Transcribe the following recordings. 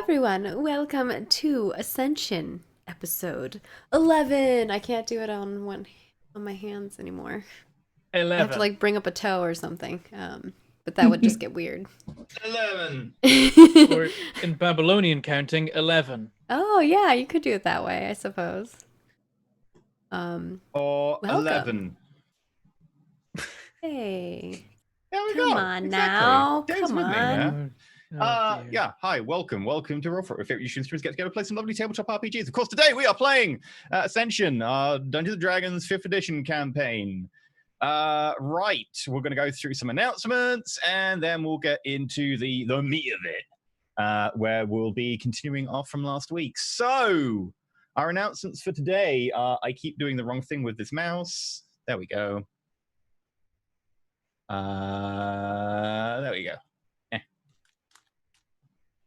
everyone, welcome to Ascension episode 11. I can't do it on my hands anymore. I have to 11. like bring up a toe or something. But that would just get weird. 11. Or in Babylonian counting, 11. Oh yeah, you could do it that way, I suppose. Or welcome. 11. Hey. There we Come go. on Exactly. now. Dave's Come with me on. there. Oh, Yeah, hi, welcome to Roll For It. Your favorite YouTube streamers get together, play some lovely tabletop RPGs. Of course, today we are playing Ascension, Dungeons & Dragons 5th edition campaign. Right, we're going to go through some announcements, and then we'll get into the meat of it, where we'll be continuing off from last week. So, our announcements for today, I keep doing the wrong thing with this mouse. There we go. There we go.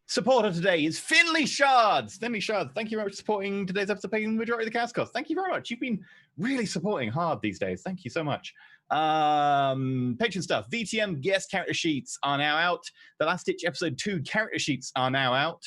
Supporter today is Finley Shards. Finley Shards, thank you very much for supporting today's episode, paying the majority of the cast cost. Thank you very much. You've been really supporting hard these days. Thank you so much. Patron stuff. VTM guest character sheets are now out. The Last Ditch episode 2 character sheets are now out.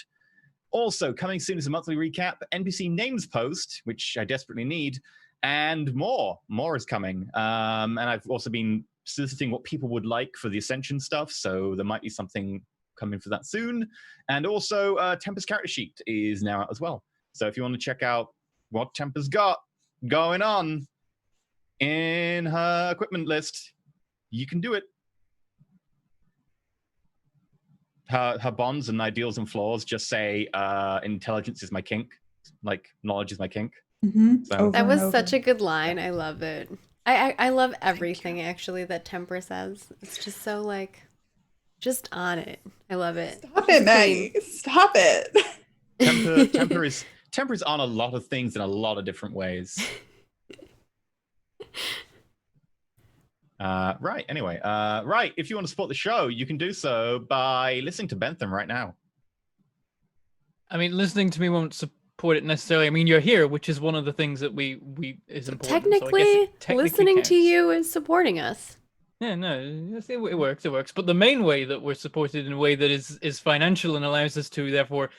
Also, coming soon is a monthly recap, NPC names post, which I desperately need, and more. More is coming. And I've also been soliciting what people would like for the Ascension stuff, so there might be something coming for that soon. And also, Temper's character sheet is now out as well. So if you want to check out what Temper's got going on in her equipment list, you can do it. Her bonds and ideals and flaws just say intelligence is my kink, like knowledge is my kink. Mm-hmm. So, That was such a good line. I love it. I love everything actually that Temper says. It's just so like just on it. I love it. Stop it, Maggie. Stop it. Temper is on a lot of things in a lot of different ways. Right, anyway. Right, if you want to support the show, you can do so by listening to Bentham right now. I mean, listening to me won't support it necessarily. I mean, you're here, which is one of the things that we is important. Technically, so I guess it technically listening counts. to you is supporting us. Yeah, no, it works. It works. But the main way that we're supported in a way that is financial and allows us to therefore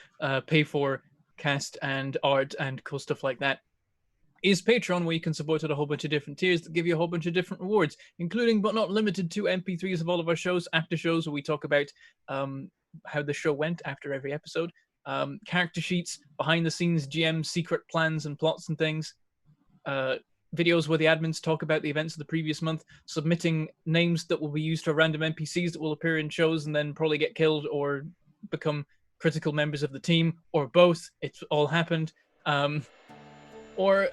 pay for cast and art and cool stuff like that is Patreon, where you can support at a whole bunch of different tiers that give you a whole bunch of different rewards, including but not limited to MP3s of all of our shows, after shows where we talk about how the show went after every episode, character sheets, behind the scenes GM secret plans and plots and things, videos where the admins talk about the events of the previous month, submitting names that will be used for random NPCs that will appear in shows and then probably get killed or become critical members of the team, or both. It's all happened. Or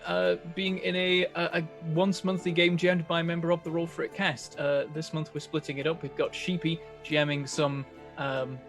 being in a once monthly game GM'd by a member of the Roll For It cast. This month we're splitting it up. We've got Sheepy GMing some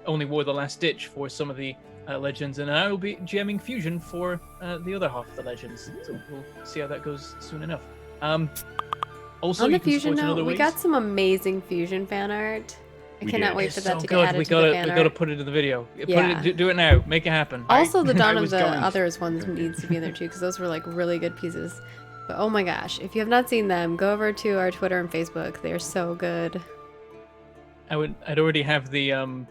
Only War the Last Ditch for some of the legends, and I will be GMing Fusion for the other half of the legends. So we'll see how that goes soon enough. Also, On the you can Fusion support in note, other we ways. got some amazing Fusion fan art. I We cannot did. wait for that So to good. get added We to the fan gotta art. put it in the video. Yeah. Do it now. Make it happen. Also, the Dawn I of was the going- Others ones needs to be in there too, because those were like really good pieces. But oh my gosh, if you have not seen them, go over to our Twitter and Facebook. They're so good. I'd already have the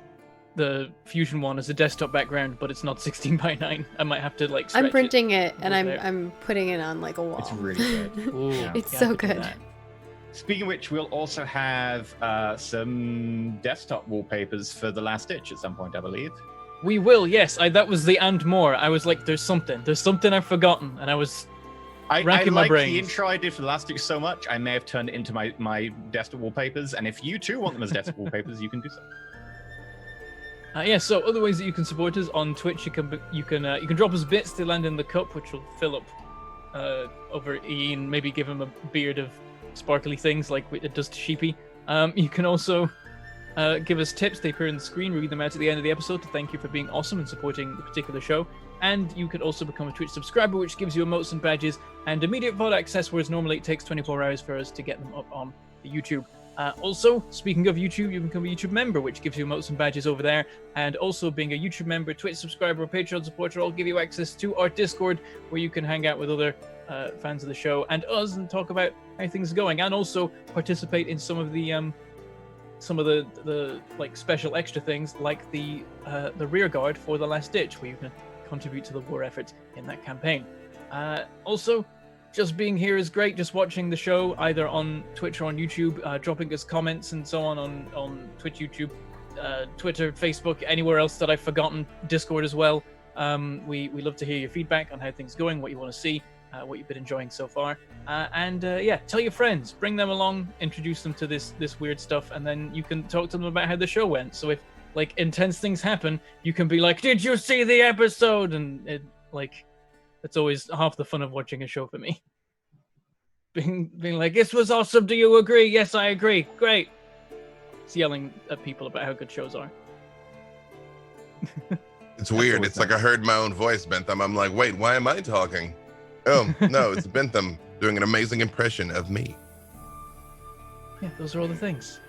Fusion one as a desktop background, but it's not 16 by 9. I might have to like. I'm stretch printing it and over there. I'm putting it on like a wall. It's really good. Ooh, It's yeah, so I could do good. that. Speaking of which, we'll also have some desktop wallpapers for The Last Ditch at some point, I believe. We will, yes. That was the and more. I was like, there's something I've forgotten, and I was I racking my like brains. the intro I did for The Last Ditch so much, I may have turned it into my desktop wallpapers, and if you too want them as desktop wallpapers, you can do so. Yeah. So other ways that you can support us on Twitch, you can drop us bits to land in the cup, which will fill up over Ian. Maybe give him a beard of sparkly things like it does to Sheepy. You can also give us tips. They appear on the screen. Read them out at the end of the episode to thank you for being awesome and supporting the particular show. And you could also become a Twitch subscriber, which gives you emotes and badges and immediate VOD access, whereas normally it takes 24 hours for us to get them up on the YouTube. Also, speaking of YouTube, you can become a YouTube member, which gives you emotes and badges over there. And also, being a YouTube member, Twitch subscriber, or Patreon supporter all give you access to our Discord, where you can hang out with other fans of the show and us and talk about how things are going, and also participate in some of the some of the like special extra things, like the rear guard for the Last Ditch, where you can contribute to the war effort in that campaign. Also, just being here is great. Just watching the show either on Twitch or on YouTube, dropping us comments and so on Twitch, YouTube, Twitter, Facebook, anywhere else that I've forgotten, Discord as well. We love to hear your feedback on how things are going, what you want to see, what you've been enjoying so far, and tell your friends, bring them along, introduce them to this weird stuff, and then you can talk to them about how the show went. So if like intense things happen, you can be like, "Did you see the episode?" And it's always half the fun of watching a show for me. Being like, "This was awesome. Do you agree?" "Yes, I agree." "Great." It's yelling at people about how good shows are. It's weird. It's like I heard my own voice, Bentham. I'm like, wait, why am I talking? Oh, no, it's Bentham doing an amazing impression of me. Yeah, those are all the things.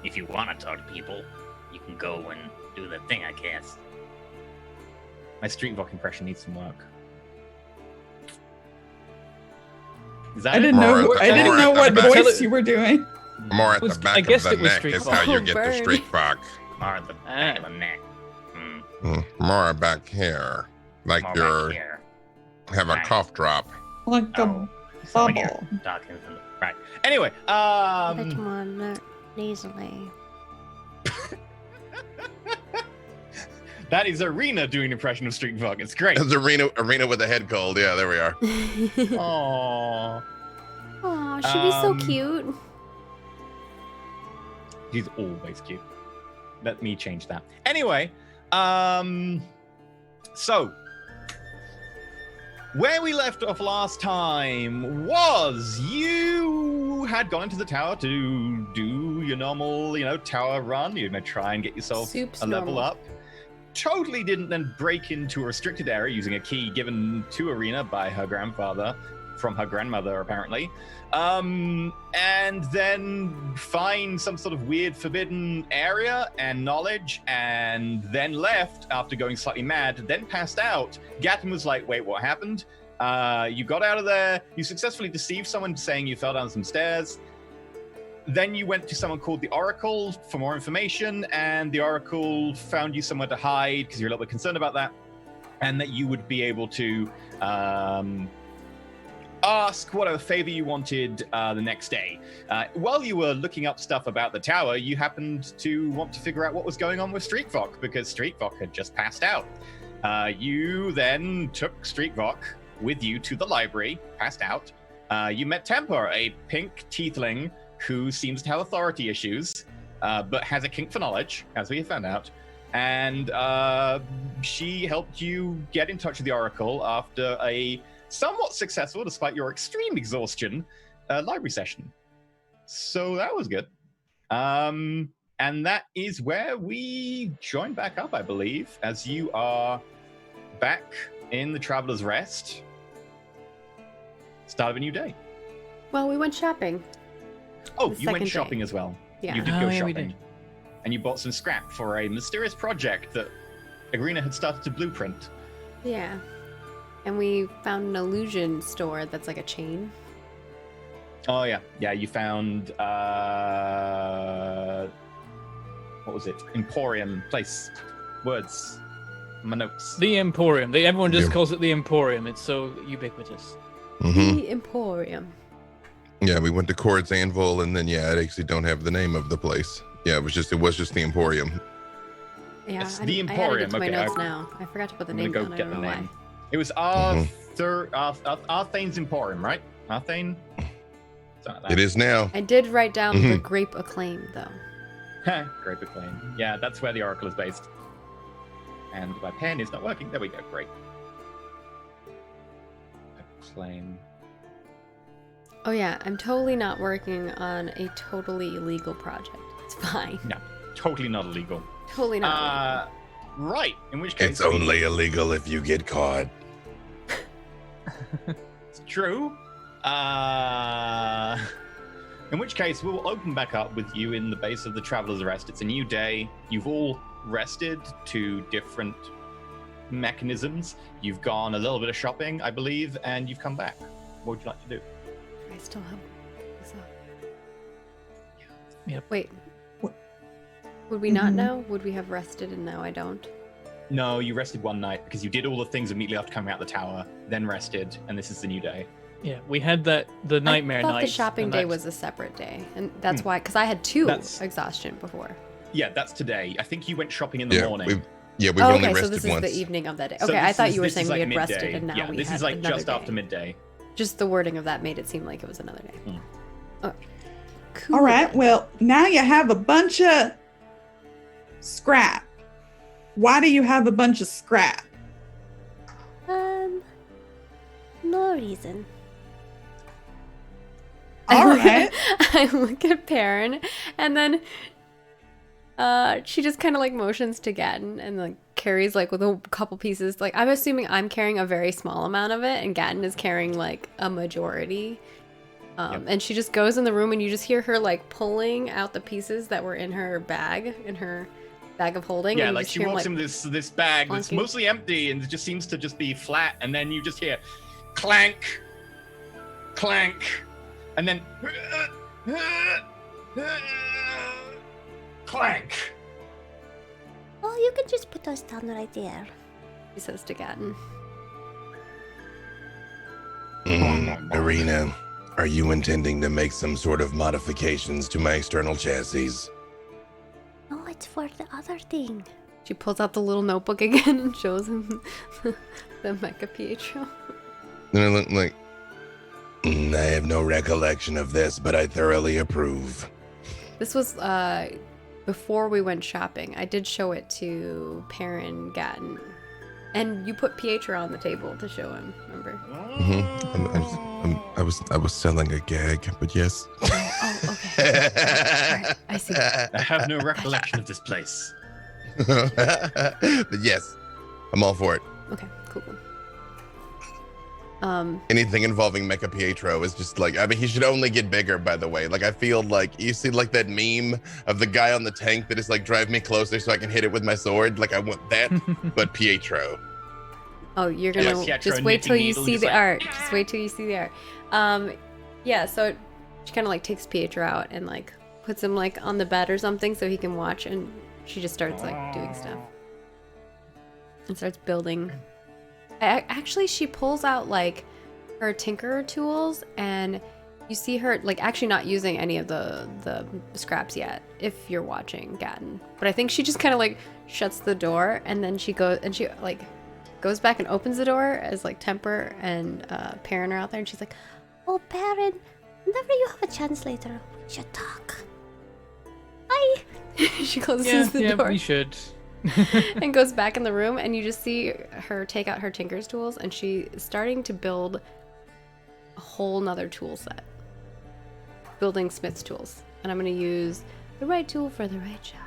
If you want to talk to people, you can go and do the thing, I guess. My Street Voc impression needs some work. Is that I it? didn't know. I didn't know what voice you were doing. More at the I back guess of it the was neck Street is Voc. how you Oh, get the burn. Street Voc. Or at the back of the neck. More back here. Like More you're back here. have a Right. cough drop. Like a Oh, so when you're bubble. talking from the Right. Anyway, Bit more nasally. that is Arena doing an impression of Street Voc. It's great. It's arena with a head cold. Yeah, there we are. Aww. Aw, she'd be so Um, cute. He's always cute. Let me change that. Anyway, so where we left off last time was you had gone into the tower to do your normal, tower run. You're gonna try and get yourself Soup's a level normal. up. Totally didn't then break into a restricted area using a key given to Arena by her grandfather from her grandmother, apparently. And then find some sort of weird forbidden area and knowledge, and then left after going slightly mad, then passed out. Gatton was like, wait, what happened? You got out of there, you successfully deceived someone saying you fell down some stairs. Then you went to someone called the Oracle for more information, and the Oracle found you somewhere to hide because you're a little bit concerned about that, and that you would be able to ask whatever favor you wanted the next day. While you were looking up stuff about the tower, you happened to want to figure out what was going on with Street Voc, because Street Voc had just passed out. You then took Street Voc with you to the library, passed out. You met Temper, a pink tiefling who seems to have authority issues, but has a kink for knowledge, as we have found out. And she helped you get in touch with the Oracle after a somewhat successful, despite your extreme exhaustion, library session. So that was good. And that is where we join back up, I believe, as you are back in the Traveler's Rest. Start of a new day. Well, we went shopping. Oh, The you went second shopping day. as well. Yeah. You did Oh, go yeah, we shopping. did. And you bought some scrap for a mysterious project that Agrina had started to blueprint. Yeah. And we found an illusion store that's like a chain. Oh, yeah. Yeah, you found, what was it? Emporium place. Words. My notes. The Emporium. Everyone just Yeah. calls it the Emporium. It's so ubiquitous. Hmm. The Emporium. Yeah, we went to Cord's Anvil, and then I actually don't have the name of the place. Yeah, it was just the Emporium. Yeah, It's I the added it Emporium, to my okay, notes now. I forgot to put the I'm name gonna down. go I get don't the know name. why. It was Arthane's Emporium, right? Arthane? Something like It is now. I did write down the Mhm. Grape Acclaim, though. that. Great Acclaim. Yeah, that's where the Oracle is based. And my pen is not working. There we go. Great. Acclaim. Oh yeah, I'm totally not working on a totally illegal project. It's fine. No, totally not illegal. Totally not Right. In which case, It's only illegal if you get caught. It's true. In which case, we'll open back up with you in the base of the Traveler's Rest. It's a new day. You've all rested to different mechanisms. You've gone a little bit of shopping, I believe, and you've come back. What would you like to do? illegal. I still have this up. Wait. What? Would we not Mhm. know? Would we have rested and now I don't? No, you rested one night because you did all the things immediately after coming out the tower, then rested, and this is the new day. Yeah, we had the nightmare I thought night. the shopping and day that- was a separate day. And that's why, because I had 2 That's- exhaustion before. Yeah, that's today. I think you went shopping in the Yeah, morning. we've Oh, only okay, so rested this is once. the evening of that day. So Okay, I this thought is- you were this saying is we like had rested midday. and now yeah, we this had is like another just day. after midday. Just the wording of that made it seem like it was another day. Hmm. Oh. Cool. All right. Well, now you have a bunch of scrap. Why do you have a bunch of scrap? No reason. All right. I look at Perrin, and then she just kind of like motions to Gatton and like carries like with a couple pieces. Like I'm assuming I'm carrying a very small amount of it, and Gatton is carrying like a majority. And she just goes in the room, and you just hear her like pulling out the pieces that were in her bag, of holding. Yeah, and you like just she hear, walks in this bag that's plunking. mostly empty and it just seems to just be flat, and then you just hear clank, clank, and then clank. Oh, you can just put those down right there. He says to Gatton. Arena, are you intending to make some sort of modifications to my external chassis? No, it's for the other thing. She pulls out the little notebook again and shows him the Mecha Pietro. And I look like, I have no recollection of this, but I thoroughly approve. This was before we went shopping. I did show it to Perrin, Gatton, and you put Pietro on the table to show him. Remember? I was selling a gag, but yes. Oh, okay. All right, I see. I have no recollection of this place. But yes, I'm all for it. Okay, cool. Anything involving Mecha Pietro is just like, I mean, he should only get bigger, by the way. Like, I feel like, you see like that meme of the guy on the tank that is like, drive me closer so I can hit it with my sword? Like, I want that, but Pietro. Oh, you're Yeah, gonna like Pietro just wait till knitting you needle, see just the like- art. Just wait till you see the art. Yeah. So she kind of like takes Pietro out and like puts him like on the bed or something so he can watch, and she just starts like doing stuff and starts building. Actually, she pulls out like her tinkerer tools, and you see her like actually not using any of the scraps yet, if you're watching Gatton. But I think she just kind of like shuts the door, and then she goes and she like goes back and opens the door as like Temper and Perrin are out there, and she's like, Oh, Perrin, whenever you have a chance later, we should talk. Bye. she closes the door we should. and goes back in the room, and you just see her take out her tinker's tools, and she's starting to build a whole nother tool set, building smith's tools. And I'm going to use the right tool for the right job.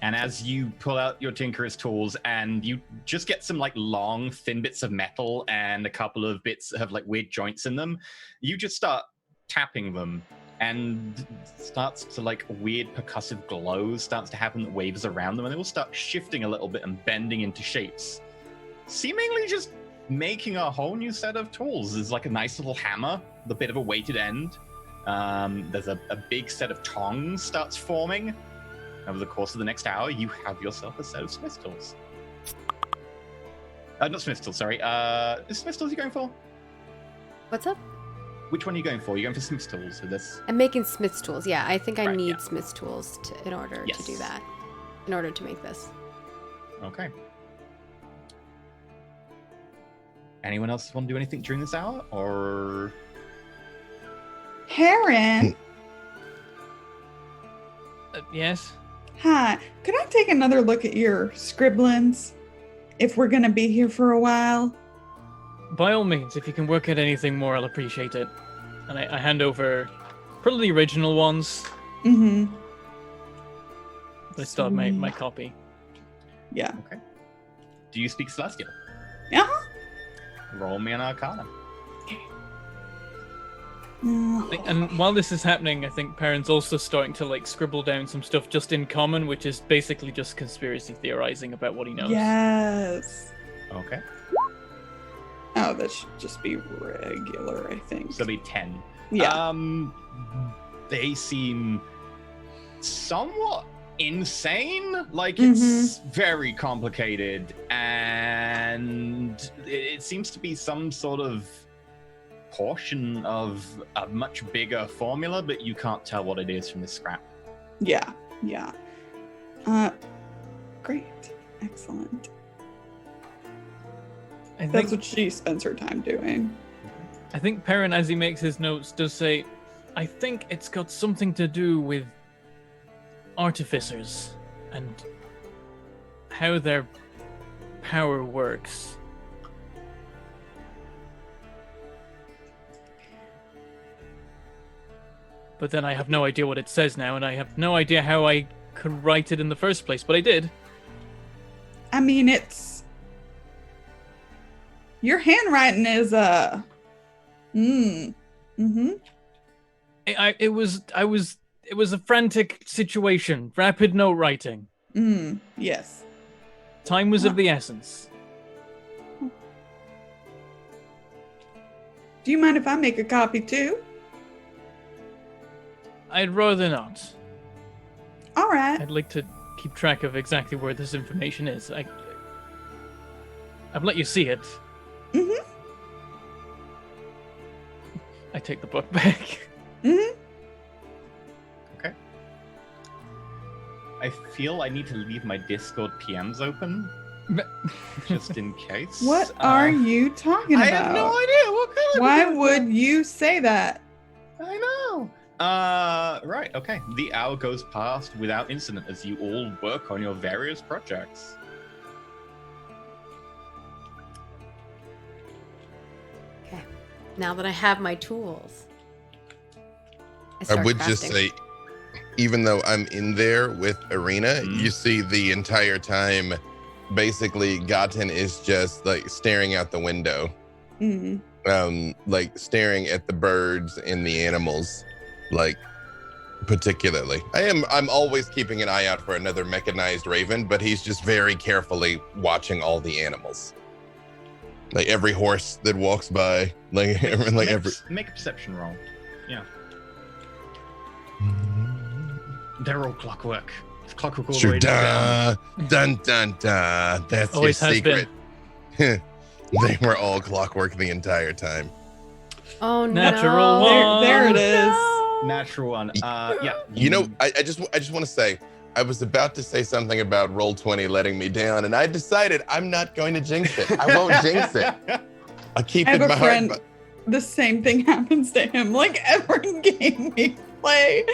And as you pull out your tinkerer's tools and you just get some like long, thin bits of metal and a couple of bits that have like weird joints in them, you just start tapping them, and starts to like weird percussive glow starts to happen that waves around them, and they will start shifting a little bit and bending into shapes, seemingly just making a whole new set of tools. There's like a nice little hammer with a bit of a weighted end. There's a big set of tongs starts forming. Over the course of the next hour, you have yourself a set of smith tools. Not smith tools, sorry. Is smith tools you going for? What's up? Which one are you going for? You're going for smith tools for this? I'm making smith's tools. Yeah, I think I Right, need yeah. smith's tools in order to do Yes. that, in order to make this. Okay. Anyone else want to do anything during this hour? Or Perrin, Yes. hi. Could I take another look at your scribblings if we're going to be here for a while? By all means, if you can work out anything more, I'll appreciate it. And I hand over probably the original ones. Mm-hmm. I still have my copy. Yeah. do you speak Celestial? Uh-huh. Roll me an Arcana. And while this is happening, I think Perrin's also starting to like scribble down some stuff just in common, which is basically just conspiracy theorizing about what he knows. Yes. Okay. Oh, that should just be regular, I think. So it'll be 10. Yeah. they seem somewhat insane. Like, it's very complicated, and it seems to be some sort of portion of a much bigger formula, but you can't tell what it is from this scrap. Yeah. Great. Excellent. That's what she spends her time doing. I think Perrin, as he makes his notes, does say, I think it's got something to do with artificers and how their power works. But then I have no idea what it says now, and I have no idea how I could write it in the first place, but I did. I mean, your handwriting is It was a frantic situation, rapid note writing. Yes. Time was of the essence. Do you mind if I make a copy too? I'd rather not. All right. I'd like to keep track of exactly where this information is. I've let you see it. I take the book back. Okay. I feel I need to leave my Discord PMs open, just in case. What are you talking about? I have no idea. What kind of? Why would you say that? I know. Right. Okay. The hour goes past without incident as you all work on your various projects. Okay. Now that I have my tools, I would just say, even though I'm in there with Arena, you see the entire time, basically, Gaten is just like staring out the window, like staring at the birds and the animals, like particularly. I'm always keeping an eye out for another mechanized raven, but he's just very carefully watching all the animals, like every horse that walks by, like every. Make a perception roll. Yeah. They're all clockwork. It's clockwork all the way down. Dun dun dun. That's Always your has secret. They were all clockwork the entire time. Oh no! Natural one. There it is. No. Natural one. Yeah. You know, I just want to say, I was about to say something about Roll20 letting me down, and I decided I'm not going to jinx it. I won't jinx it. I'll keep I it have in a my friend. heart. The same thing happens to him. Like every game we play.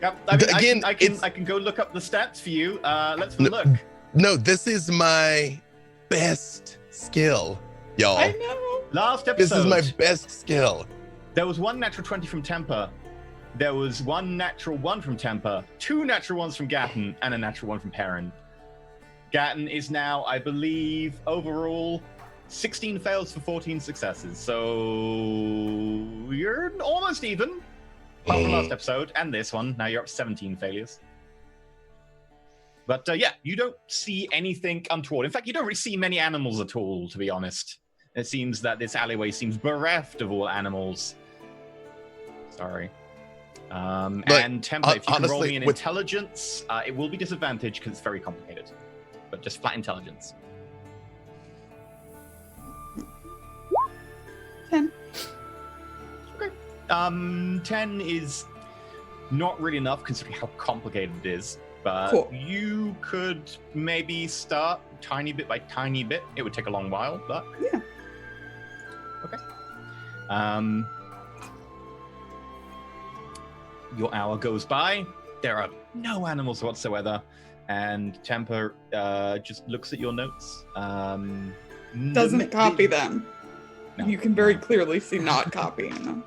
Yep. I mean, Again, I can go look up the stats for you. Let's look. No, this is my best skill, y'all. I know. Last episode. This is my best skill. There was one natural 20 from Temper. There was one natural 1 from Temper, 2 natural 1s from Gaten, and a natural 1 from Perrin. Gaten is now, I believe, overall 16 fails for 14 successes. So you're almost even. Apart from last episode and this one, now you're up to 17 failures. But yeah, you don't see anything untoward. In fact, you don't really see many animals at all, to be honest. It seems that this alleyway seems bereft of all animals. Sorry. And Temper, if you can roll me an intelligence, it will be disadvantaged because it's very complicated. But just flat intelligence. 10. Okay. 10 is not really enough considering how complicated it is. But Cool. you could maybe start tiny bit by tiny bit. It would take a long while, but Yeah. Okay. Your hour goes by. There are no animals whatsoever, and Temper just looks at your notes. Doesn't copy them. No. You can very clearly see not copying them.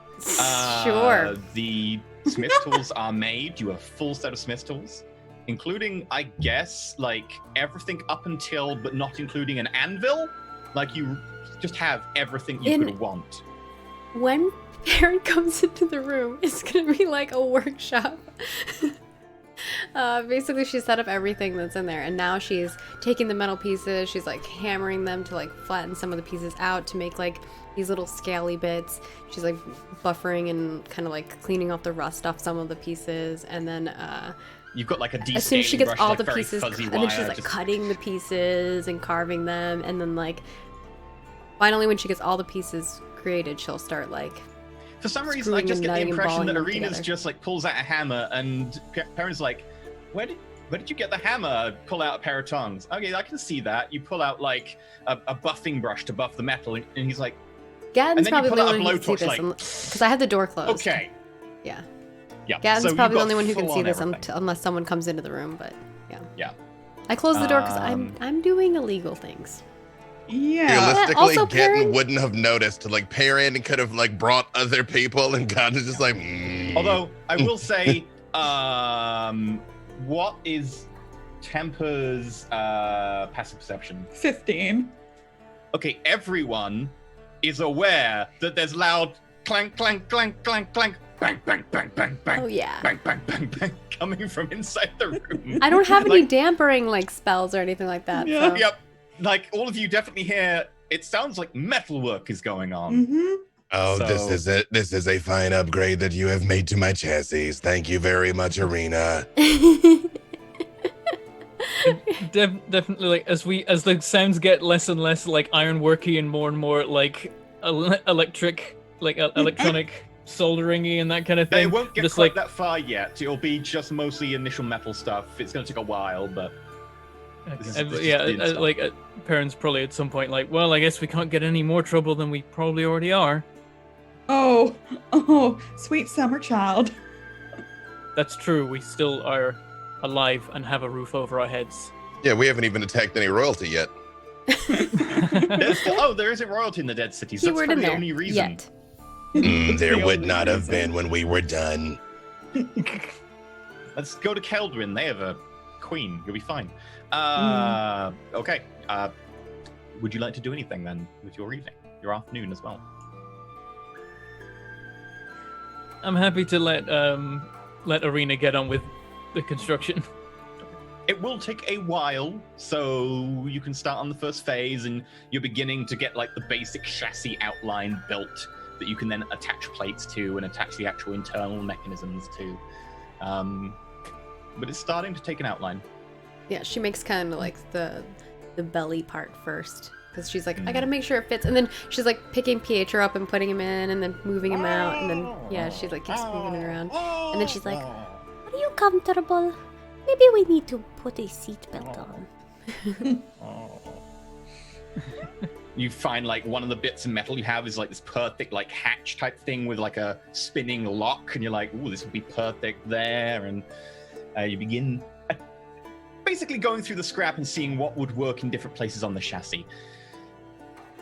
Sure. The smith tools are made. You have a full set of smith tools, including, I guess, like everything up until, but not including an anvil. Like you just have everything you could want. When Perrin comes into the room, it's gonna be like a workshop. Basically, she set up everything that's in there, and now she's taking the metal pieces. She's like hammering them to like flatten some of the pieces out to make like these little scaly bits. She's like buffering and kind of like cleaning off the rust off some of the pieces, and then You've got like a descaling as soon as she gets brush, all like the very pieces, fuzzy and then she's wire, like just- cutting the pieces and carving them, and then like finally when she gets all the pieces created, she'll start like. For some reason, I screwing just and get the nutting and impression that balling them Arena's together. just like pulls out a hammer, and Perrin's like, "Where did you get the hammer?" Pull out a pair of tongs. Okay, I can see that. You pull out like a buffing brush to buff the metal, and he's like, Gadden's then you probably the pull out only a one who can see blowtorch, this because I have the door closed. "Okay, Yeah. yeah." Gadden's So you've probably the got only one who can see full-on this everything. unless someone comes into the room, but yeah. Yeah. I closed the door because Um, I'm doing illegal things. Yeah. Realistically, also, Gettin Perrin- wouldn't have noticed. Like Perrin could have like brought other people, and God is just like. Although I will say, what is Temper's passive perception? 15. Okay, everyone is aware that there's loud clank, clank, clank, clank, clank, bang, bang, bang, bang, bang, Oh yeah. bang, bang, bang, bang, coming from inside the room. I don't have any Like, dampering like spells or anything like that. Yeah. So. Yep, like all of you definitely hear. It sounds like metalwork is going on. Mm-hmm. Oh, this So- is it. This is a fine upgrade that you have made to my chassis. Thank you very much, Arena. Definitely, like as the sounds get less and less like ironworky and more like electronic solderingy and that kind of They thing. won't get just quite like that far yet. It'll be just mostly initial metal stuff. It's going to take a while, but this is yeah, the stuff. like parents probably at some point like, well, I guess we can't get any more trouble than we probably already are. Oh, sweet summer child. That's true. We still are alive and have a roof over our heads. Yeah, we haven't even attacked any royalty yet. there isn't royalty in the Dead Cities. That's Keyword probably in the there. only reason. Yet. There The would only not have reason. been when we were done. Let's go to Keldrin. They have a queen. You'll be fine. Okay. Would you like to do anything then with your evening, your afternoon as well? I'm happy to let Arena get on with the construction. It will take a while, so you can start on the first phase, and you're beginning to get like the basic chassis outline built that you can then attach plates to and attach the actual internal mechanisms to. But it's starting to take an outline. Yeah, she makes kind of like the belly part first because she's like, I gotta make sure it fits, and then she's like picking Pietro up and putting him in, and then moving him out, and then yeah, she's like keeps moving it around, and then she's like, Are you comfortable? Maybe we need to put a seatbelt on. You find like one of the bits of metal you have is like this perfect like hatch type thing with like a spinning lock, and you're like, ooh, this would be perfect there. And you begin basically going through the scrap and seeing what would work in different places on the chassis.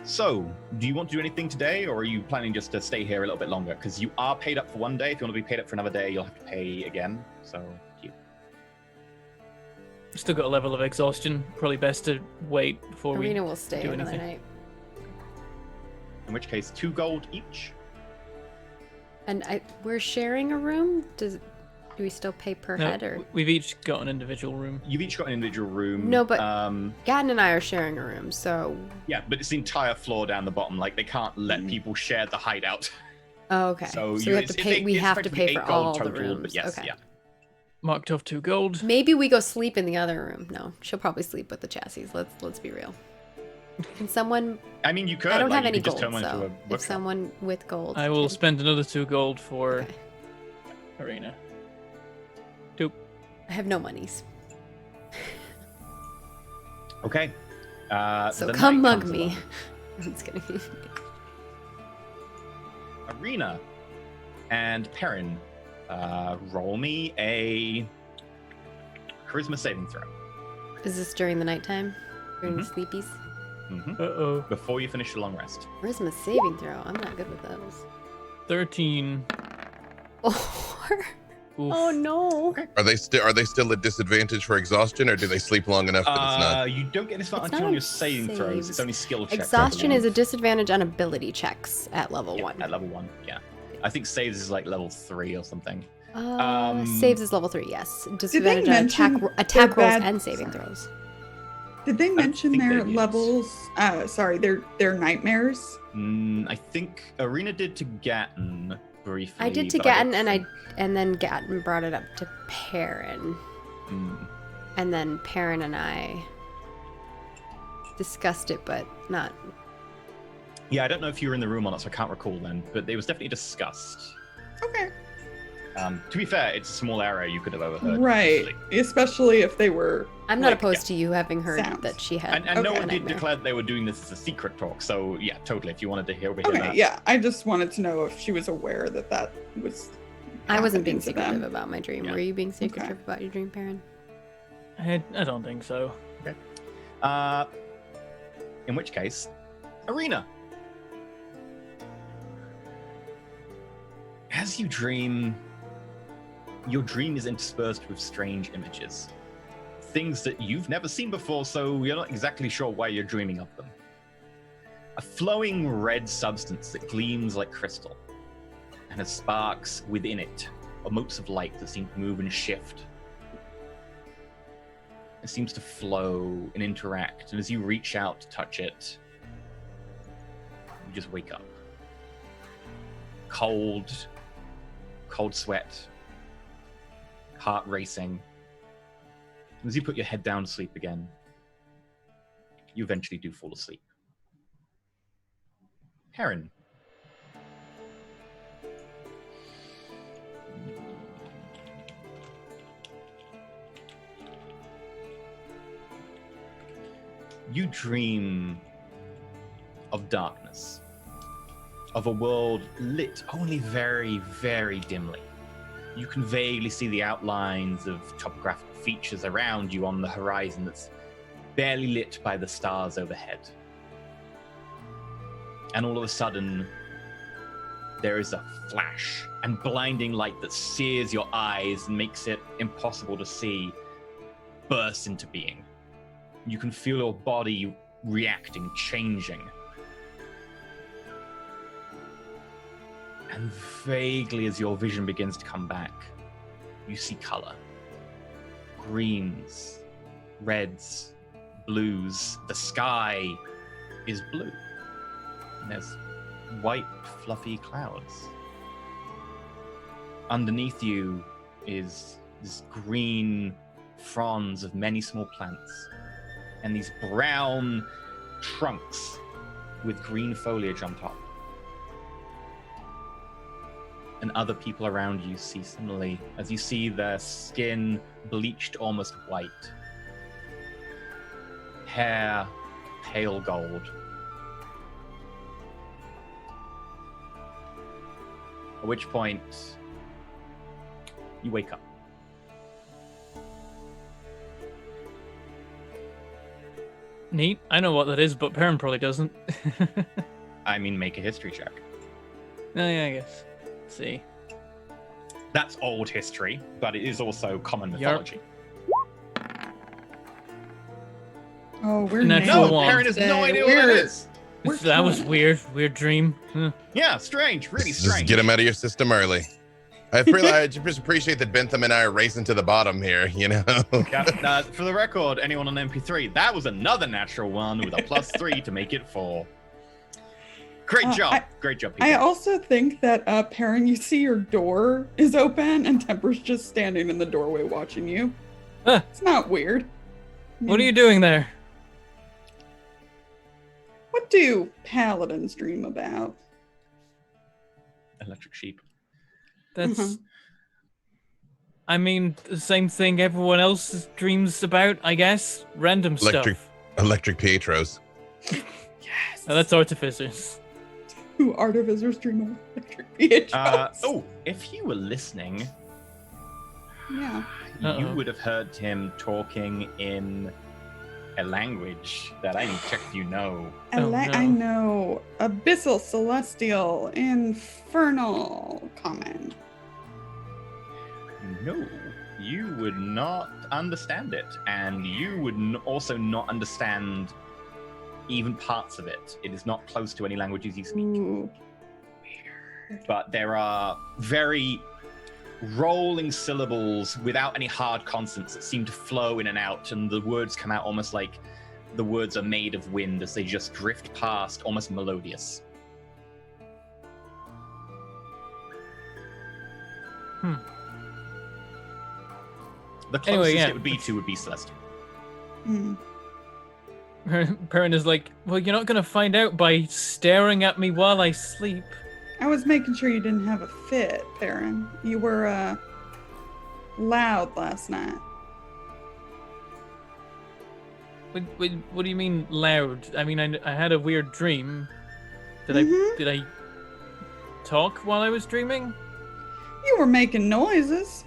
So, do you want to do anything today, or are you planning just to stay here a little bit longer? Because you are paid up for one day. If you want to be paid up for another day, you'll have to pay again. So, you. Still got a level of exhaustion. Probably best to wait before Arena we will stay do another anything. night. In which case, 2 gold each. And we're sharing a room. Do we still pay per No, head or? we've each got an individual room. You've each got an individual room. No, but Gadden and I are sharing a room, so. Yeah, but it's the entire floor down the bottom. Like, they can't let people share the hideout. Oh, okay. So, we have to pay. We have to pay for all the rooms. But yes, okay. yeah. Marked off 2 gold. Maybe we go sleep in the other room. No, she'll probably sleep with the chassis. Let's be real. Can someone? I mean, you could. I don't like, have you any could just gold, turn one into so a if workshop. someone with gold. I will can- spend another 2 gold for Okay. Arena. I have no monies, Okay. so the come night mug comes me. along. I'm just kidding. Arena and Perrin, roll me a charisma saving throw. Is this during the nighttime? During the Mm-hmm. sleepies? Uh-oh. Before you finish the long rest. Charisma saving throw. I'm not good with those. 13. Or Oof. oh no. Are they still at disadvantage for exhaustion, or do they sleep long enough that it's not? You don't get disadvantage not on on your saving throws. It's saves. only skill checks. I Exhaustion is a believe. disadvantage on ability checks at level Yeah, 1. at level 1. Yeah, I think saves is like level 3 or something. Saves is level 3, yes. Did they Disadvantage mention on attack their rolls bad- and saving throws. Did they mention think they their did. levels? Their nightmares. I think Arena did to Gatton briefly. I did to but I Gatton, don't and then Gatton brought it up to Perrin. think- And then Perrin and I discussed it, but not. Yeah, I don't know if you were in the room or not, so I can't recall then, but it was definitely discussed. Okay. To be fair, it's a small area you could have overheard. Right. easily. Especially if they were. I'm not Like, opposed to you having heard Sounds. that she had. And no Okay. one did nightmare. declare that they were doing this as a secret talk, so yeah, totally. If you wanted to hear Okay, that. yeah. I just wanted to know if she was aware that was. I wasn't being happening to them. secretive about my dream. Yeah. Were you being secretive about your dream, Perrin? I don't think so. In which case, Arena. As you dream, your dream is interspersed with strange images. Things that you've never seen before, so you're not exactly sure why you're dreaming of them. A flowing red substance that gleams like crystal, and has sparks within it, or motes of light that seem to move and shift. It seems to flow and interact, and as you reach out to touch it, you just wake up. Cold sweat, heart racing. And as you put your head down to sleep again, you eventually do fall asleep. Heron. You dream of darkness, of a world lit only very, very dimly. You can vaguely see the outlines of topographical features around you on the horizon that's barely lit by the stars overhead. And all of a sudden, there is a flash and blinding light that sears your eyes and makes it impossible to see, bursts into being. You can feel your body reacting, changing. And vaguely, as your vision begins to come back, you see color. Greens, reds, blues. The sky is blue. And there's white, fluffy clouds. Underneath you is this green fronds of many small plants, and these brown trunks with green foliage on top. And other people around you see similarly, as you see their skin bleached almost white, hair pale gold. At which point, you wake up. Neat. I know what that is, but Perrin probably doesn't. I mean, make a history check. Oh, yeah, I guess. Let's see. That's old history, but it is also common Yarp. mythology. Oh, we're Natural No, one. Perrin has no idea what We're- that is. We're That was trying. weird dream. Huh. Yeah, strange, really Just strange. get them out of your system early. I just appreciate that Bentham and I are racing to the bottom here, you know? Yeah, for the record, anyone on MP3, that was another natural one with a +3 to make it 4. Great job. Great job, people. I also think that Perrin, you see your door is open and Temper's just standing in the doorway watching you. Huh. It's not weird. What are you doing there? What do paladins dream about? Electric sheep. That's. Mhm. I mean, the same thing everyone else dreams about, I guess. Random Electric. stuff. Electric Pietros. Yes. Oh, that's artificers. Who artificers dream of electric Pietros. If you were listening, Yeah. you Uh-oh. would have heard him talking in a language that I need to check if you know. Oh, I no. know. Abyssal, celestial, infernal, common. No, you would not understand it, and you would also not understand even parts of it. It is not close to any languages you speak. Ooh. But there are very rolling syllables without any hard consonants that seem to flow in and out, and the words come out almost like the words are made of wind as they just drift past, almost melodious. The closest it would be Celestial. Hmm. Perrin is like, well, you're not gonna find out by staring at me while I sleep. I was making sure you didn't have a fit, Perrin. You were loud last night. What do you mean loud? I mean, I had a weird dream. Did I talk while I was dreaming? You were making noises.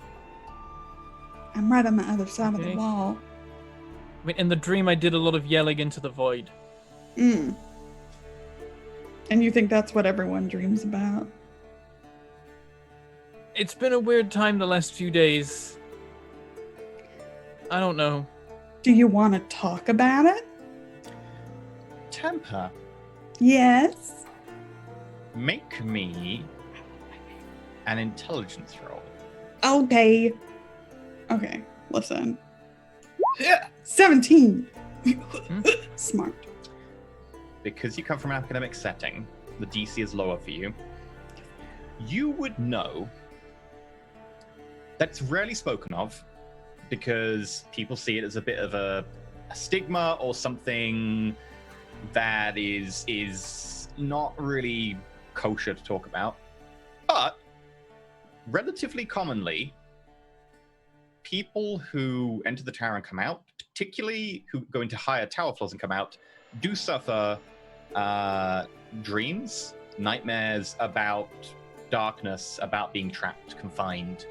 I'm right on the other side of the Okay. wall. I mean, in the dream, I did a lot of yelling into the void. Mm. And you think that's what everyone dreams about? It's been a weird time the last few days. I don't know. Do you want to talk about it? Temper, Yes. make me an intelligence roll. Okay. Okay, listen. 17. Smart. Because you come from an academic setting, the DC is lower for you. You would know that it's rarely spoken of because people see it as a bit of a stigma or something that is not really kosher to talk about. But relatively commonly, people who enter the tower and come out, particularly who go into higher tower floors and come out, do suffer dreams, nightmares about darkness, about being trapped, confined.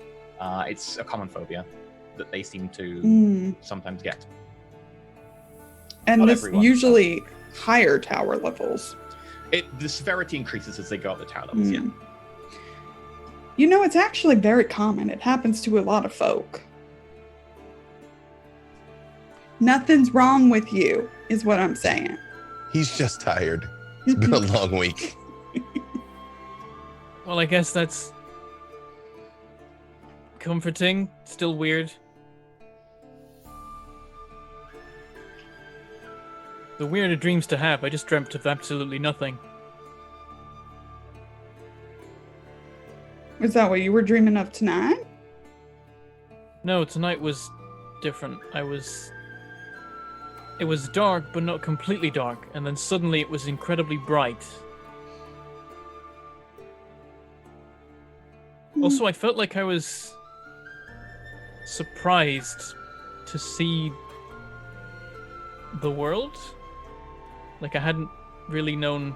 It's a common phobia that they seem to sometimes get. And Not this everyone. usually higher tower levels. The severity increases as they go up the tower levels, yeah. You know, it's actually very common. It happens to a lot of folk. Nothing's wrong with you, is what I'm saying. He's just tired. It's been a long week. Well, I guess that's comforting. Still weird. The weirder dreams to have. I just dreamt of absolutely nothing. Is that what you were dreaming of tonight? No, tonight was different. It was dark, but not completely dark, and then suddenly it was incredibly bright. Also, I felt like I was surprised to see the world. Like I hadn't really known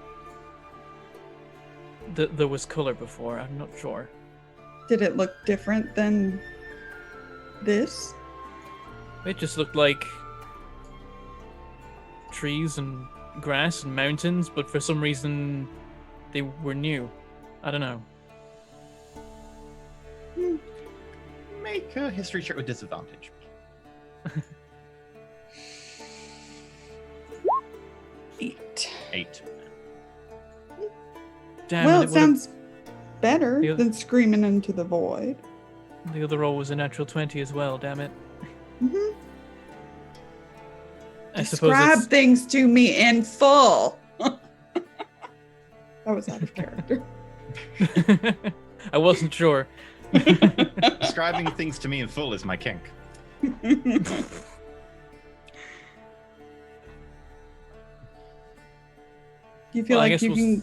that there was color before. I'm not sure. Did it look different than this? It just looked like trees and grass and mountains, but for some reason they were new. I don't know. Make a history check with disadvantage. 8. Damn Well, it it would've- sounds better The- than screaming into the void. The other roll was a natural 20 as well, damn it. Mm-hmm. I suppose Describe it's... things to me in full. That was out of character. I wasn't sure. Describing things to me in full is my kink. You feel Well, I like guess you we'll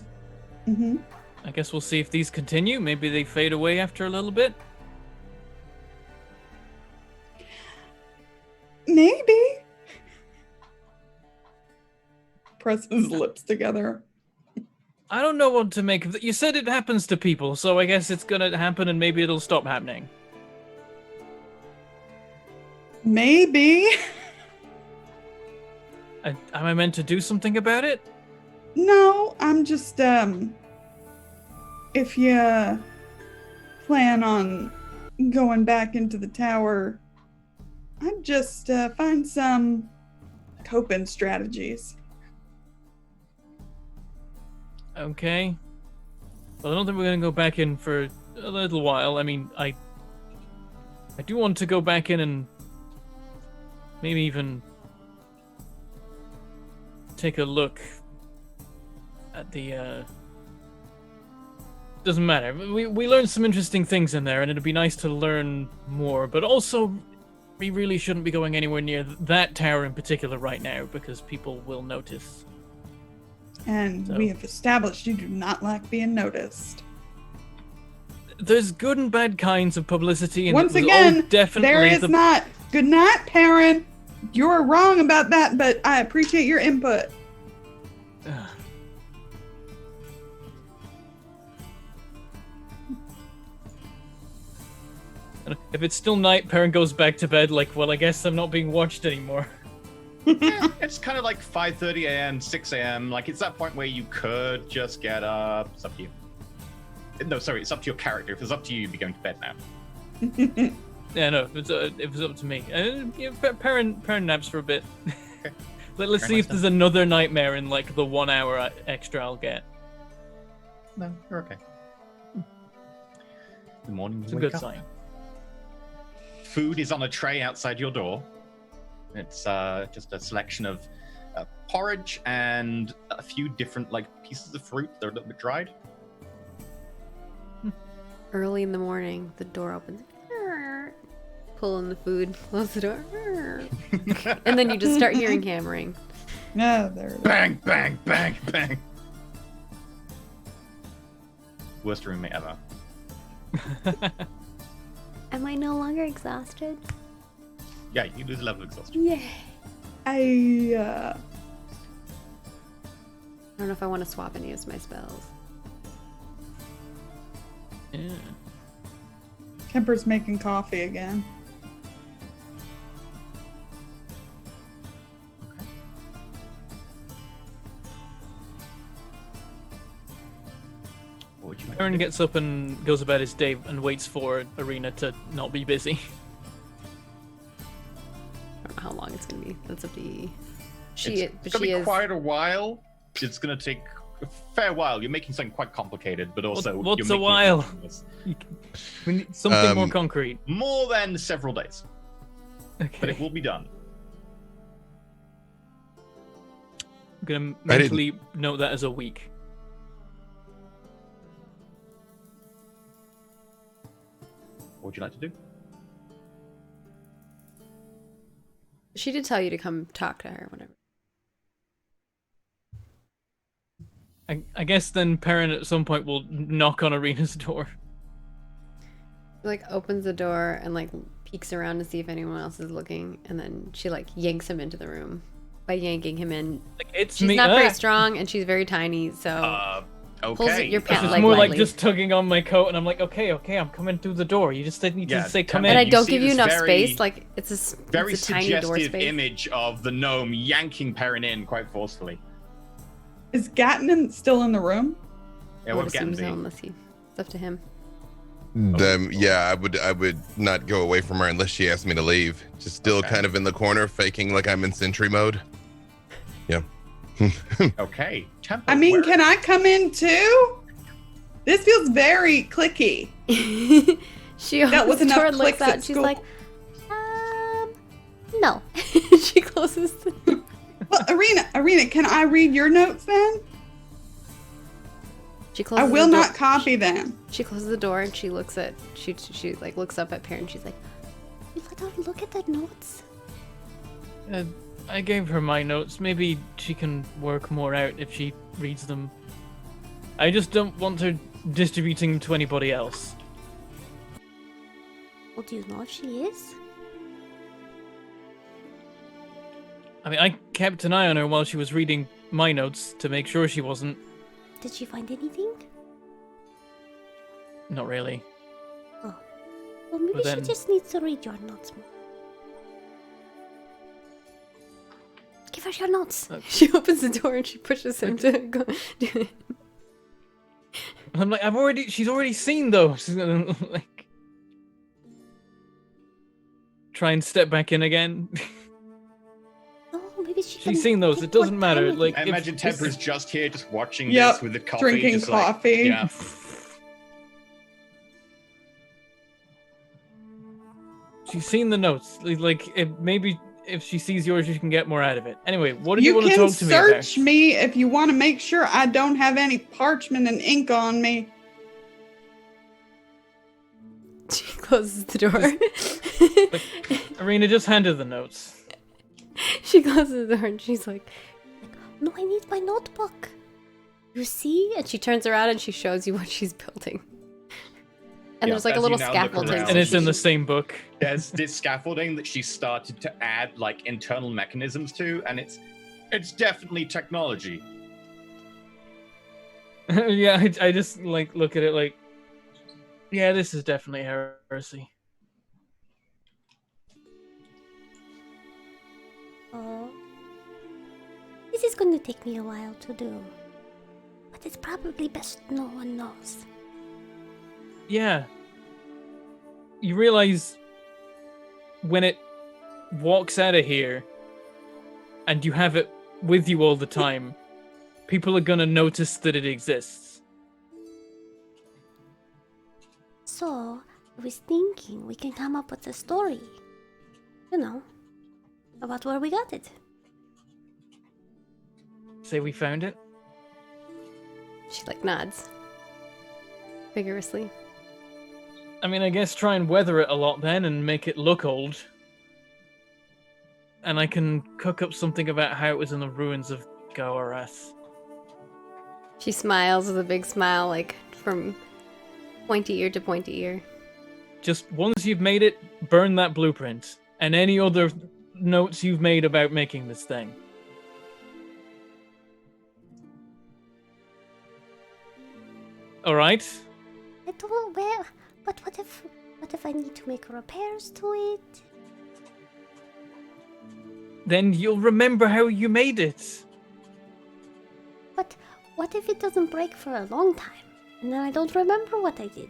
can. Hmm. I guess we'll see if these continue. Maybe they fade away after a little bit. Maybe. Press his lips together. I don't know what to make of it. You said it happens to people, so I guess it's gonna happen and maybe it'll stop happening. Maybe. Am I meant to do something about it? No, I'm just if you plan on going back into the tower, I'd just find some coping strategies. Okay. Well, I don't think we're gonna go back in for a little while. I mean, I I do want to go back in and maybe even take a look at the doesn't matter. We learned some interesting things in there, and it'd be nice to learn more, but also we really shouldn't be going anywhere near that tower in particular right now because people will notice. And So- we have established you do not like being noticed. There's good and bad kinds of publicity, and Once it was again, all definitely there is the not. Good night, Perrin. You're wrong about that, but I appreciate your input. If it's still night, Perrin goes back to bed like, well, I guess I'm not being watched anymore. Yeah, it's kind of like 5:30 a.m., 6 a.m. Like, it's that point where you could just get up. It's up to you. No, sorry, it's up to your character. If it's up to you, you'd be going to bed now. Yeah, no, if it was up to me. Yeah, Perrin naps for a bit. Let's Very see nice if there's another nightmare in like the 1 hour extra I'll get. No, you're okay. The morning It's you a wake good up. sign. Food is on a tray outside your door. It's just a selection of porridge and a few different like pieces of fruit. They're a little bit dried. Early in the morning, the door opens. Pull in the food, close the door. And then you just start hearing hammering. No, there. Bang, bang, bang, bang. Worst roommate ever. Am I no longer exhausted? Yeah, you lose a level of exhaustion. Yeah. I I don't know if I want to swap any of my spells. Yeah. Kemper's making coffee again. What would you like? Perrin to do? gets up and goes about his day and waits for Arena to not be busy. I don't know how long it's gonna be. That's up to you. It's But gonna she be is. quite a while. It's gonna take a fair while. You're making something quite complicated, but also What's you're a making it while? meaningless. We need something more Um, concrete. More than several days, but Okay. it will be done. I'm gonna I didn't- mentally note that as a week. What would you like to do? She did tell you to come talk to her whenever. I guess then Perrin at some point will knock on Arena's door. She, like, opens the door and like peeks around to see if anyone else is looking, and then she like yanks him into the room. By yanking him in, Like, it's she's me. not very ah! strong and she's very tiny, so pulls Okay. your pant It's leg more like lightly. just tugging on my coat, and I'm like, okay, I'm coming through the door. You just need Yeah, to say, come Temple, and I in. you don't see give you this enough very- space. Like it's Very it's a tiny door suggestive space. image of the gnome yanking Perrin in quite forcefully. Is Gatton still in the room? Yeah, I what would can assume so, be? unless it's up to him. Yeah, I would not go away from her unless she asked me to leave. Just still Okay. kind of in the corner, faking like I'm in sentry mode. Yeah. Okay. Temple, I mean, where- can I come in too? This feels very clicky. She That opens was the enough door and looks clicks out. at And she's school. like, No. she closes. Well, Arena, can I read your notes then? She closes. I will the door. not copy them. She closes the door and she looks at. She like looks up at Perrin. She's like, You let her look at the notes? I gave her my notes. Maybe she can work more out if she reads them. I just don't want her distributing them to anybody else. Well, do you know if she is? I mean, I kept an eye on her while she was reading my notes to make sure she wasn't. Did she find anything? Not really. Well, maybe But then- she just needs to read your notes more. Give her your notes. she opens the door and she pushes him to go do it. I'm like, she's already seen those. She's gonna like try and step back in again. Oh, maybe she She's can seen those. take It doesn't more matter. time with Like, I if imagine this Temper's is- just here, just watching Yep, this with the coffee. drinking just like- coffee. yeah. She's seen the notes. Like, maybe if she sees yours, she can get more out of it. Anyway, what do you want to talk to me about? You can search me if you want to make sure I don't have any parchment and ink on me. She closes the door. Arena, just hand her the notes. She closes the door and she's like, No, I need my notebook. you see? And she turns around and she shows you what she's building. And Yeah, there's like a as little you now look scaffolding. around, And it's in the same book. There's this scaffolding that she started to add like internal mechanisms to, and it's definitely technology. Yeah, I just like look at it like, yeah, this is definitely heresy. Oh. This is going to take me a while to do. But it's probably best no one knows. Yeah. You realize when it walks out of here and you have it with you all the time, people are gonna notice that it exists. So, I was thinking we can come up with a story. You know, about where we got it. Say we found it? She like nods vigorously. I mean, I guess try and weather it a lot then and make it look old. And I can cook up something about how it was in the ruins of Gaorath. She smiles with a big smile, like from pointy ear to pointy ear. Just once you've made it, burn that blueprint. And any other notes you've made about making this thing. Alright? I don't well, but what if I need to make repairs to it? Then you'll remember how you made it. But what if it doesn't break for a long time? And then I don't remember what I did.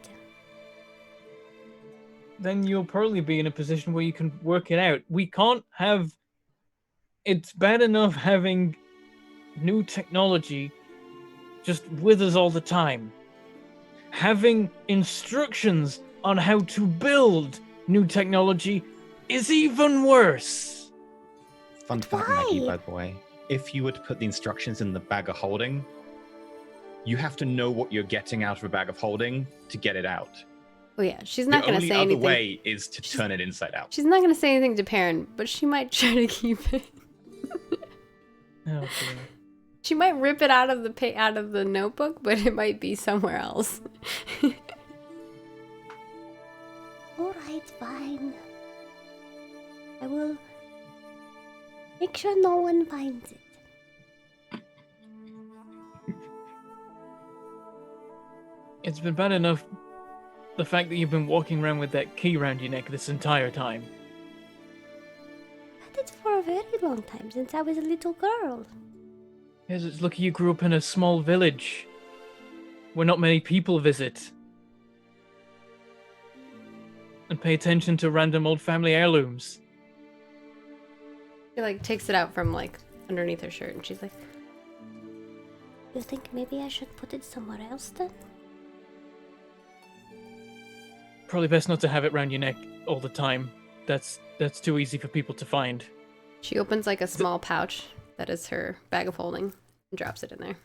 Then you'll probably be in a position where you can work it out. We can't have... It's bad enough having new technology just with us all the time. Having instructions on how to build new technology is even worse. Fun fact, Why? Maggie, by the way. If you were to put the instructions in the bag of holding, you have to know what you're getting out of a bag of holding to get it out. Oh yeah, she's not going to say The only anything. other way is to turn it inside out. She's not going to say anything to Perrin, but she might try to keep it. Oh, dear. She might rip it out of the notebook, but it might be somewhere else. Alright, fine. I will make sure no one finds it. It's been bad enough the fact that you've been walking around with that key around your neck this entire time. Had it for a very long time, since I was a little girl. Yes, it's lucky you grew up in a small village where not many people visit. And pay attention to random old family heirlooms. She like takes it out from like underneath her shirt and she's like, You think maybe I should put it somewhere else then? Probably best not to have it round your neck all the time. That's too easy for people to find. she opens like a small pouch that is her bag of holding and drops it in there.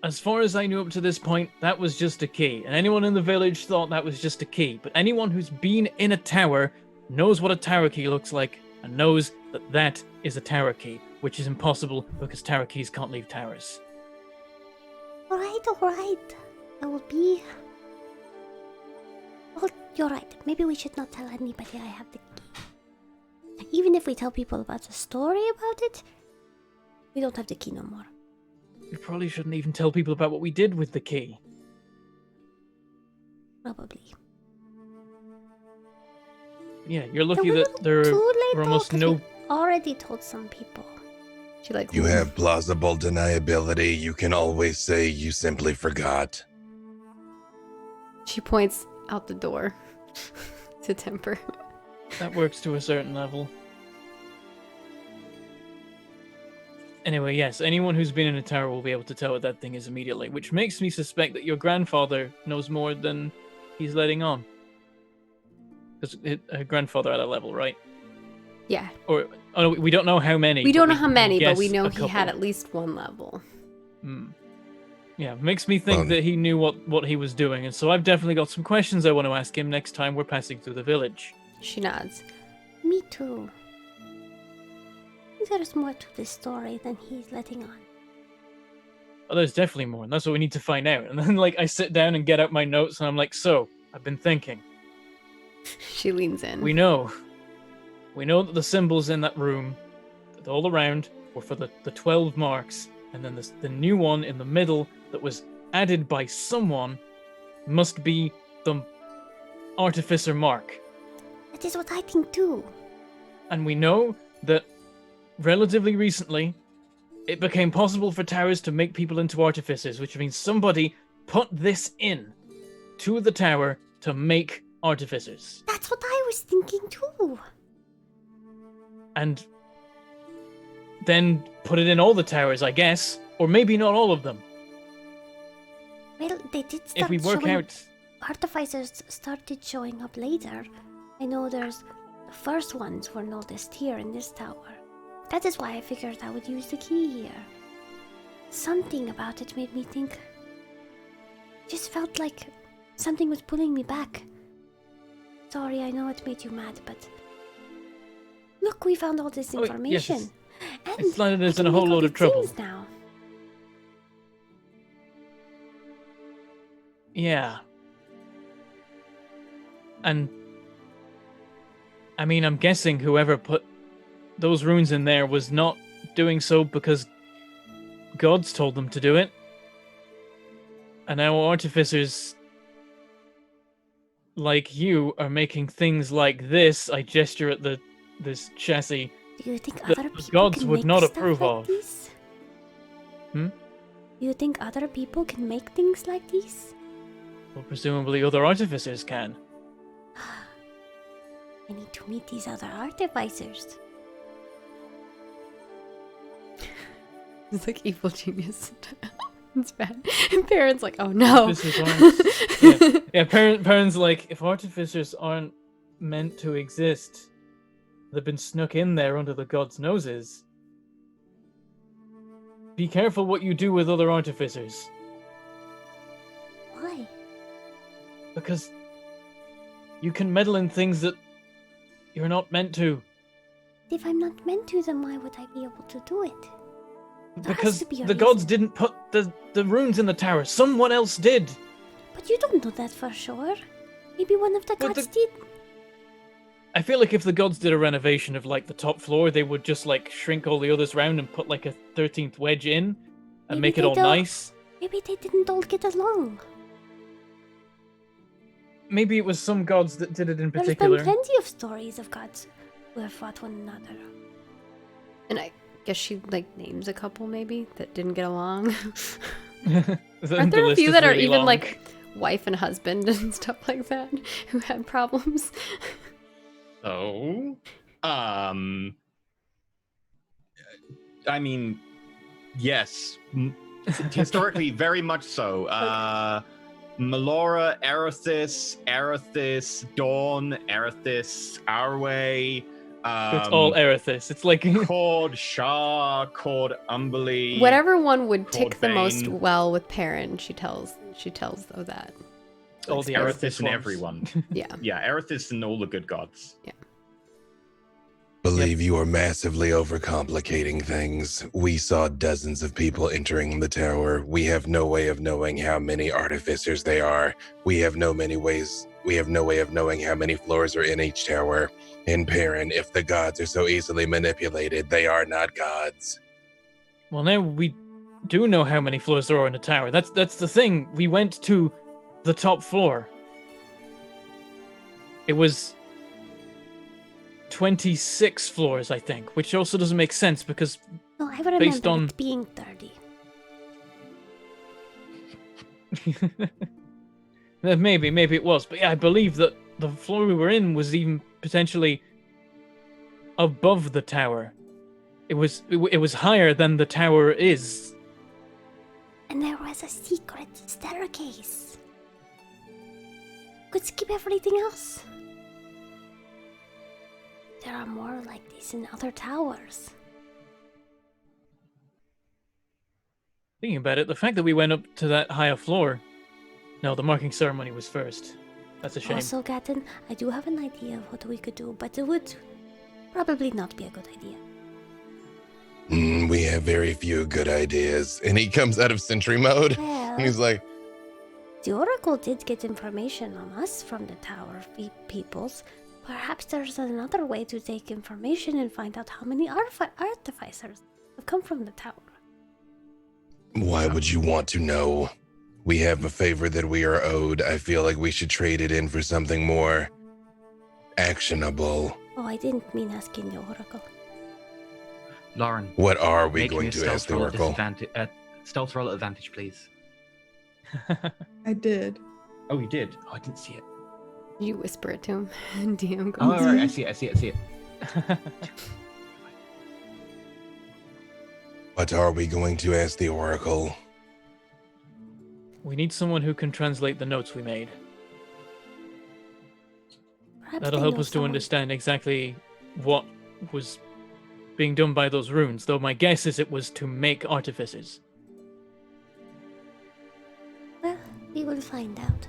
As far as I knew up to this point, that was just a key. And anyone in the village thought that was just a key. But anyone who's been in a tower knows what a tower key looks like and knows that that is a tower key, which is impossible because tower keys can't leave towers. Alright. I will be... Well, you're right. Maybe we should not tell anybody I have the key. Even if we tell people about the story about it, we don't have the key no more. We probably shouldn't even tell people about what we did with the key. Probably. Yeah, you're lucky Then we're that there too late were though, almost 'cause no... we already told some people. She like You have plausible deniability. You can always say you simply forgot. She points out the door to Temper. That works to a certain level. Anyway, yes, anyone who's been in a tower will be able to tell what that thing is immediately, which makes me suspect that your grandfather knows more than he's letting on. Because her grandfather had a level, right? Yeah. Or no, we don't know how many. We but don't know how many, but we guess know a he had couple. at least one level. Hmm. Yeah, makes me think Well- that he knew what he was doing, and so I've definitely got some questions I want to ask him next time we're passing through the village. She nods. Me too. There's more to this story than he's letting on. Oh, there's definitely more, and that's what we need to find out. And then, like, I sit down and get out my notes, and I'm like, so, I've been thinking. She leans in. We know that the symbols in that room, all around, were for the 12 marks, and then the new one in the middle that was added by someone must be the Artificer mark. That is what I think too. And we know that relatively recently, it became possible for towers to make people into artificers, which means somebody put this in to the tower to make artificers. That's what I was thinking too. And then put it in all the towers, I guess. Or maybe not all of them. Well, they did start If we work showing... out... Artificers started showing up later. I know the first ones were noticed here in this tower. That is why I figured I would use the key here. Something about it made me think. Just felt like something was pulling me back. Sorry, I know it made you mad, but look, we found all this Oh, yes, information. And it's landed us I in a can whole make all load of these trouble. things now. Yeah. And I mean, I'm guessing whoever put those runes in there was not doing so because gods told them to do it. And now artificers like you are making things like this. I gesture at this chassis. Do you think that other the people gods can would make not stuff approve like of. These? Hmm? Do you think other people can make things like these? Well, presumably other artificers can. I need to meet these other artificers. It's like evil genius. It's bad. And parents like, oh no. Artificers aren't. Yeah, parents like, if artificers aren't meant to exist, they've been snuck in there under the gods' noses. Be careful what you do with other artificers, Why? because you can meddle in things that you're not meant to. If I'm not meant to, then why would I be able to do it? There has Because to be a the gods reason. didn't put the runes in the tower. Someone else did. But you don't know that for sure. Maybe one of the Well, gods did. I feel like if the gods did a renovation of like the top floor, they would just like shrink all the others round and put like a 13th wedge in and Maybe make it they all don't. nice. Maybe they didn't all get along. Maybe it was some gods that did it in There's particular. been plenty of stories of gods who have fought one another. And I guess she like names a couple maybe that didn't get along. The Aren't there a list few is that are really even long. like wife and husband and stuff like that who had problems? So, I mean, yes, historically, very much so. Melora, Erithis, Dawn, Erithis, Arway. It's all Erithis. It's like Cord Shah, Cord Umberly. Whatever one would Called tick the most Bane. well with Perrin, she tells of that. all the Erithis Erithis and ones. everyone. Yeah. Yeah, Erithis and all the good gods. Believe you are massively overcomplicating things. We saw dozens of people entering the tower. We have no way of knowing how many artificers they are. We have no way of knowing how many floors are in each tower. In Perrin, if the gods are so easily manipulated, they are not gods. Well, now we do know how many floors there are in the tower. That's the thing. We went to the top floor. It was 26 floors, I think, which also doesn't make sense because No, I remember Based on- it being 30. maybe it was, but yeah, I believe that the floor we were in was even potentially above the tower. It was higher than the tower is. And there was a secret staircase. Could skip everything else. there are more like these in other towers. Thinking about it, the fact that we went up to that higher floor. No, the marking ceremony was first. That's a shame. Also, Gaten, I do have an idea of what we could do, but it would probably not be a good idea. We have very few good ideas. And he comes out of sentry mode. Well, And he's like, the Oracle did get information on us from the tower peoples. Perhaps there's another way to take information and find out how many artificers have come from the tower. why would you want to know? We have a favor that we are owed. I feel like we should trade it in for something more actionable. Oh, I didn't mean asking the Oracle. Lauren, What are we make me going a to stealth ask the roll at Oracle? stealth roll at advantage, please. I did. Oh, you did? Oh, I didn't see it. You whisper it to him. DM Oh, goes. all right. I see it. What are we going to ask the Oracle? We need someone who can translate the notes we made. Perhaps That'll they help know us to someone- understand exactly what was being done by those runes, though my guess is it was to make artifices. Well, we will find out.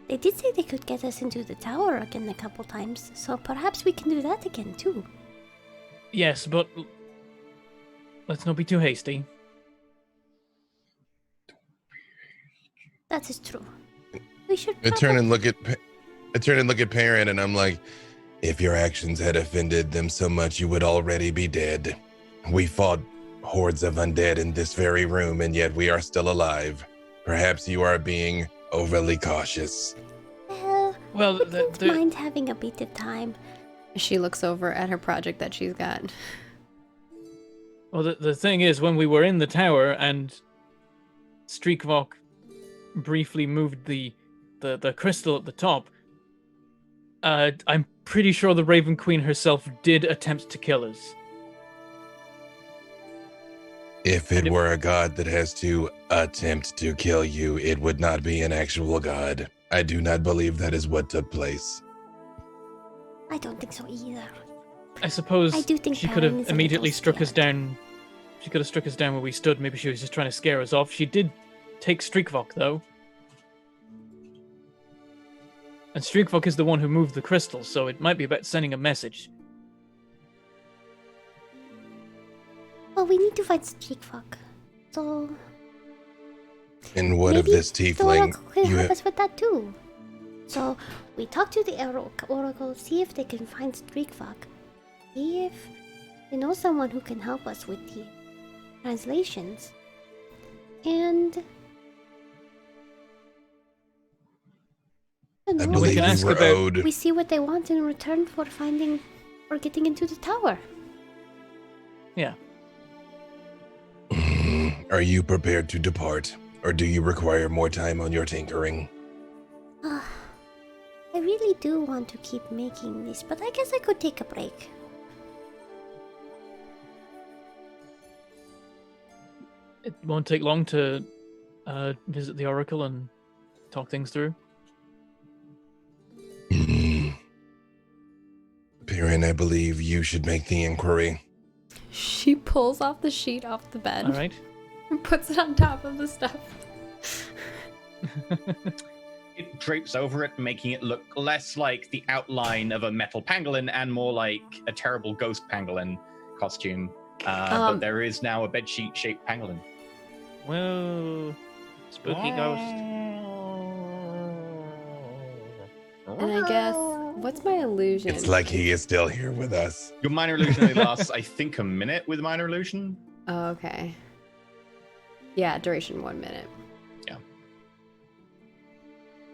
They did say they could get us into the tower again a couple times, so perhaps we can do that again too. Yes, but let's not be too hasty. That is true. We should. I turn and look at Perrin, and I'm like, if your actions had offended them so much, you would already be dead. We fought hordes of undead in this very room, and yet we are still alive. Perhaps you are being overly cautious. Well, we don't mind having a bit of time. She looks over at her project that she's got. Well, the thing is, when we were in the tower and Streakvok briefly moved the crystal at the top, I'm pretty sure the Raven Queen herself did attempt to kill us. If it were a god that has to attempt to kill you, it would not be an actual god. I do not believe that is what took place. I don't think so either. I suppose I do think she could Perrin have is a immediately little struck us scared. down. She could have struck us down where we stood. Maybe she was just trying to scare us off. She did take Streakvok, though. And Streakvok is the one who moved the crystal, so it might be about sending a message. Well, we need to find Streakvok. So And what of maybe this the tiefling? Oracle can You help ha- us with that too. So we talk to the Oracle, see if they can find Streakvok. See if they know someone who can help us with the translations. And I know, believe can you ask were about- owed. we see what they want in return for getting into the tower. Yeah. Are you prepared to depart, or do you require more time on your tinkering? I really do want to keep making this, but I guess I could take a break. It won't take long to visit the Oracle and talk things through. Perrin, I believe you should make the inquiry. She pulls off the sheet off the bed All right. and puts it on top of the stuff. It drapes over it, making it look less like the outline of a metal pangolin and more like a terrible ghost pangolin costume. But there is now a bedsheet shaped pangolin. Whoa. Spooky ghost. And I guess, what's my illusion? It's like he is still here with us. Your minor illusion only lasts, I think, a minute with minor illusion. Oh, okay. Yeah, duration 1 minute.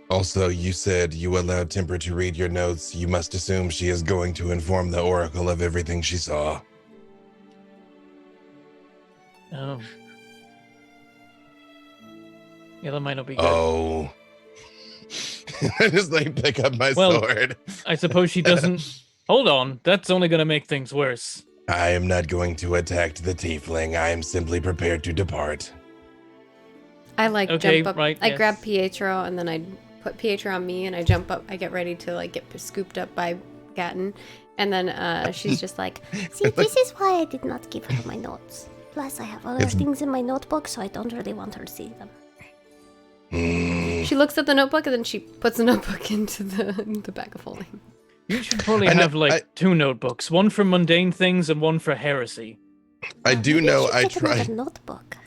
Also, you said you allowed Temper to read your notes. You must assume she is going to inform the Oracle of everything she saw. Oh. Yeah, that might not be good. Oh. I just like pick up my Well, sword. I suppose she doesn't. Hold on, that's only going to make things worse. I am not going to attack the tiefling. I am simply prepared to depart. I like Okay, jump up. right, I yes. grab Pietro and then I put Pietro on me, and I jump up. I get ready to like get scooped up by Gatton, and then she's just like, See, this is why I did not give her my notes. Plus, I have other It's- things in my notebook, so I don't really want her to see them. she looks at the notebook, and then she puts the notebook into the bag of holding. You should probably I know- have like 2 notebooks, one for mundane things and one for heresy. I do Maybe know should I get another tried. notebook.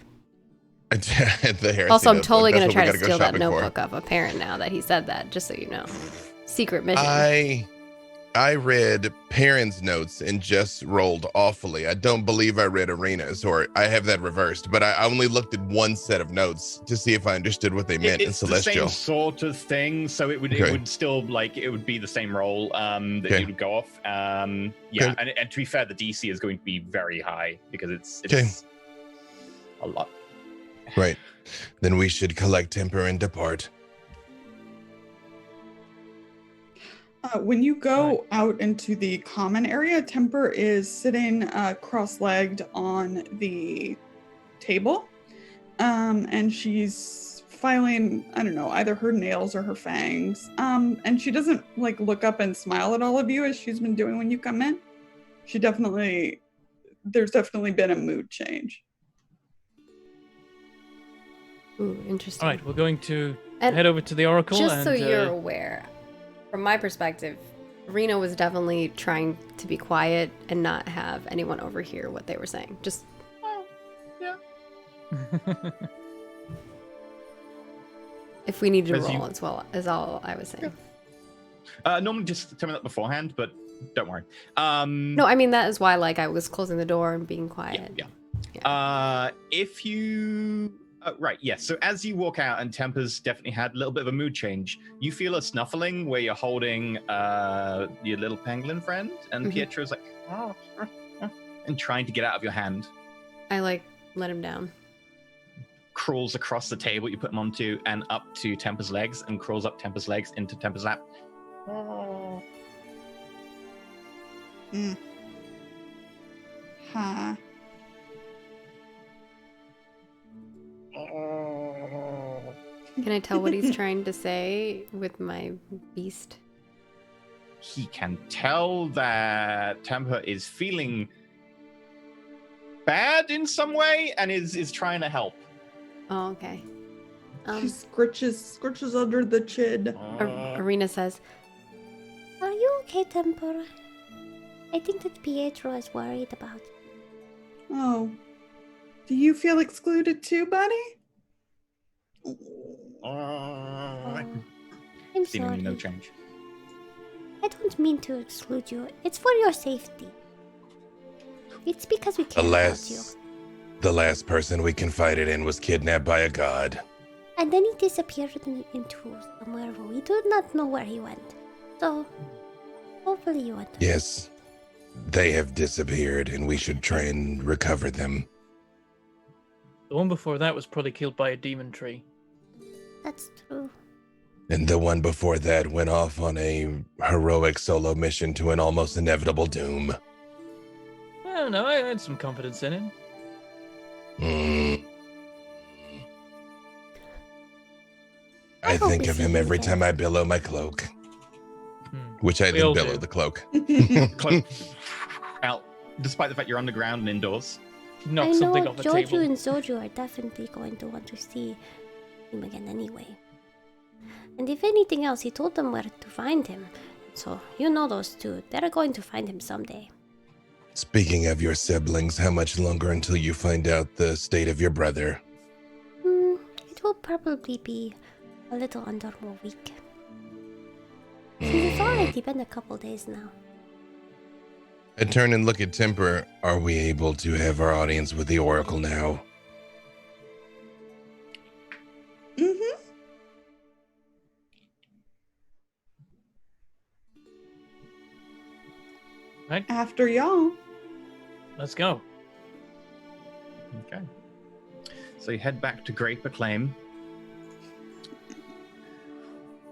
The heresy Also, I'm notebook, totally that's gonna what we try to gotta go steal that shopping for. notebook of a parent now that he said that. Just so you know, secret mission. I read Perrin's notes and just rolled awfully. I don't believe I read Arena's, or I have that reversed, but I only looked at one set of notes to see if I understood what they meant in It's the Celestial. same sort of thing, so it would still like it would be the same roll that Okay. you would go off. Yeah, Okay. and to be fair, the DC is going to be very high because it's Okay. a lot. Right. Then we should collect temper and depart. When you go out into the common area, Temper is sitting cross-legged on the table, and she's filing, I don't know, either her nails or her fangs. And she doesn't like look up and smile at all of you as she's been doing when you come in. There's definitely been a mood change. Ooh, interesting. All right, we're going to And head over to the Oracle. Just and, so you're aware, from my perspective, Reno was definitely trying to be quiet and not have anyone overhear what they were saying. Just if we need to As roll you- as well, is all I was saying. Normally, just tell me that beforehand, but don't worry. No, I mean that is why like I was closing the door and being quiet. Yeah. If you right, yes. So as you walk out, and Temper's definitely had a little bit of a mood change. You feel a snuffling where you're holding your little pangolin friend, and Mhm. Pietro's like, and trying to get out of your hand. I like let him down. Crawls across the table you put him onto and up to Temper's legs, and crawls up Temper's legs into Temper's lap. Huh. Can I tell what he's trying to say with my beast? He can tell that Temper is feeling bad in some way and is trying to help. Oh, okay. She scritches under the chin. Arena says, Are you okay, Tempora? I think that Pietro is worried about you. Oh. Do you feel excluded too, buddy? I'm Seemingly sorry. no change. I don't mean to exclude you. It's for your safety. It's because we care about you. The last person we confided in was kidnapped by a god. And then he disappeared into somewhere where we do not know where he went. So, hopefully you understand. Yes, they have disappeared, and we should try and recover them. The one before that was probably killed by a demon tree. That's true. And the one before that went off on a heroic solo mission to an almost inevitable doom. I don't know, I had some confidence in him. I hope think we of see him him every again. time I billow my cloak. Which I We all then billow do. the cloak. Cloak out, despite the fact you're underground and indoors. Knock I something know off a Joju table. and Zoju are definitely going to want to see him again anyway. And if anything else, he told them where to find him. So, you know those two. They're going to find him someday. Speaking of your siblings, how much longer until you find out the state of your brother? It will probably be a little under a week. Since it's already been a couple days now. I turn and look at Temper. Are we able to have our audience with the Oracle now? Mm-hmm. Right, After y'all. let's go. Okay. So you head back to Grape Acclaim,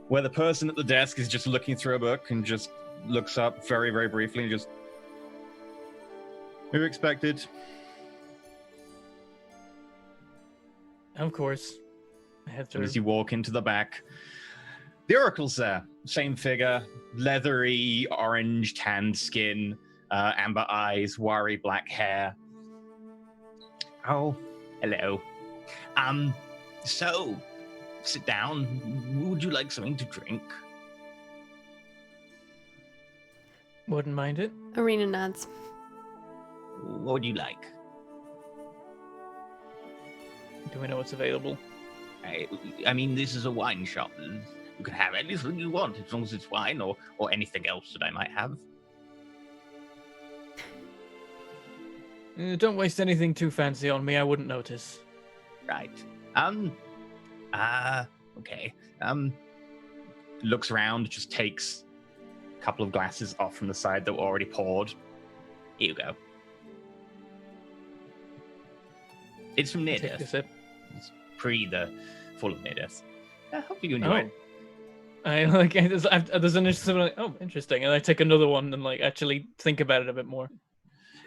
where the person at the desk is just looking through a book and just looks up very, very briefly and just... Who expected? Of course. I head And through. as you walk into the back, The oracle's there. Same figure, leathery, orange, tanned skin, amber eyes, wiry black hair. Oh, hello. So, sit down. Would you like something to drink? Wouldn't mind it. Arena nods. What would you like? Do we know what's available? I mean, this is a wine shop. You can have anything you want, as long as it's wine or anything else that I might have. Don't waste anything too fancy on me. I wouldn't notice. Right. Okay. Looks around, just takes a couple of glasses off from the side that were already poured. Here you go. It's from near Take death. a sip. It's pre the fall of near death. Hopefully you enjoy it. I like. There's an interesting. Like, oh, interesting. And I take another one and like actually think about it a bit more.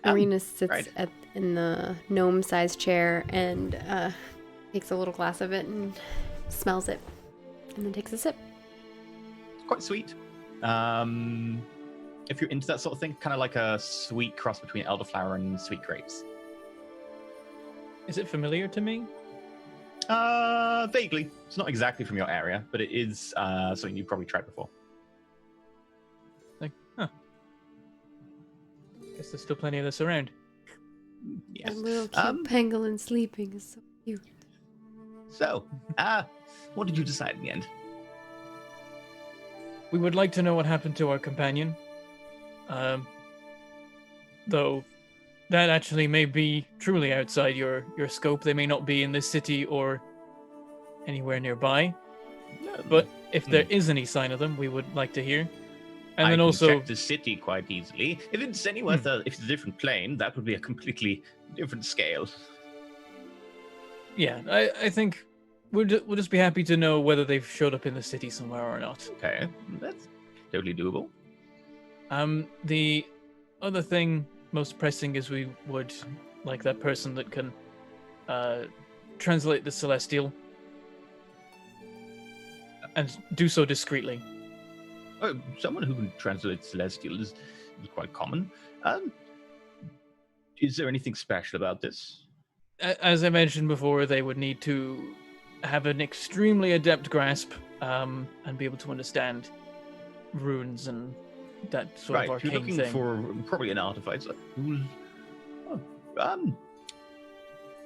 Arena sits right. in the gnome-sized chair and takes a little glass of it and smells it, and then takes a sip. Quite sweet. If you're into that sort of thing, kind of like a sweet cross between elderflower and sweet grapes. Is it familiar to me? Vaguely. It's not exactly from your area, but it is something you've probably tried before. Like, huh. Guess there's still plenty of this around. Yes. That little cute pangolin sleeping is so cute. So, what did you decide in the end? We would like to know what happened to our companion. Though that actually may be truly outside your scope. They may not be in this city or anywhere nearby. But if there is any sign of them, we would like to hear. And I then can also check the city quite easily. If it's anywhere, if it's a different plane, that would be a completely different scale. yeah, I think we'll just be happy to know whether they've showed up in the city somewhere or not. Okay, that's totally doable. The other thing most pressing is we would like that person that can translate the Celestial and do so discreetly. Someone who can translate Celestial is quite common. Is there anything special about this? As I mentioned before, they would need to have an extremely adept grasp and be able to understand runes and that sort of Right, you're arcane looking thing. for probably an artificer.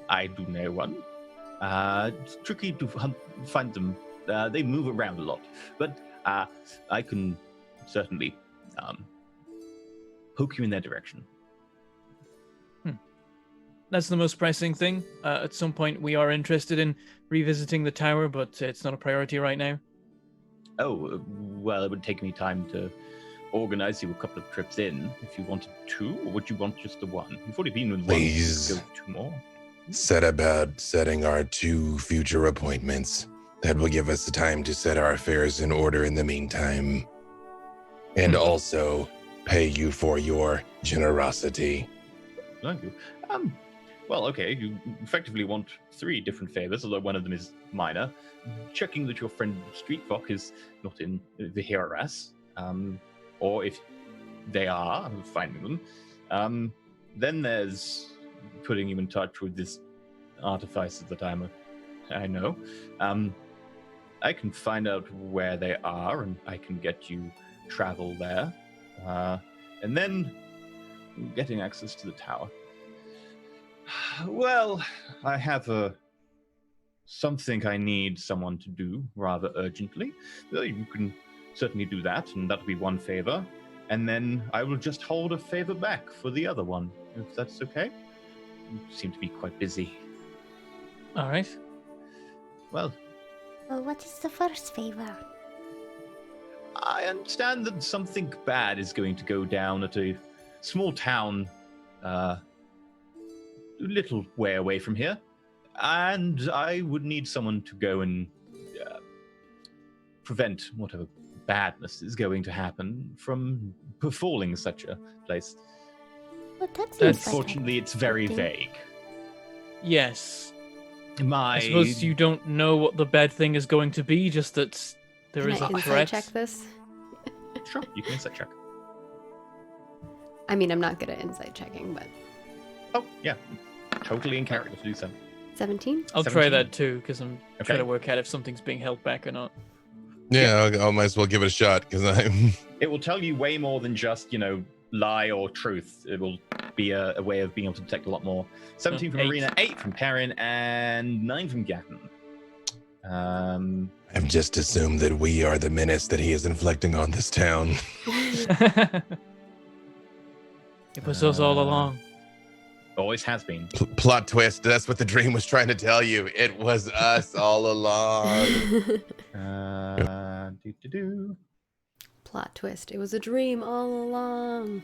I do know one. It's tricky to find them. They move around a lot, but I can certainly poke you in their direction. That's the most pressing thing. At some point, we are interested in revisiting the tower, but it's not a priority right now. Oh, well, it would take me time to organize you a couple of trips in if you wanted two, or would you want just the one? You've already been with Please. one. Go two more. Set about setting our 2 future appointments. That will give us the time to set our affairs in order in the meantime. And also pay you for your generosity. Thank you. Well, okay, you effectively want 3 different favors, although one of them is minor. Checking that your friend Streetfox is not in the HRS, or if they are, finding them. Then there's putting you in touch with this artificer that I know. I can find out where they are, and I can get you travel there. And then getting access to the tower. Well, I have something I need someone to do rather urgently. You can certainly do that, and that'll be one favor. And then I will just hold a favor back for the other one, if that's okay. You seem to be quite busy. All right. Well, What is the first favor? I understand that something bad is going to go down at a small town a little way away from here. And I would need someone to go and prevent whatever badness is going to happen from befalling such a place. Well, that seems That's- like a Unfortunately, it's very thing. vague. Yes. My I suppose you don't know what the bad thing is going to be, just that there Can is I a insight threat. check this? Sure, you can insight check. I mean, I'm not good at insight checking, but Oh, yeah. Totally in character to do so. 17? I'll try 17. that too, because I'm Okay. trying to work out if something's being held back or not. Yeah, I might as well give it a shot because I'm. It will tell you way more than just, lie or truth. It will be a way of being able to detect a lot more. 17 from 8. Arena, 8 from Perrin, and 9 from Gatton. I've just assumed that we are the menace that he is inflicting on this town. It was us all along. Always has been. Plot twist. That's what the dream was trying to tell you. It was us all along. Do-do-do. Plot twist. It was a dream all along.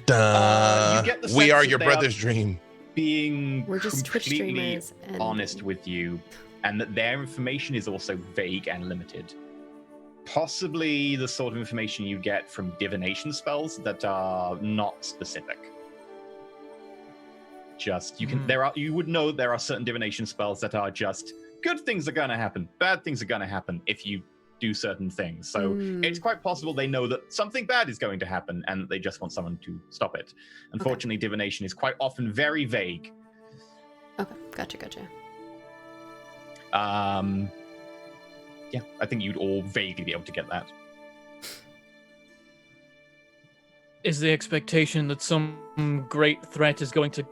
Duh. You get the We sense are that your they brother's dream. Being We're just Twitch completely streamers and honest with you, and that their information is also vague and limited. Possibly the sort of information you get from divination spells that are not specific. Just you would know there are certain divination spells that are just good things are going to happen, bad things are going to happen if you do certain things. So it's quite possible they know that something bad is going to happen and they just want someone to stop it. Unfortunately, divination is quite often very vague. Okay, gotcha. Yeah, I think you'd all vaguely be able to get that. Is the expectation that some great threat is going to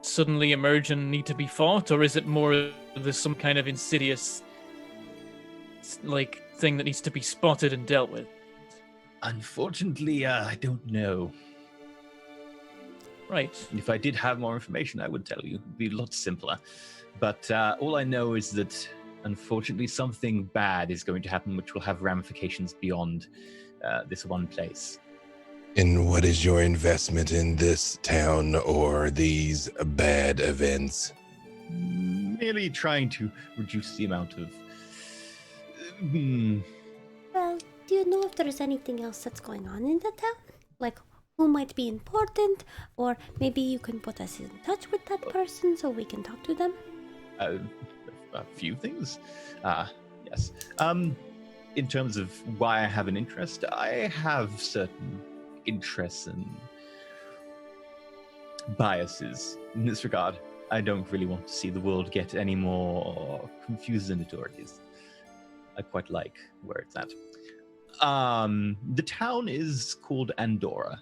suddenly emerge and need to be fought, or is it more there's some kind of insidious thing that needs to be spotted and dealt with? Unfortunately, I don't know. Right. If I did have more information, I would tell you. It'd be a lot simpler. But all I know is that, unfortunately, something bad is going to happen, which will have ramifications beyond this one place. And what is your investment in this town or these bad events? Merely trying to reduce the amount of... Well, do you know if there's anything else that's going on in the town? Like, who might be important? Or maybe you can put us in touch with that person so we can talk to them? A few things. Yes. In terms of why I have an interest, I have certain interests and biases in this regard. I don't really want to see the world get any more confused than it already is. I quite like where it's at. The town is called Andorra.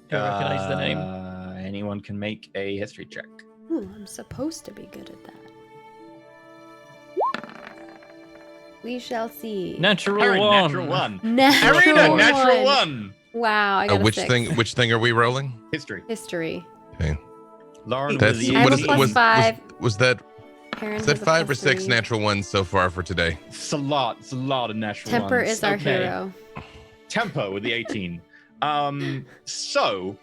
Do you recognize the name? Anyone can make a history check. I'm supposed to be good at that. We shall see. Natural Perrin, one. natural one. Natural Arena, one. natural one. Wow, I got a Which 6. Which thing are we rolling? History. History. Okay. Lauren That's with the I have a what is- 18. plus 5. Was that Perrin is that has a 5 or plus 6 3. natural ones so far for today? It's a lot. It's a lot of natural Temper ones. is our Okay. hero. Tempo with the 18. So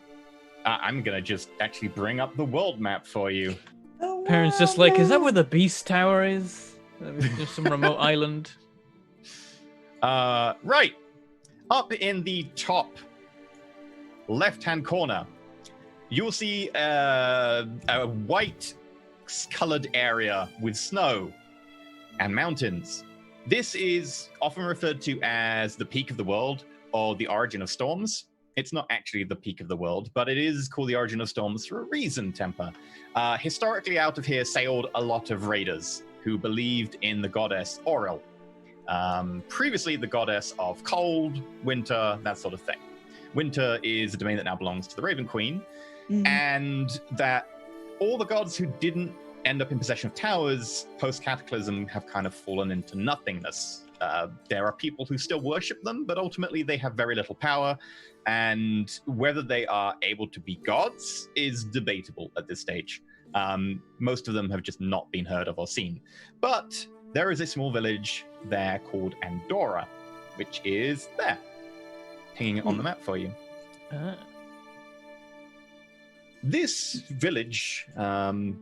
I'm gonna just actually bring up the world map for you. Parents just like, is that where the beast tower is? Just some remote island. Right. Up in the top left-hand corner, you'll see a white-colored area with snow and mountains. This is often referred to as the peak of the world or the origin of storms. It's not actually the peak of the world, but it is called the origin of storms for a reason, Temper. Historically, out of here sailed a lot of raiders who believed in the goddess Auril. Previously, the goddess of cold, winter, that sort of thing. Winter is a domain that now belongs to the Raven Queen, and that all the gods who didn't end up in possession of towers post-cataclysm have kind of fallen into nothingness. There are people who still worship them, but ultimately they have very little power, and whether they are able to be gods is debatable at this stage. Most of them have just not been heard of or seen. But there is a small village there called Andorra, which is there, hanging on the map for you. This village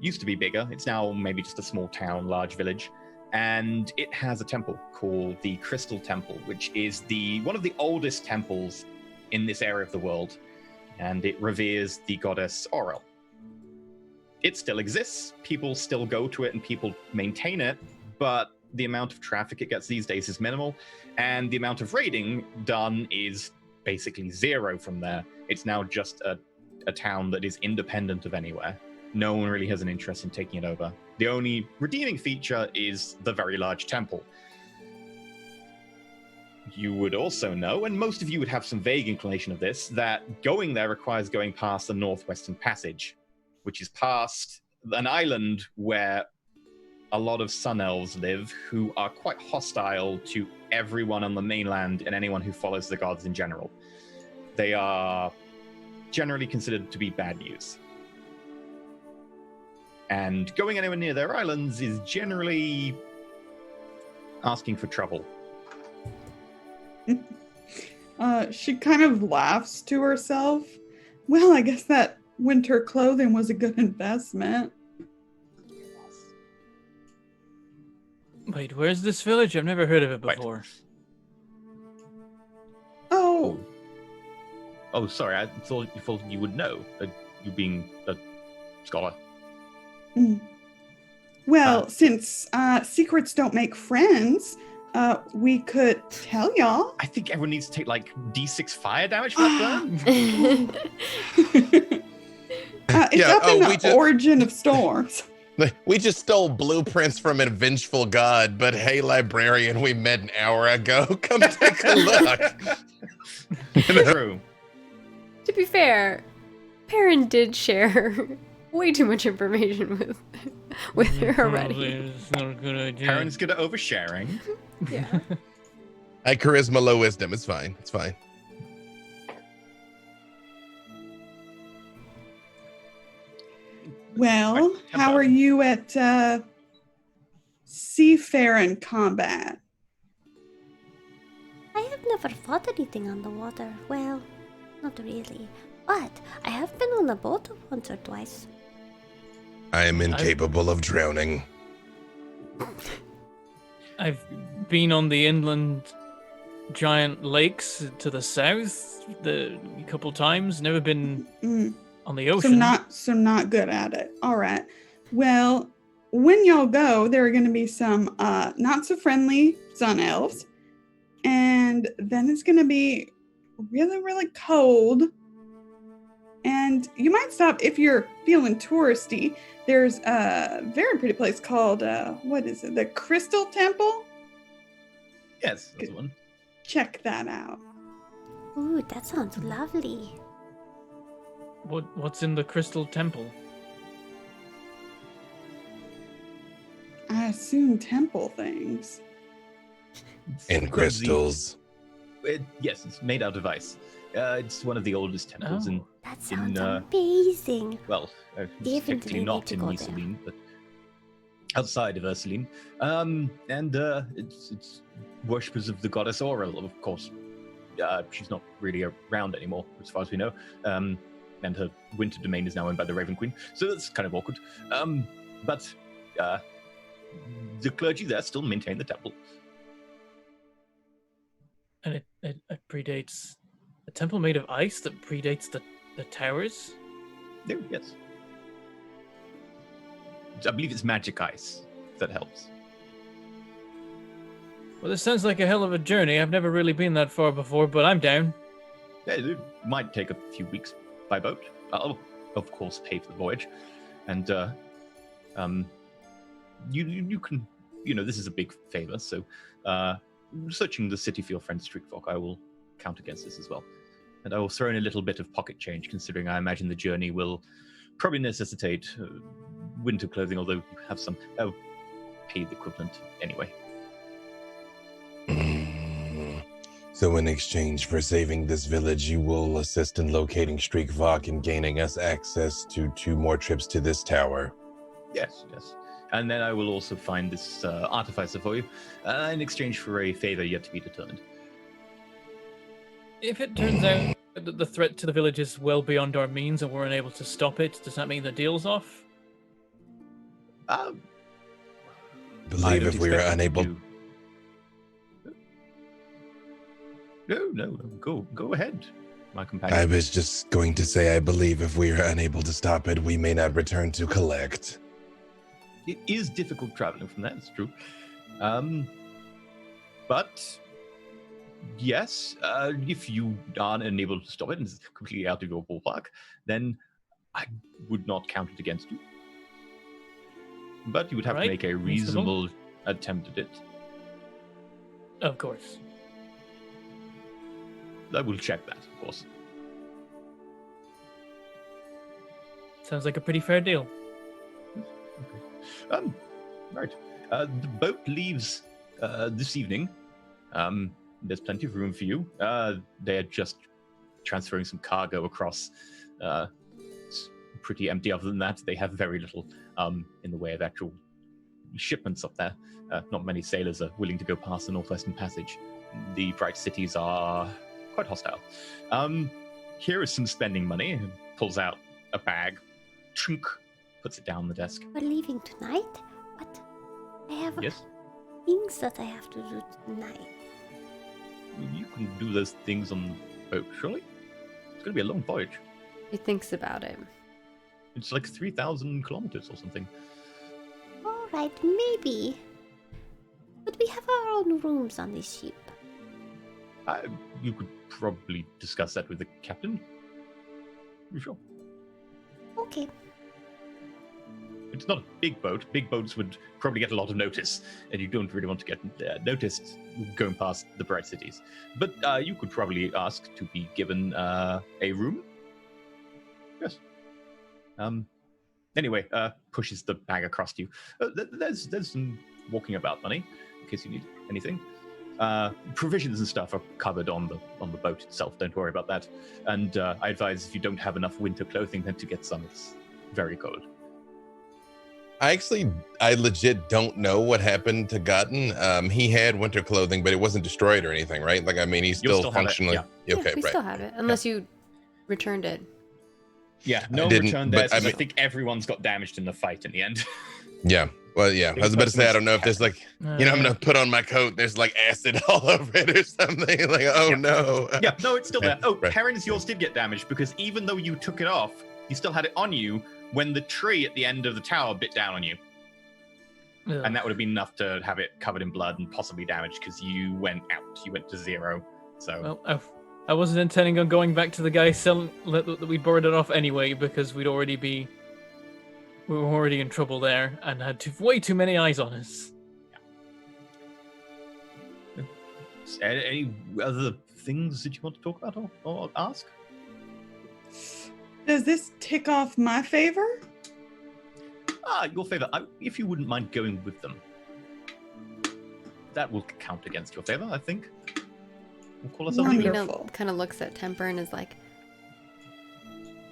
used to be bigger. It's now maybe just a small town, large village. And it has a temple called the Crystal Temple, which is one of the oldest temples in this area of the world. And it reveres the goddess Auril. it still exists. People still go to it and people maintain it, but the amount of traffic it gets these days is minimal, and the amount of raiding done is basically zero from there. It's now just a town that is independent of anywhere. No one really has an interest in taking it over. The only redeeming feature is the very large temple. You would also know, and most of you would have some vague inclination of this, that going there requires going past the Northwestern Passage, which is past an island where a lot of Sun Elves live, who are quite hostile to everyone on the mainland and anyone who follows the gods in general. They are generally considered to be bad news. And going anywhere near their islands is generally asking for trouble. She kind of laughs to herself. Well, I guess that winter clothing was a good investment. Wait, where's this village? I've never heard of it Right. before. Oh, Oh, sorry, I thought you would know, you being a scholar. well, since secrets don't make friends, we could tell y'all. I think everyone needs to take like D6 fire damage for that burn. It's Yeah, up in we the just- origin of storms. We just stole blueprints from a vengeful god, but hey, librarian, we met an hour ago. Come take a look. True. To be fair, Perrin did share way too much information with her already. It's not a good idea. Karen's good at oversharing. Yeah. I charisma, low wisdom. It's fine. It's fine. Well, Right, how are you at seafaring combat? I have never fought anything on the water. Well, not really. But I have been on a boat once or twice. I am incapable of drowning. I've been on the inland giant lakes to the south a couple times. Never been on the ocean. So not good at it. All right. Well, when y'all go, there are going to be some not so friendly sun elves, and then it's going to be really, really cold. And you might stop if you're feeling touristy. There's a very pretty place called what is it? The Crystal Temple. Yes, that's the one. Check that out. Ooh, that sounds lovely. What's in the Crystal Temple? I assume temple things. And crystals. Yes, it's made out of ice. It's one of the oldest temples in, That sounds uh, amazing. well, Definitely technically need not to in go there. Ursuline, but outside of Ursuline. It's worshippers of the goddess Auril, of course. She's not really around anymore, as far as we know. And her winter domain is now owned by the Raven Queen, so that's kind of awkward. But the clergy there still maintain the temple. And it predates a temple made of ice that predates the towers? No, yes. I believe it's magic ice, if that helps. Well, this sounds like a hell of a journey. I've never really been that far before, but I'm down. Yeah, it might take a few weeks by boat. I'll, of course, pay for the voyage. And you can, this is a big favor, so searching the city for your friend Streakfolk, I will count against this as well. And I will throw in a little bit of pocket change, considering I imagine the journey will probably necessitate winter clothing, although you have some. I'll pay the equivalent anyway. So in exchange for saving this village, you will assist in locating Streakvok and gaining us access to 2 more trips to this tower. Yes. And then I will also find this artificer for you in exchange for a favor yet to be determined. If it turns out that the threat to the village is well beyond our means and we're unable to stop it, does that mean the deal's off? I Believe don't if we are expect you unable. to. No. Go ahead. my companion. I was just going to say, I believe if we are unable to stop it, we may not return to collect. It is difficult traveling from there, it's true. But yes, if you are unable to stop it and it's completely out of your ballpark, then I would not count it against you. But you would have to make a reasonable attempt at it. Of course. I will check that, of course. Sounds like a pretty fair deal. Okay. Right. The boat leaves this evening. There's plenty of room for you. They are just transferring some cargo across. It's pretty empty. Other than that, they have very little in the way of actual shipments up there. Not many sailors are willing to go past the Northwestern Passage. The bright cities are quite hostile. Here is some spending money. He pulls out a bag, chunk, puts it down on the desk. We're leaving tonight, but I have Yes, things that I have to do tonight. you can do those things on the boat, surely? It's going to be a long voyage. He thinks about it. It's like 3,000 kilometers or something. All right, maybe. But we have our own rooms on this ship. You could probably discuss that with the captain. You sure? Okay. It's not a big boat. Big boats would probably get a lot of notice, and you don't really want to get noticed going past the bright cities. But you could probably ask to be given a room. Yes. Anyway, pushes the bag across to you. There's some walking about money in case you need anything. Provisions and stuff are covered on the boat itself. Don't worry about that. And I advise if you don't have enough winter clothing, then to get some. It's very cold. I legit don't know what happened to Gotten. He had winter clothing, but it wasn't destroyed or anything, right? Like, I mean, he's You'll still have it, functionally yeah. okay, we right? still have it, unless you returned it. Yeah, no didn't, return but there. I I mean- think everyone's got damaged in the fight in the end. Yeah. Well, yeah. I was about to say, I don't know if there's like, I'm gonna put on my coat. There's like acid all over it or something. Like, oh Yeah. no. Yeah, no, it's still there. Oh, Right. Perrin's, yours did get damaged because even though you took it off, you still had it on you when the tree at the end of the tower bit down on you. And that would have been enough to have it covered in blood and possibly damaged because you went out. You went to 0. So, Well, I wasn't intending on going back to the guy selling that we borrowed it off anyway because we were already in trouble there and had way too many eyes on us. any other things that you want to talk about or ask? Does this tick off my favor? Your favor. If you wouldn't mind going with them, that will count against your favor, I think. We'll call ourselves Wonderful. leader. Nina kind of looks at Temper and is like,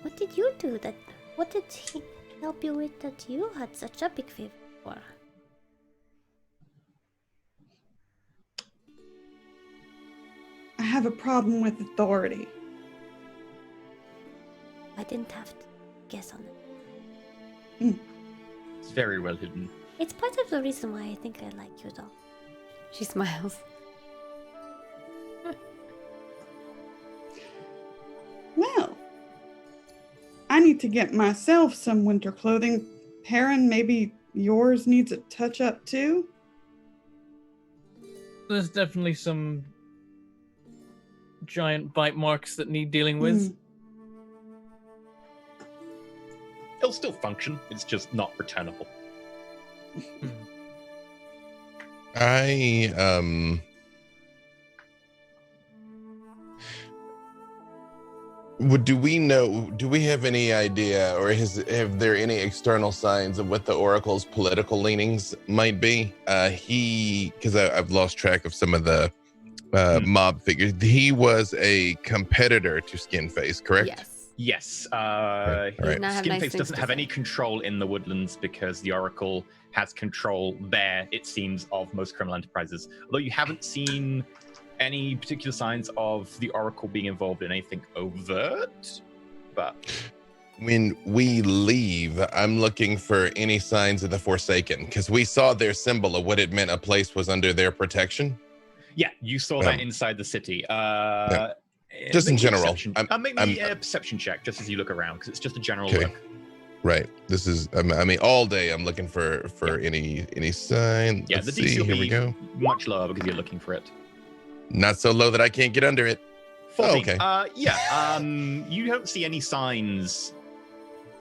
What did you do that? What did he help you with that you had such a big favor for? I have a problem with authority. I didn't have to guess on it. It's very well hidden. It's part of the reason why I think I like you, though. she smiles. Well, I need to get myself some winter clothing. Perrin, maybe yours needs a touch up too? There's definitely some giant bite marks that need dealing with. It'll still function. It's just not returnable. Do we have any idea, or have there any external signs of what the Oracle's political leanings might be? Because I've lost track of some of the mob figures. He was a competitor to Skinface, correct? Yes. Yes. Right. Does not have nice Skinface things doesn't to have say. any control in the woodlands because the Oracle has control there, it seems, of most criminal enterprises. Although you haven't seen any particular signs of the Oracle being involved in anything overt, but When we leave, I'm looking for any signs of the Forsaken, because we saw their symbol of what it meant a place was under their protection. yeah, you saw that inside the city. Just in Make me a general. perception- make me a perception check just as you look around, because it's just a general Okay. look. Right. This is. I mean, all day I'm looking for any sign. Yeah, Let's the see. DC will Here we be go. much lower because you're looking for it. Not so low that I can't get under it. 14. okay. You don't see any signs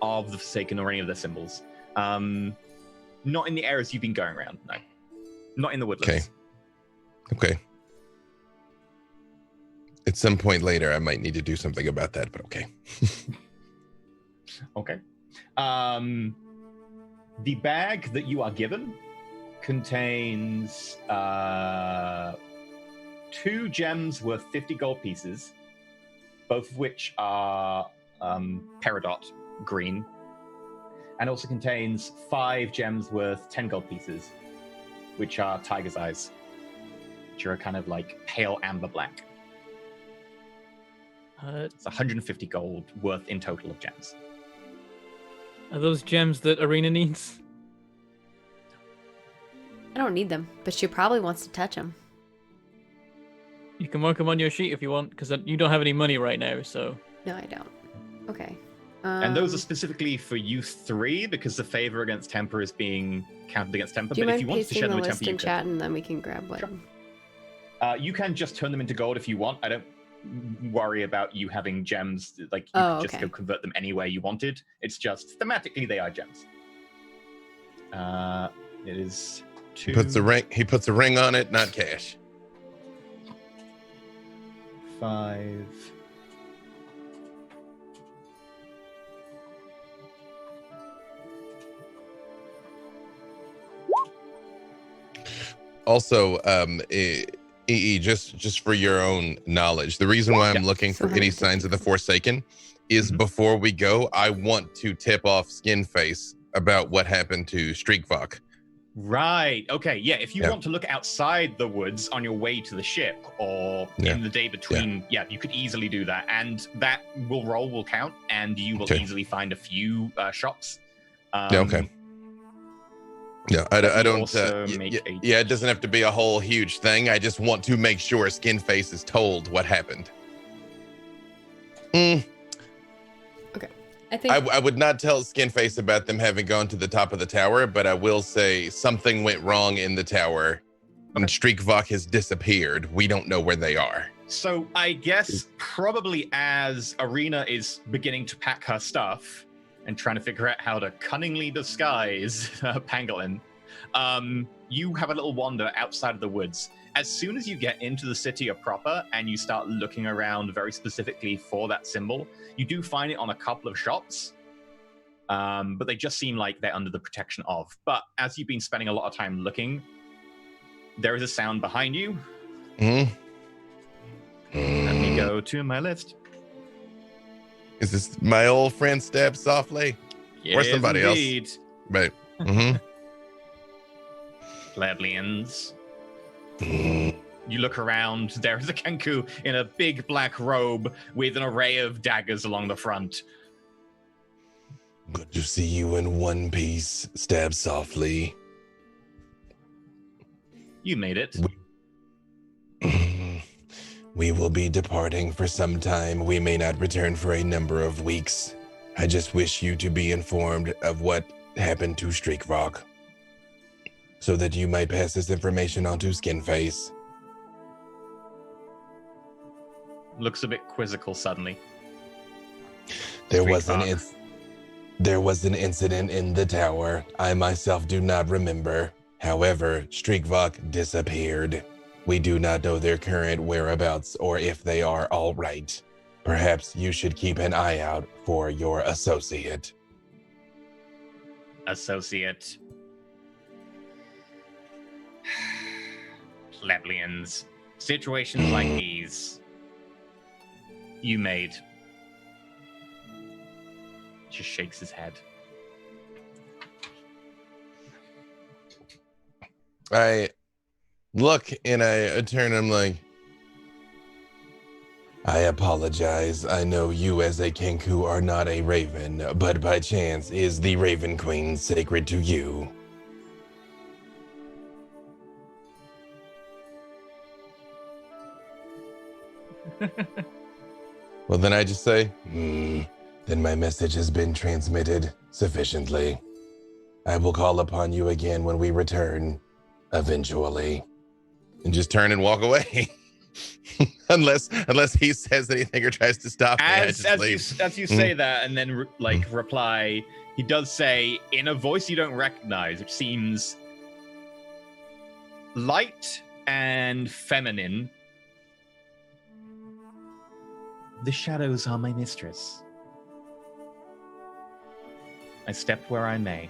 of the Forsaken or any of their symbols. Not in the areas you've been going around, no. Not in the woodlands. Okay. At some point later, I might need to do something about that, but okay. Okay. The bag that you are given contains 2 gems worth 50 gold pieces, both of which are peridot green, and also contains 5 gems worth 10 gold pieces, which are tiger's eyes, which are kind of like pale amber black. It's 150 gold worth in total of gems. Are those gems that Arena needs? I don't need them, but she probably wants to touch them. You can mark them on your sheet if you want, because you don't have any money right now, so... No, I don't. Okay. And those are specifically for you 3, because the favor against temper is being counted against temper. Do you But if mind you want to pasting share the them with list temper, you in could. chat and then we can grab one? Sure. You can just turn them into gold if you want. I don't worry about you having gems. Like, you could just go convert them any way you wanted. It's just thematically they are gems. It is 2. He puts a ring on it, not cash. 5. Also, just for your own knowledge, the reason why I'm looking for any signs of the Forsaken is before we go, I want to tip off Skinface about what happened to Streakvok. Right. Okay. Yeah. If you want to look outside the woods on your way to the ship or in the day between, you could easily do that. And that will count, and you will easily find a few shops. Okay. Yeah, I don't. It doesn't have to be a whole huge thing. I just want to make sure Skinface is told what happened. Okay. I think I would not tell Skinface about them having gone to the top of the tower, but I will say something went wrong in the tower. And Streakvok has disappeared. We don't know where they are. So I guess probably as Arena is beginning to pack her stuff and trying to figure out how to cunningly disguise Pangolin, you have a little wander outside of the woods. As soon as you get into the city proper and you start looking around very specifically for that symbol, you do find it on a couple of shops, but they just seem like they're under the protection of. But as you've been spending a lot of time looking, there is a sound behind you. Let me go to my list. Is this my old friend Stab Softly? Or somebody else? Right. Plebeians. You look around, there is a Kenku in a big black robe with an array of daggers along the front. Good to see you in one piece, Stab Softly. You made it. We will be departing for some time. We may not return for a number of weeks. I just wish you to be informed of what happened to Streakvok, so that you might pass this information on to Skinface. Looks a bit quizzical suddenly. There was an incident in the tower. I myself do not remember. However, Streakvok disappeared. We do not know their current whereabouts or if they are all right. Perhaps you should keep an eye out for your associate. Associate. Plebeians. Situations like these, you made. Just shakes his head. I look and I turn, I'm like, I apologize. I know you as a Kenku are not a raven, but by chance is the Raven Queen sacred to you? Well, then I just say, then my message has been transmitted sufficiently. I will call upon you again when we return, eventually. And just turn and walk away. unless he says anything or tries to stop me. As you say Mm. that and then reply, he does say in a voice you don't recognize, which seems light and feminine. The shadows are my mistress. I step where I may.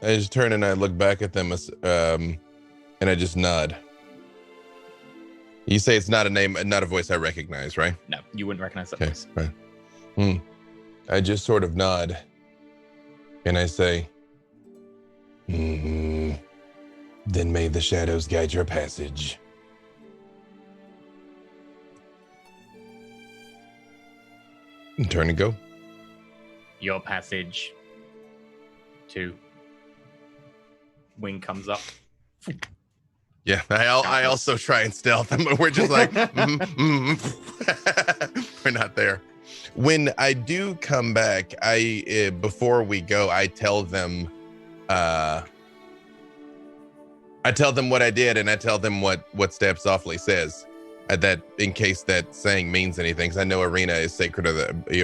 I just turn and I look back at them, and I just nod. You say it's not a name, not a voice I recognize, right? No, you wouldn't recognize that Okay, voice. right. I just sort of nod, and I say, then may the shadows guide your passage. And turn and go. Your passage. 2. Wing comes up. Yeah, I also try and stealth them, but we're just like, we're not there. When I do come back, before we go, I tell them what I did, and I tell them what Step Softly says. That in case that saying means anything, because I know Arena is sacred of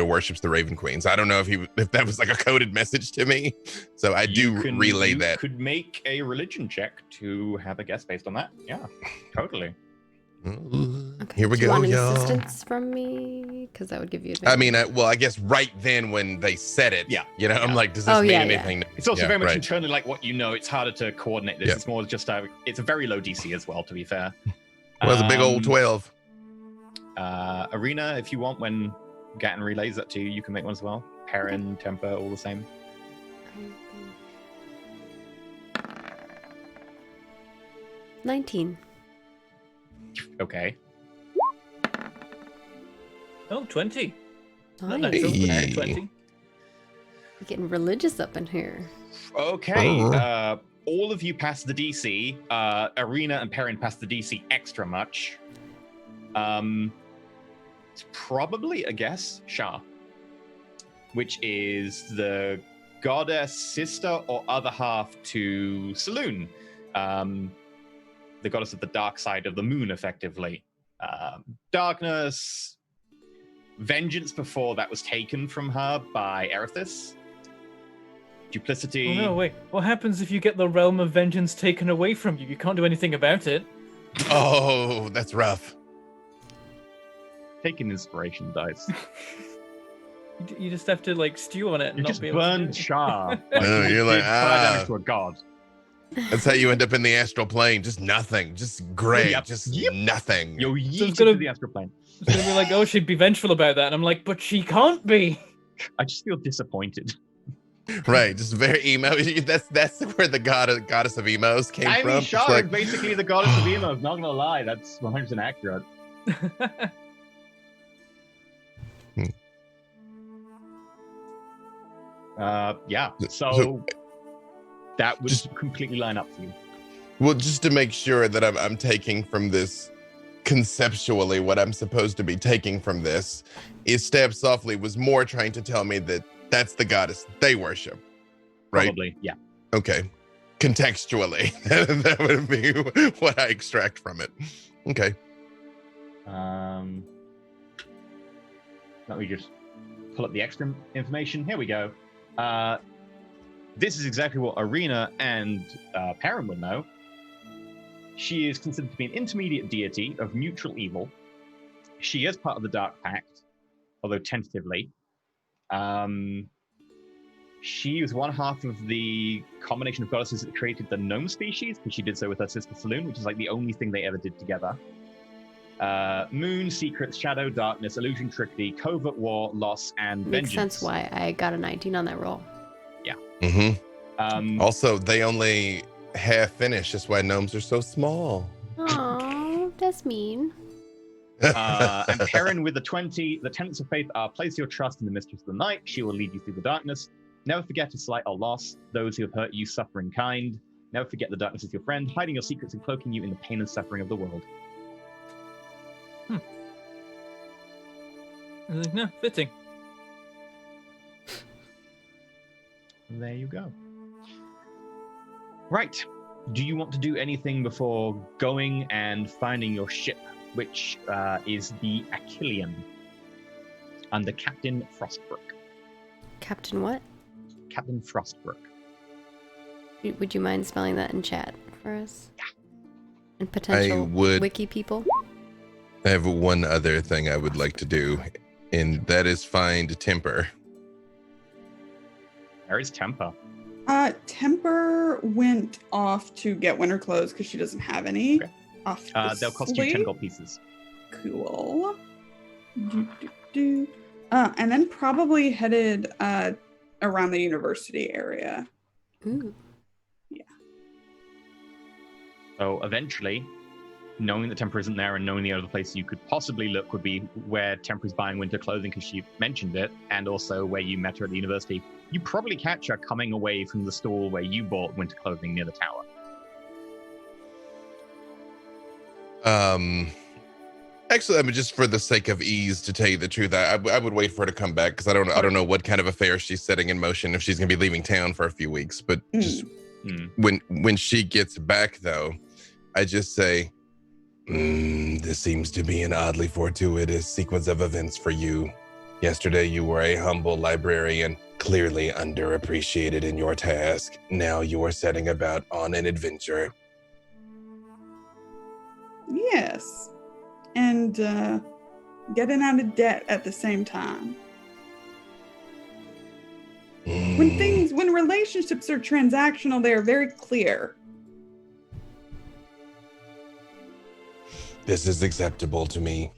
worships the Raven Queens. I don't know if that was like a coded message to me, so I relay that. You could make a religion check to have a guess based on that. Yeah, totally. Okay. Here we Do you go, want an y'all. assistance from me? Because that would give you advantage. I mean, I guess right then when they said it, Yeah. I'm like, does this mean anything? It's also Yeah, very much right. internally like what you know. It's harder to coordinate this. Yeah. It's more just it's a very low DC as well, to be fair. Well, it's a big old 12. Arena, if you want, when Gatton relays that to you, you can make one as well. Perrin, Temper, all the same. 19. Okay. Oh, 20. Not Nice. natural, but Hey. 20. You're getting religious up in here. Okay. Uh-huh. All of you pass the DC. Arena and Perrin pass the DC extra much. It's probably a guess, Shah, which is the goddess, sister, or other half to Saloon, the goddess of the dark side of the moon, effectively. Darkness, vengeance before that was taken from her by Erithus. Duplicity. Oh no, wait. What happens if you get the realm of vengeance taken away from you? You can't do anything about it. Oh, that's rough. Take an inspiration dice. You just have to like stew on it and You not just be able to do burned it. Shah. No, you're like, damage to a god. That's how you end up in the astral plane. Just nothing. Just gray. Yep. Just Yep. nothing. You're it's yeeted gonna- to the astral plane. It's gonna be like, oh, she'd be vengeful about that, and I'm like, but she can't be. I just feel disappointed. Right. Just very emo. That's where the goddess of emos came I from. mean, It's Shah like, is basically the goddess of emos. Not gonna lie, that's 100% accurate. Yeah. So that would just- completely line up for you. well, just to make sure that I'm taking from this conceptually what I'm supposed to be taking from this is Stab Softly was more trying to tell me that that's the goddess they worship. Right? Probably, yeah. Okay. Contextually, that would be what I extract from it. Okay. Let me just pull up the extra information. Here we go. This is exactly what Arena and Perrin would know. She is considered to be an intermediate deity of neutral evil. She is part of the Dark Pact, although tentatively. She was one half of the combination of goddesses that created the gnome species, because she did so with her sister Saloon, which is like the only thing they ever did together. Moon, secrets, shadow, darkness, illusion, trickery, covert war, loss, and Makes vengeance. sense why I got a 19 on that roll. Mm-hmm. Also, they only half finish. That's why gnomes are so small. Oh, that's mean. And Perrin with the 20, the tenets of faith are: place your trust in the mistress of the night. She will lead you through the darkness. Never forget to slight or loss those who have hurt you, suffer in kind. Never forget the darkness is your friend, hiding your secrets and cloaking you in the pain and suffering of the world. No, fitting. There you go. Right. Do you want to do anything before going and finding your ship, which is the Akkalion, under Captain Frostbrook? Captain what? Captain Frostbrook. Would you mind spelling that in chat for us? Yeah. And potential would. wiki people? I have one other thing I would like to do, and that is find Temper. Where is Temper? Temper went off to get winter clothes because she doesn't have any. Okay. Off the They'll cost you 10 sleeve. gold pieces. Cool. And then probably headed around the university area. Ooh. So eventually, knowing that Temper isn't there and knowing the other place you could possibly look would be where Temper's buying winter clothing because she mentioned it, and also where you met her at the university. You probably catch her coming away from the stall where you bought winter clothing near the tower. Actually, I mean, just for the sake of ease, to tell you the truth, I would wait for her to come back because I don't know what kind of affair she's setting in motion if she's gonna be leaving town for a few weeks. But just when she gets back, though, I just say, this seems to be an oddly fortuitous sequence of events for you. Yesterday, you were a humble librarian, clearly underappreciated in your task. Now you are setting about on an adventure. Yes. And getting out of debt at the same time. When relationships are transactional, they are very clear. This is acceptable to me.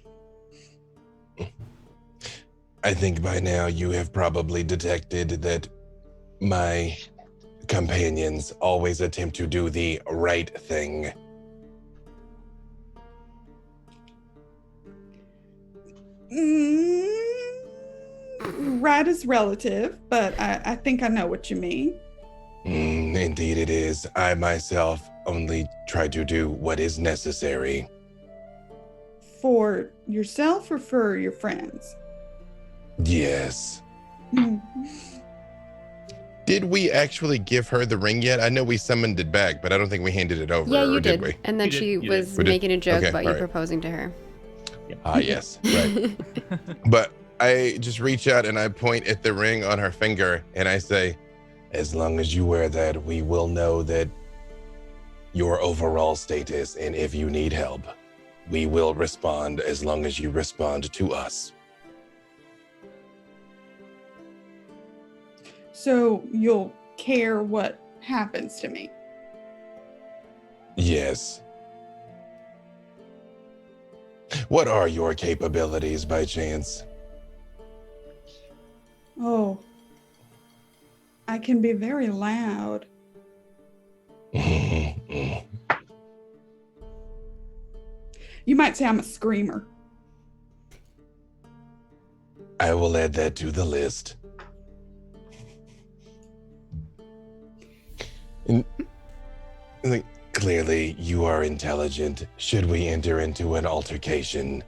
I think by now you have probably detected that my companions always attempt to do the right thing. Right is relative, but I think I know what you mean. Indeed it is. I myself only try to do what is necessary. For yourself or for your friends? Yes. Did we actually give her the ring yet? I know we summoned it back, but I don't think we handed it over. Yeah, you or did we? And then You she did. was We did. making a joke Okay, about you alright. proposing to her. Ah, yes, right. But I just reach out and I point at the ring on her finger and I say, as long as you wear that, we will know that your overall status, and if you need help, we will respond as long as you respond to us. So you'll care what happens to me. Yes. What are your capabilities by chance? Oh, I can be very loud. You might say I'm a screamer. I will add that to the list. And, like, clearly, you are intelligent. Should we enter into an altercation?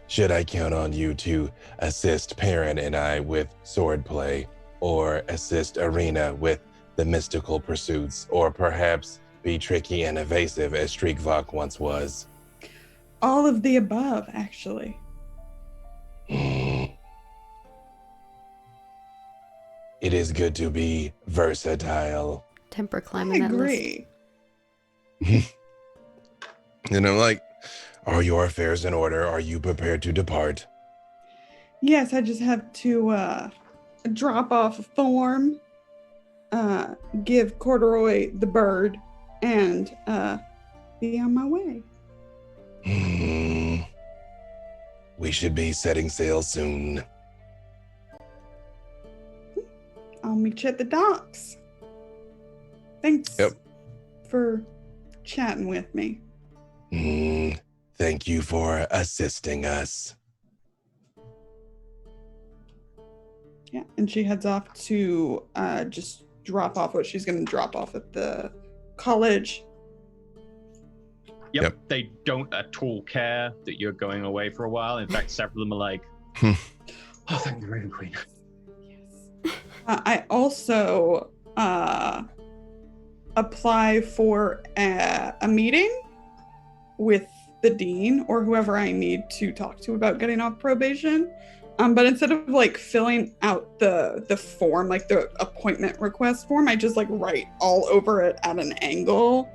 Should I count on you to assist Perrin and I with swordplay, or assist Arena with the mystical pursuits, or perhaps be tricky and evasive as Streakvok once was? All of the above, actually. It is good to be versatile. Temper I climbing that list. agree. And I'm like, are your affairs in order? Are you prepared to depart? Yes, I just have to drop off a form, give Corduroy the bird, and be on my way. We should be setting sail soon. I'll meet you at the docks. Thanks Yep. for chatting with me. Thank you for assisting us. Yeah, and she heads off to just drop off what she's going to drop off at the college. Yep. They don't at all care that you're going away for a while. In fact, several of them are like, "Oh, thank the Raven Queen." I also apply for a meeting with the dean or whoever I need to talk to about getting off probation. But instead of like filling out the form, like the appointment request form, I just like write all over it at an angle,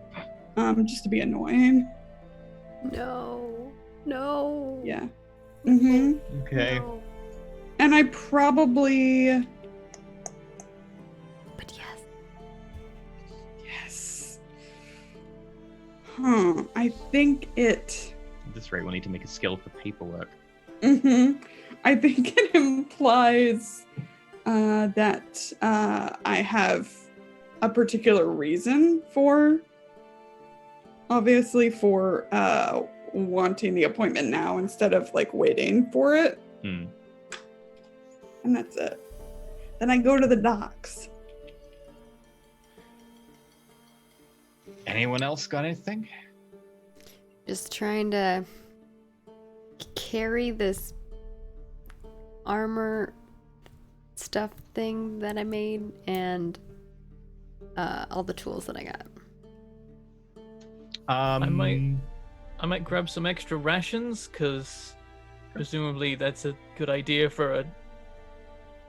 just to be annoying. No. No. Yeah. Mm-hmm. Okay. No. And I probably. But yes. Yes. I think it. At this rate, we'll need to make a skill for paperwork. I think it implies that I have a particular reason for, obviously, for wanting the appointment now instead of like waiting for it. And that's it. Then I go to the docks. Anyone else got anything? Just trying to carry this armor stuff thing that I made and all the tools that I got. I might grab some extra rations, because presumably that's a good idea for a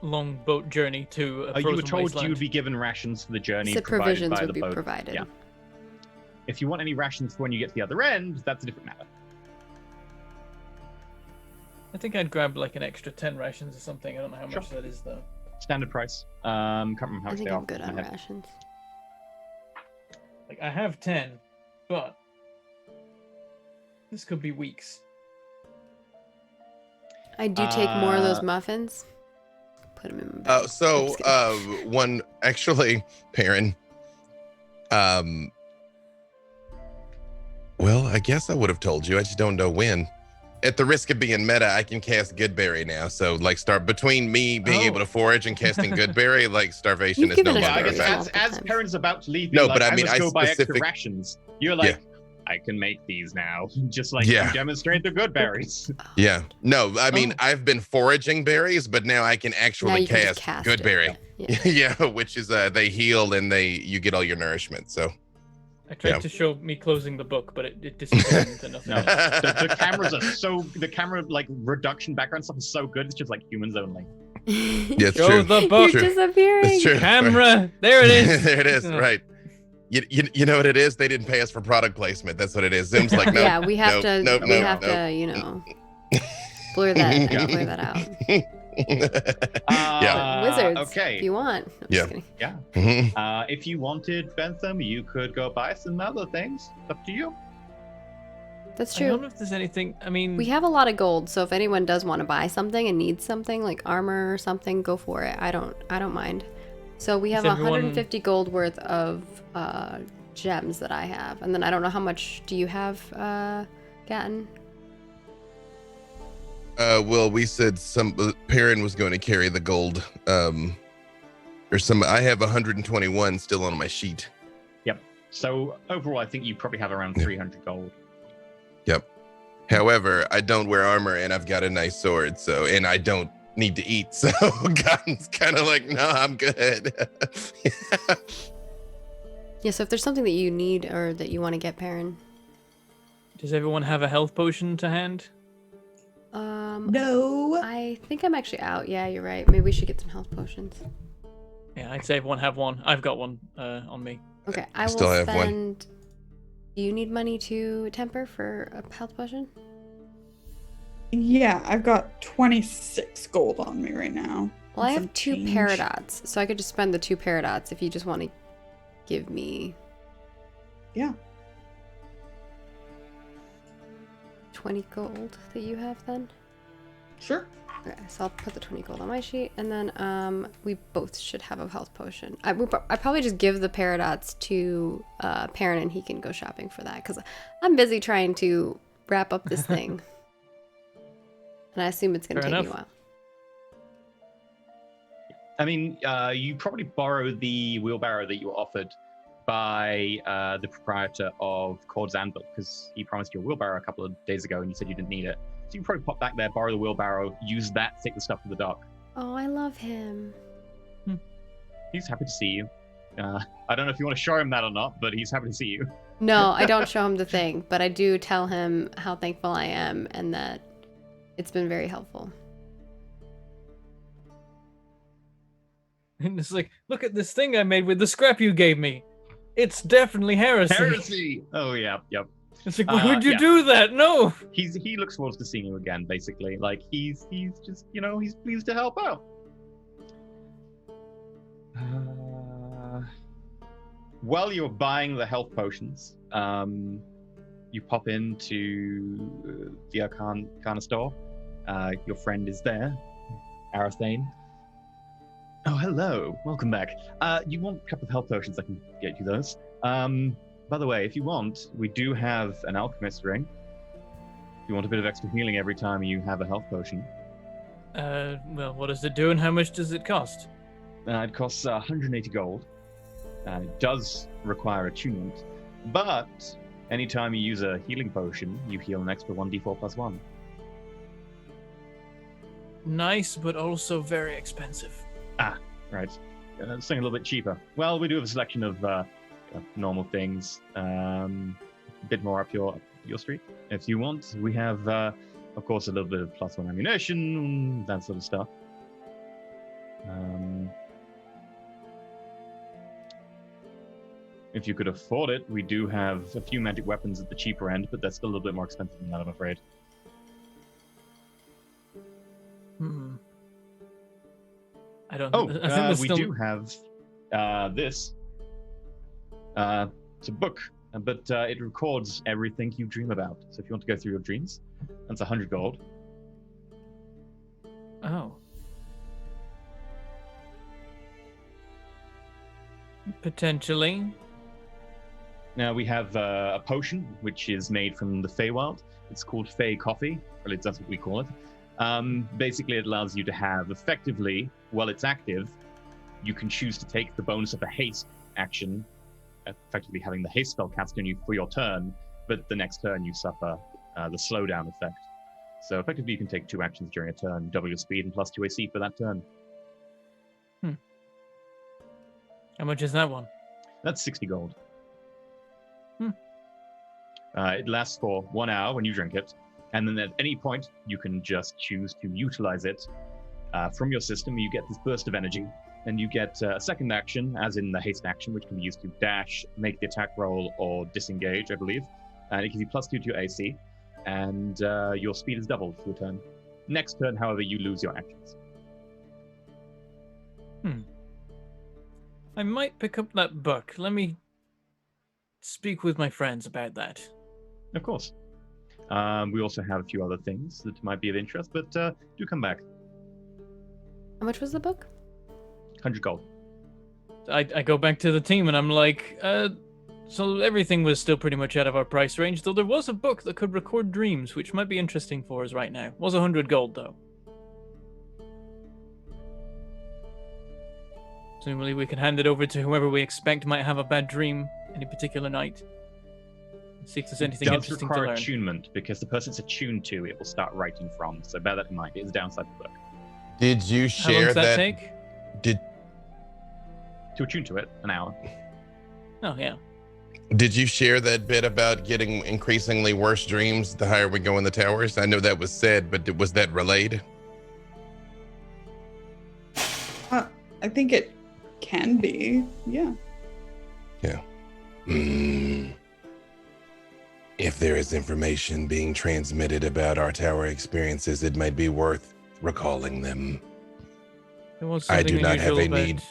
long boat journey to a frozen you were told wasteland. you would be given rations for the journey. The provided provisions by would the be boat. provided. Yeah. If you want any rations for when you get to the other end, that's a different matter. I think I'd grab like an extra 10 rations or something. I don't know how much that is though. Standard price. Can't remember how I much think they I'm are. good on I have- rations. Like I have 10, but this could be weeks. I do take more of those muffins. Put them in my bag. So, I'm just kidding. one actually, Perrin. Well, I guess I would have told you. I just don't know when. At the risk of being meta, I can cast Goodberry now. So, like, start between me being able to forage and casting Goodberry, like, starvation You've is no given us longer I berries guess effective. multiple as times. parents about to leave, No, like, but I mean, must I go buy extra specific- rations. You're like, I can make these now. Just like Yeah. you demonstrate the good berries. Yeah. No, I mean, Oh. I've been foraging berries, but now I can Now actually you can just cast cast it. Goodberry. Yeah. Yeah, which is they heal and you get all your nourishment. So I tried Yeah. to show me closing the book, but it disappeared into nothing. No. else. The cameras are the camera like reduction background stuff is so good. It's just like humans only. yeah, it's Show true. the You're book. True. disappearing. It's true. Camera. There it is. There it is. Oh. Right. You know what it is? They didn't pay us for product placement. That's what it is. Zoom's like, no. Yeah, we have to. Nope, we nope, have nope. to. You know, blur that. Blur that out. Yeah. Wizards. Okay. If you want. I'm Yeah. just kidding. Yeah. Mhm. If you wanted Bentham, you could go buy some other things. It's up to you. That's I don't true. know if there's anything. I mean, We have a lot of gold, so if anyone does want to buy something and needs something like armor or something, go for it. I don't mind. So we have Is everyone- 150 gold worth of gems that I have, and then I don't know how much do you have, Gatton? Well, we said Perrin was going to carry the gold. Or some. I have 121 still on my sheet. So overall, I think you probably have around 300 gold. Yep. However, I don't wear armor and I've got a nice sword, so and I don't need to eat. So Cotton's kind of like, no, I'm good. Yeah, so if there's something that you need or that you want to get, Perrin. does everyone have a health potion to hand? No. I think I'm actually out. Yeah, you're right. Maybe we should get some health potions. Yeah, I'd say everyone have one. I've got one on me. Okay, I will Still have one. spend. Do you need money to temper for a health potion? Yeah, I've got 26 gold on me right now. Well, I And have some 2 change. paradots, so I could just spend the 2 paradots if you just want to give me. Yeah. 20 gold that you have then? Sure. Okay, so I'll put the 20 gold on my sheet, and then we both should have a health potion. I probably just give the paradots to Perrin, and he can go shopping for that, because I'm busy trying to wrap up this thing. And I assume it's going to Fair take me a enough. while. I mean, you probably borrowed the wheelbarrow that you were offered by the proprietor of Cord's Anvil, because he promised you a wheelbarrow a couple of days ago and you said you didn't need it. So you can probably pop back there, borrow the wheelbarrow, use that to take the stuff to the dock. Oh, I love him. He's happy to see you. I don't know if you want to show him that or not, but he's happy to see you. No, I don't show him the thing, but I do tell him how thankful I am and that it's been very helpful. And it's like, look at this thing I made with the scrap you gave me. It's definitely heresy. Heresy! Oh, yeah, yep. It's like, why would you do that? No! He looks forward to seeing you again, basically. Like, he's just, he's pleased to help out. While you're buying the health potions, you pop into the Arcana store. Your friend is there, Arathane. Oh, hello. Welcome back. You want a couple of health potions? I can get you those. By the way, if you want, we do have an alchemist ring. If you want a bit of extra healing every time you have a health potion. Well, what does it do and how much does it cost? It costs 180 gold. It does require attunement, but anytime you use a healing potion, you heal an extra 1d4 plus 1. Nice, but also very expensive. Ah, right. Something a little bit cheaper. Well, we do have a selection of normal things. A bit more up your street, if you want. We have, of course, a little bit of plus 1 ammunition, that sort of stuff. If you could afford it, we do have a few magic weapons at the cheaper end, but that's still a little bit more expensive than that, I'm afraid. I don't. Oh, I think we still... do have this. It's a book, but it records everything you dream about. So if you want to go through your dreams, that's 100 gold. Oh. Potentially. Now we have a potion, which is made from the Feywild. It's called Fey Coffee, or at least that's what we call it. Basically, it allows you to have, effectively, while it's active, you can choose to take the bonus of a haste action, effectively having the haste spell cast on you for your turn, but the next turn you suffer the slowdown effect. So effectively, you can take 2 actions during a turn, double your speed and plus 2 AC for that turn. How much is that one? That's 60 gold. It lasts for 1 hour when you drink it, and then at any point you can just choose to utilize it from your system. You get this burst of energy, and you get a second action, as in the haste action, which can be used to dash, make the attack roll, or disengage, I believe. And it gives you plus 2 to your AC, and your speed is doubled for the turn. Next turn, however, you lose your actions. I might pick up that book. Let me speak with my friends about that. Of course. We also have a few other things that might be of interest, but do come back. How much was the book? 100 gold. I go back to the team and I'm like, so everything was still pretty much out of our price range, though there was a book that could record dreams, which might be interesting for us right now. It was 100 gold, though. Presumably we can hand it over to whoever we expect might have a bad dream any particular night. See if there's anything interesting to require learn. attunement, because the person it's attuned to, it will start writing from. So bear that in mind. It is downside of the book. Did you How long share does that that? take? To attune to it, an hour. Oh, yeah. Did you share that bit about getting increasingly worse dreams the higher we go in the towers? I know that was said, but was that relayed? I think it can be, yeah. If there is information being transmitted about our tower experiences, it might be worth recalling them. There was I do something not have a unusual need.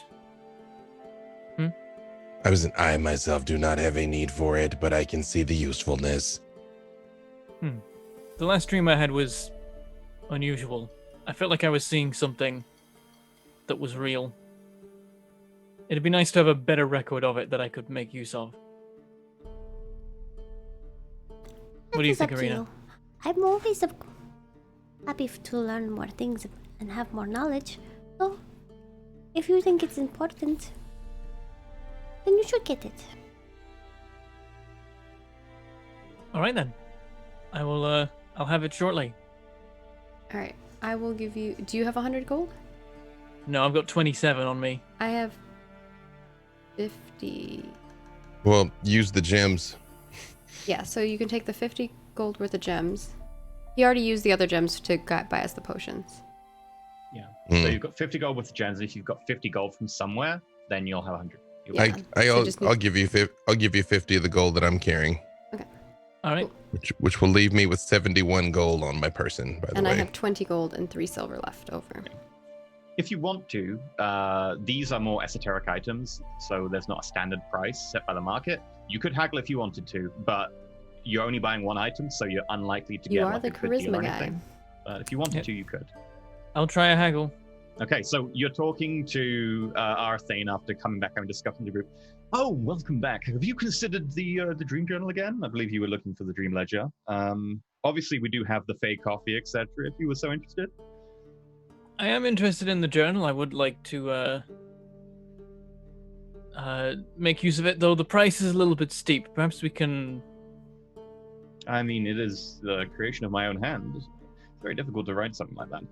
about- I myself do not have a need for it, but I can see the usefulness. The last dream I had was unusual. I felt like I was seeing something that was real. It'd be nice to have a better record of it that I could make use of. What do you That is think, up to Arena? you. I'm always happy to learn more things and have more knowledge. So, if you think it's important, then you should get it. All right then. I will. I'll have it shortly. All right. I will give you. Do you have 100 gold? No, I've got 27 on me. I have 50. Well, use the gems. Yeah, so you can take the 50 gold worth of gems. He already used the other gems to buy us the potions. Yeah. Mm. So you've got 50 gold with the gems. If you've got 50 gold from somewhere, then you'll have 100. Yeah. I'll give you 50 of the gold that I'm carrying. All right. Which will leave me with 71 gold on my person, by the And way. I have 20 gold and 3 silver left over. If you want to, these are more esoteric items, so there's not a standard price set by the market. You could haggle if you wanted to, but you're only buying one item, so you're unlikely to You get are like the a good deal or charisma guy. anything. But if you wanted Yep. to, you could. I'll try a haggle. Okay, so you're talking to Arthane after coming back and discussing the group. Oh, welcome back. Have you considered the dream journal again? I believe you were looking for the dream ledger. Obviously, we do have the fake coffee, etc. If you were so interested. I am interested in the journal. I would like to make use of it, though the price is a little bit steep. Perhaps we can. I mean, it is the creation of my own hand. It's very difficult to write something like that.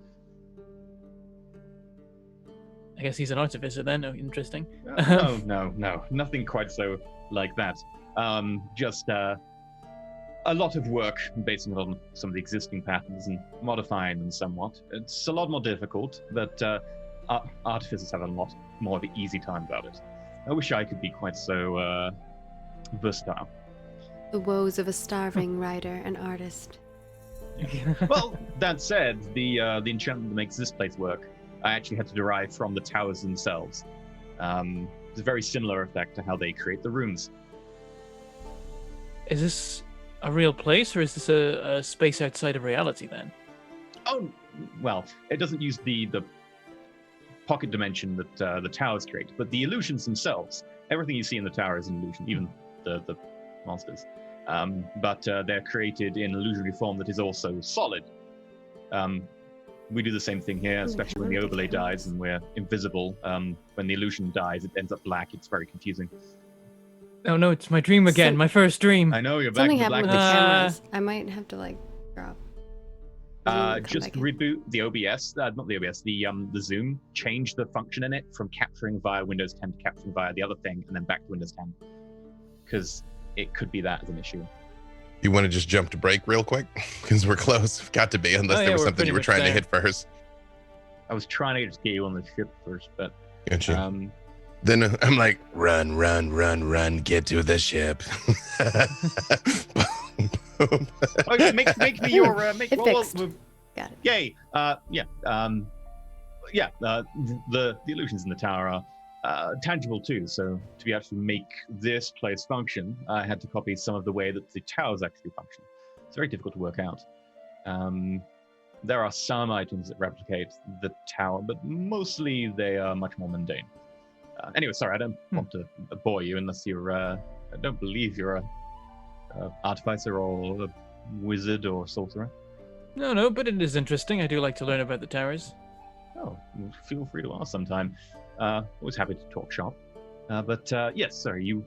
I guess he's an artificer then. Oh, interesting. No, nothing quite so like that. Just a lot of work basing it on some of the existing patterns and modifying them somewhat. It's a lot more difficult, but artificers have a lot more of an easy time about it. I wish I could be quite so versatile. The woes of a starving writer and artist. Well, that said, the enchantment that makes this place work, I actually had to derive from the towers themselves. It's a very similar effect to how they create the rooms. Is this a real place, or is this a space outside of reality then? Oh, well, it doesn't use the pocket dimension that the towers create, but the illusions themselves. Everything you see in the tower is an illusion, even the monsters. But they're created in illusory form that is also solid. We do the same thing here, especially when the overlay dies and we're invisible. When the illusion dies, it ends up black. It's very confusing. Oh no, it's my dream again. My first dream. I know, you're back Something to happened with blackness. the cameras. I might have to drop. Just reboot the OBS, not the OBS, the Zoom, change the function in it from capturing via Windows 10 to capturing via the other thing, and then back to Windows 10. Because it could be that as an issue. You want to just jump to break real quick? Because we're close. Got to be, unless there was we're something you pretty were much trying to there. hit first. I was trying to just get you on the ship first, but Gotcha. Then I'm like, run, get to the ship. okay, make me your It fixed. Got it. Yay! The illusions in the tower are tangible too. So to be able to make this place function, I had to copy some of the way that the towers actually function. It's very difficult to work out. There are some items that replicate the tower, but mostly they are much more mundane. Anyway, sorry, I don't want to bore you unless you're. I don't believe you're a artificer or a wizard or sorcerer. No, but it is interesting. I do like to learn about the towers. Oh, feel free to ask sometime. Always happy to talk shop. But yes, sorry, you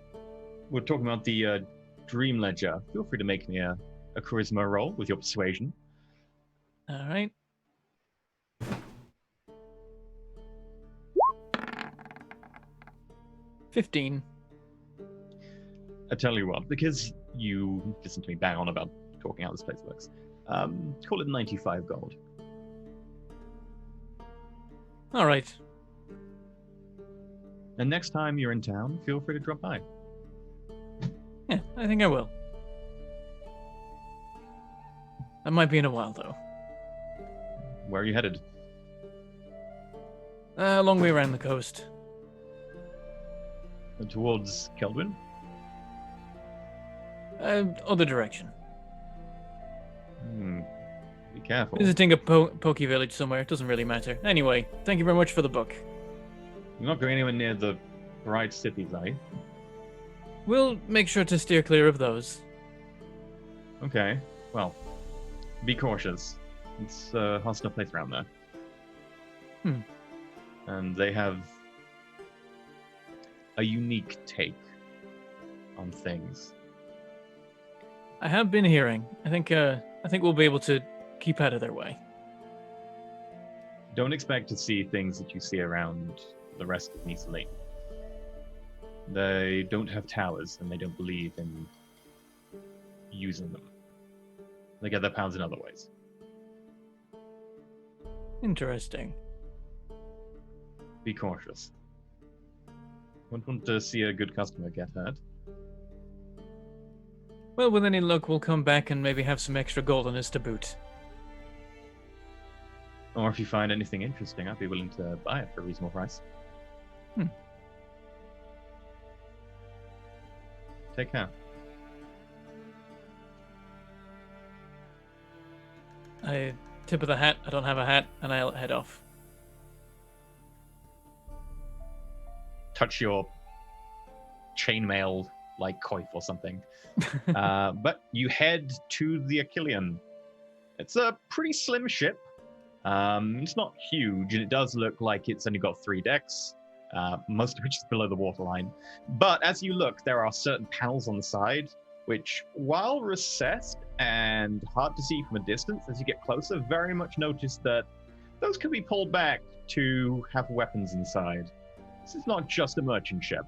were talking about the dream ledger. Feel free to make me a charisma roll with your persuasion. All right. $15. I tell you what, because you listen to me bang on about talking how this place works, call it 95 gold. All right. And next time you're in town, feel free to drop by. Yeah, I think I will. That might be in a while, though. Where are you headed? A long way around the coast. Towards Keldwyn? Other direction. Be careful. Visiting a pokey village somewhere. It doesn't really matter. Anyway, thank you very much for the book. You're not going anywhere near the bright cities, are you? We'll make sure to steer clear of those. Okay, well, be cautious. It's a hostile place around there. And they have a unique take on things. I have been hearing. I think we'll be able to keep out of their way. Don't expect to see things that you see around the rest of Nisa Lane. They don't have towers, and they don't believe in using them. They get their pounds in other ways. Interesting. Be cautious. Wouldn't want to see a good customer get hurt. Well, with any luck, we'll come back and maybe have some extra gold on us to boot. Or if you find anything interesting, I'd be willing to buy it for a reasonable price. Take care. I tip of the hat. I don't have a hat, and I'll head off. Touch your chainmail like coif or something. But you head to the Akkalion. It's a pretty slim ship. It's not huge, and it does look like it's only got 3 decks, most of which is below the waterline. But as you look, there are certain panels on the side, which, while recessed and hard to see from a distance, as you get closer, very much notice that those can be pulled back to have weapons inside. This is not just a merchant ship.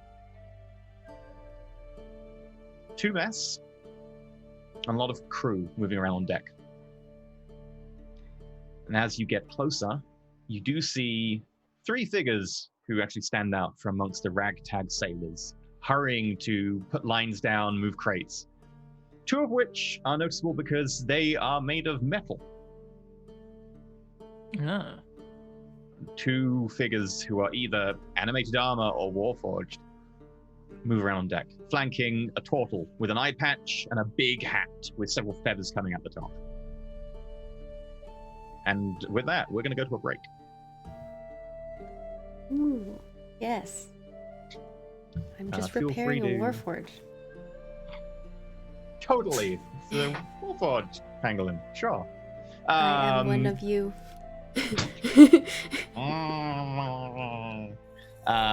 2 mess, and a lot of crew moving around on deck. And as you get closer, you do see 3 figures who actually stand out from amongst the ragtag sailors, hurrying to put lines down, move crates. 2 of which are noticeable because they are made of metal. Ah. 2 figures who are either animated armor or warforged move around on deck, flanking a turtle with an eye patch and a big hat with several feathers coming out the top. And with that, we're going to go to a break. Ooh, yes. I'm just Feel repairing free a to- warforged. Totally. It's a warforged pangolin. Sure. I am one of you.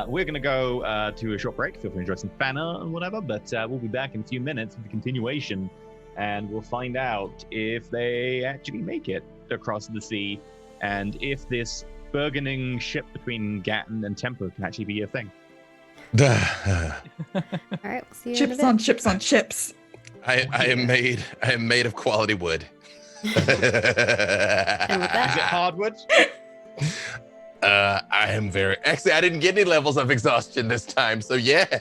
We're going to go to a short break. Feel free to enjoy some fan art and whatever, but we'll be back in a few minutes with the continuation, and we'll find out if they actually make it across the sea, and if this burgeoning ship between Gatton and Tempo can actually be a thing. All right, we'll see you in a Chips bit. on chips on chips. I am made of quality wood. And with Is that, it hardwood? I am very actually I didn't get any levels of exhaustion this time, so yeah.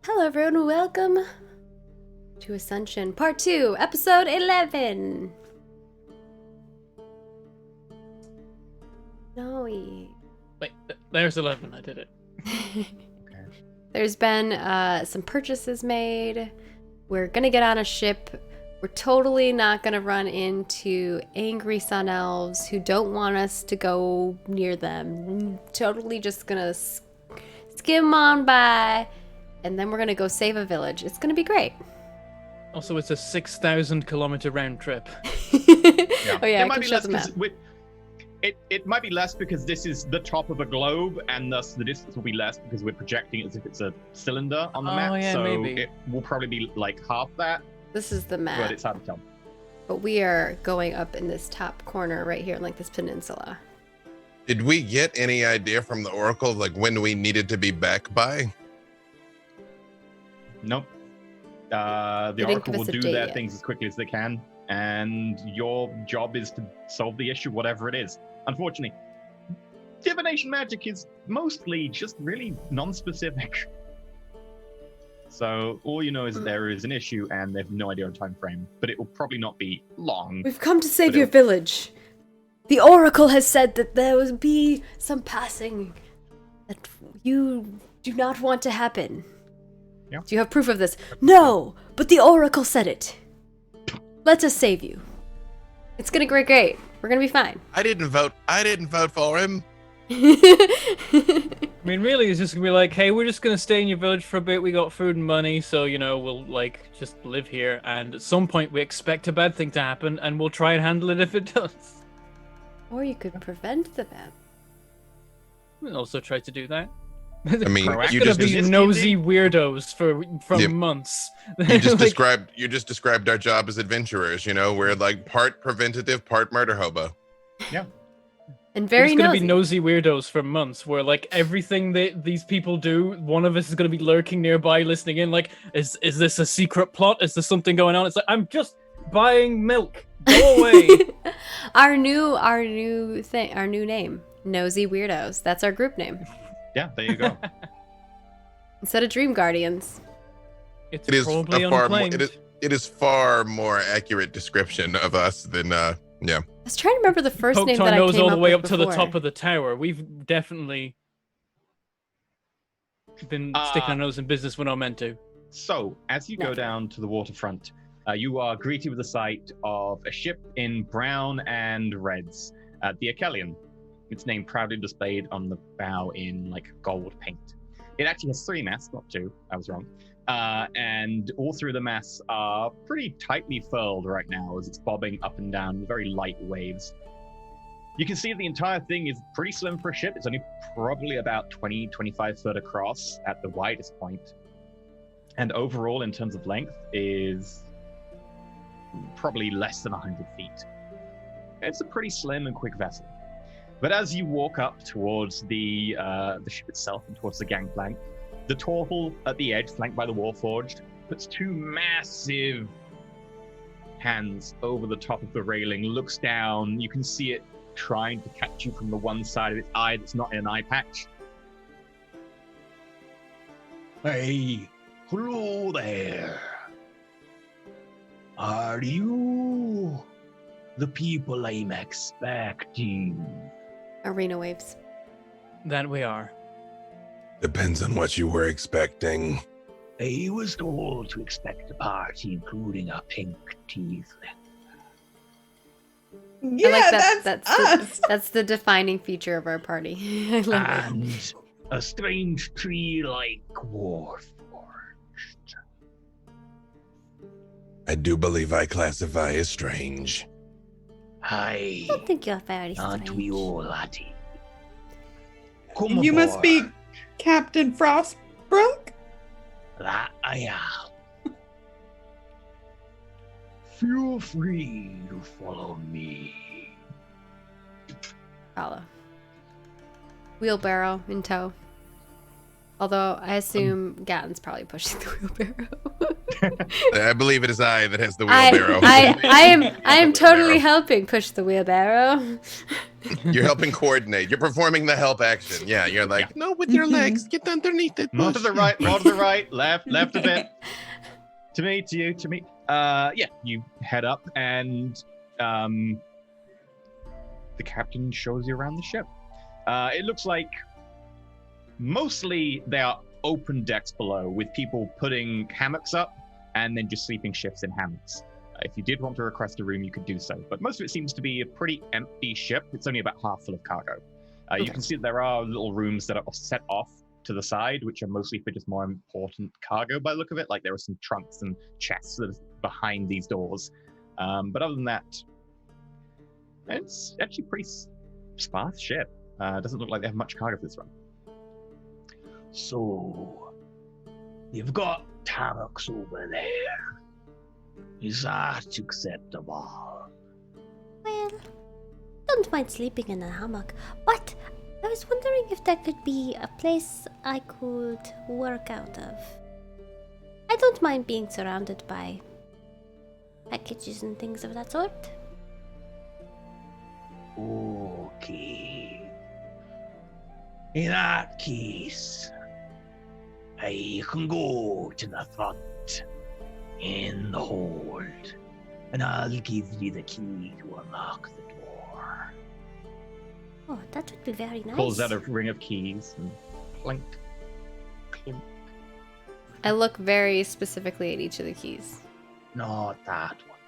Hello, everyone. Welcome to Ascension Part 2, Episode 11. No. Wait, there's 11. I did it. There's been some purchases made. We're gonna get on a ship. We're totally not gonna run into angry sun elves who don't want us to go near them. Totally just gonna skim on by, and then we're gonna go save a village. It's gonna be great. Also, it's a 6,000-kilometer round trip. Oh yeah, It I might can be show less the map. because it might be less because this is the top of a globe, and thus the distance will be less because we're projecting it as if it's a cylinder on the Oh, map. yeah, so maybe. it will probably be like half that, This is the map. but it's hard to tell. But we are going up in this top corner right here, like this peninsula. Did we get any idea from the Oracle of like when we needed to be back by? Nope. The They didn't Oracle give will us a do date their yet. things as quickly as they can, and your job is to solve the issue, whatever it is. Unfortunately, divination magic is mostly just really non-specific. So all you know is that there is an issue, and they have no idea on time frame, but it will probably not be long. We've come to save But your it'll- village. The Oracle has said that there will be some passing that you do not want to happen. Yeah. Do you have proof of this? No, but the Oracle said it. Let us save you. It's gonna go great. We're gonna be fine. I didn't vote for him. I mean, really, it's just gonna be like, hey, we're just gonna stay in your village for a bit. We got food and money, so we'll like just live here. And at some point, we expect a bad thing to happen, and we'll try and handle it if it does. Or you could prevent the bad. We'll also try to do that. I mean, We're you gonna just be nosy weirdos from Yep. months. you just Like, described our job as adventurers. We're like part preventative, part murder hobo. And we're very just gonna nosy. be nosy weirdos for months. Where like everything that these people do, one of us is gonna be lurking nearby, listening in. Like, is this a secret plot? Is there something going on? It's like, I'm just buying milk. Go away. our new name, Nosy Weirdos. That's our group name. Yeah, there you go. Instead of Dream Guardians. It's It is probably a far more. unclaimed. It is far more accurate description of us than yeah. I was trying to remember the first Poked name our that I nose came all the up way with up to the before. top of the tower. We've definitely been sticking our nose in business we're not meant to. So, as you go Never. down to the waterfront, you are greeted with the sight of a ship in brown and reds, the Akkalion. Its name proudly displayed on the bow in like gold paint. It actually has 3 masts, not 2. I was wrong. And all 3 of the masts are pretty tightly furled right now as it's bobbing up and down with very light waves. You can see the entire thing is pretty slim for a ship. It's only probably about 20-25 foot across at the widest point. And overall, in terms of length, is probably less than 100 feet. It's a pretty slim and quick vessel. But as you walk up towards the ship itself and towards the gangplank, the Torval at the edge, flanked by the Warforged, puts 2 massive hands over the top of the railing, looks down. You can see it trying to catch you from the one side of its eye that's not in an eye patch. Hey, hello there. Are you the people I'm expecting? Arena waves. That we are. Depends on what you were expecting. I was told to expect a party including a pink tiefling. Yeah, I like that. that's That's us. that's the defining feature of our party. I love it. And a strange tree-like warforged. I do believe I classify as strange. I don't think you're very strange. Aren't we all, laddie? You must be Captain Frostbrook? That I am. Feel free to follow me. Follow. Wheelbarrow in tow. Although I assume Gatton's probably pushing the wheelbarrow. I believe it is I that has the wheelbarrow. I am totally helping push the wheelbarrow. You're helping coordinate. You're performing the help action. Yeah, you're like, no, with your legs, get underneath it. More to the right, more to the right, left a bit. To me, to you, to me. Yeah, you head up and the captain shows you around the ship. It looks like mostly they are open decks below with people putting hammocks up and then just sleeping shifts in hammocks. If you did want to request a room, you could do so. But most of it seems to be a pretty empty ship. It's only about half full of cargo. You can see that there are little rooms that are set off to the side, which are mostly for just more important cargo by the look of it. Like there are some trunks and chests that are behind these doors. But other than that, it's actually a pretty sparse ship. Doesn't look like they have much cargo for this run. So, you've got hammocks over there. Is that acceptable? Well, don't mind sleeping in a hammock, but I was wondering if there could be a place I could work out of. I don't mind being surrounded by packages and things of that sort. Okay. In that case, I can go to the front in the hold, and I'll give you the key to unlock the door. Oh, that would be very nice. Pulls out a ring of keys and clink, clink. I look very specifically at each of the keys. Not that one.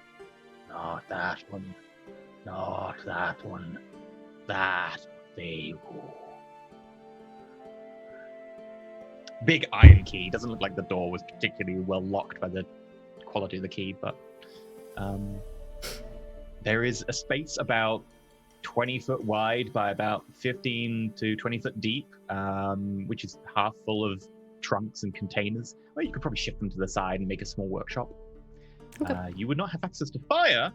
Not that one. Not that one. That. There you go. Big iron key. Doesn't look like the door was particularly well locked by the quality of the key, but there is a space about 20 foot wide by about 15 to 20 foot deep, which is half full of trunks and containers. Well, you could probably shift them to the side and make a small workshop. Okay. You would not have access to fire,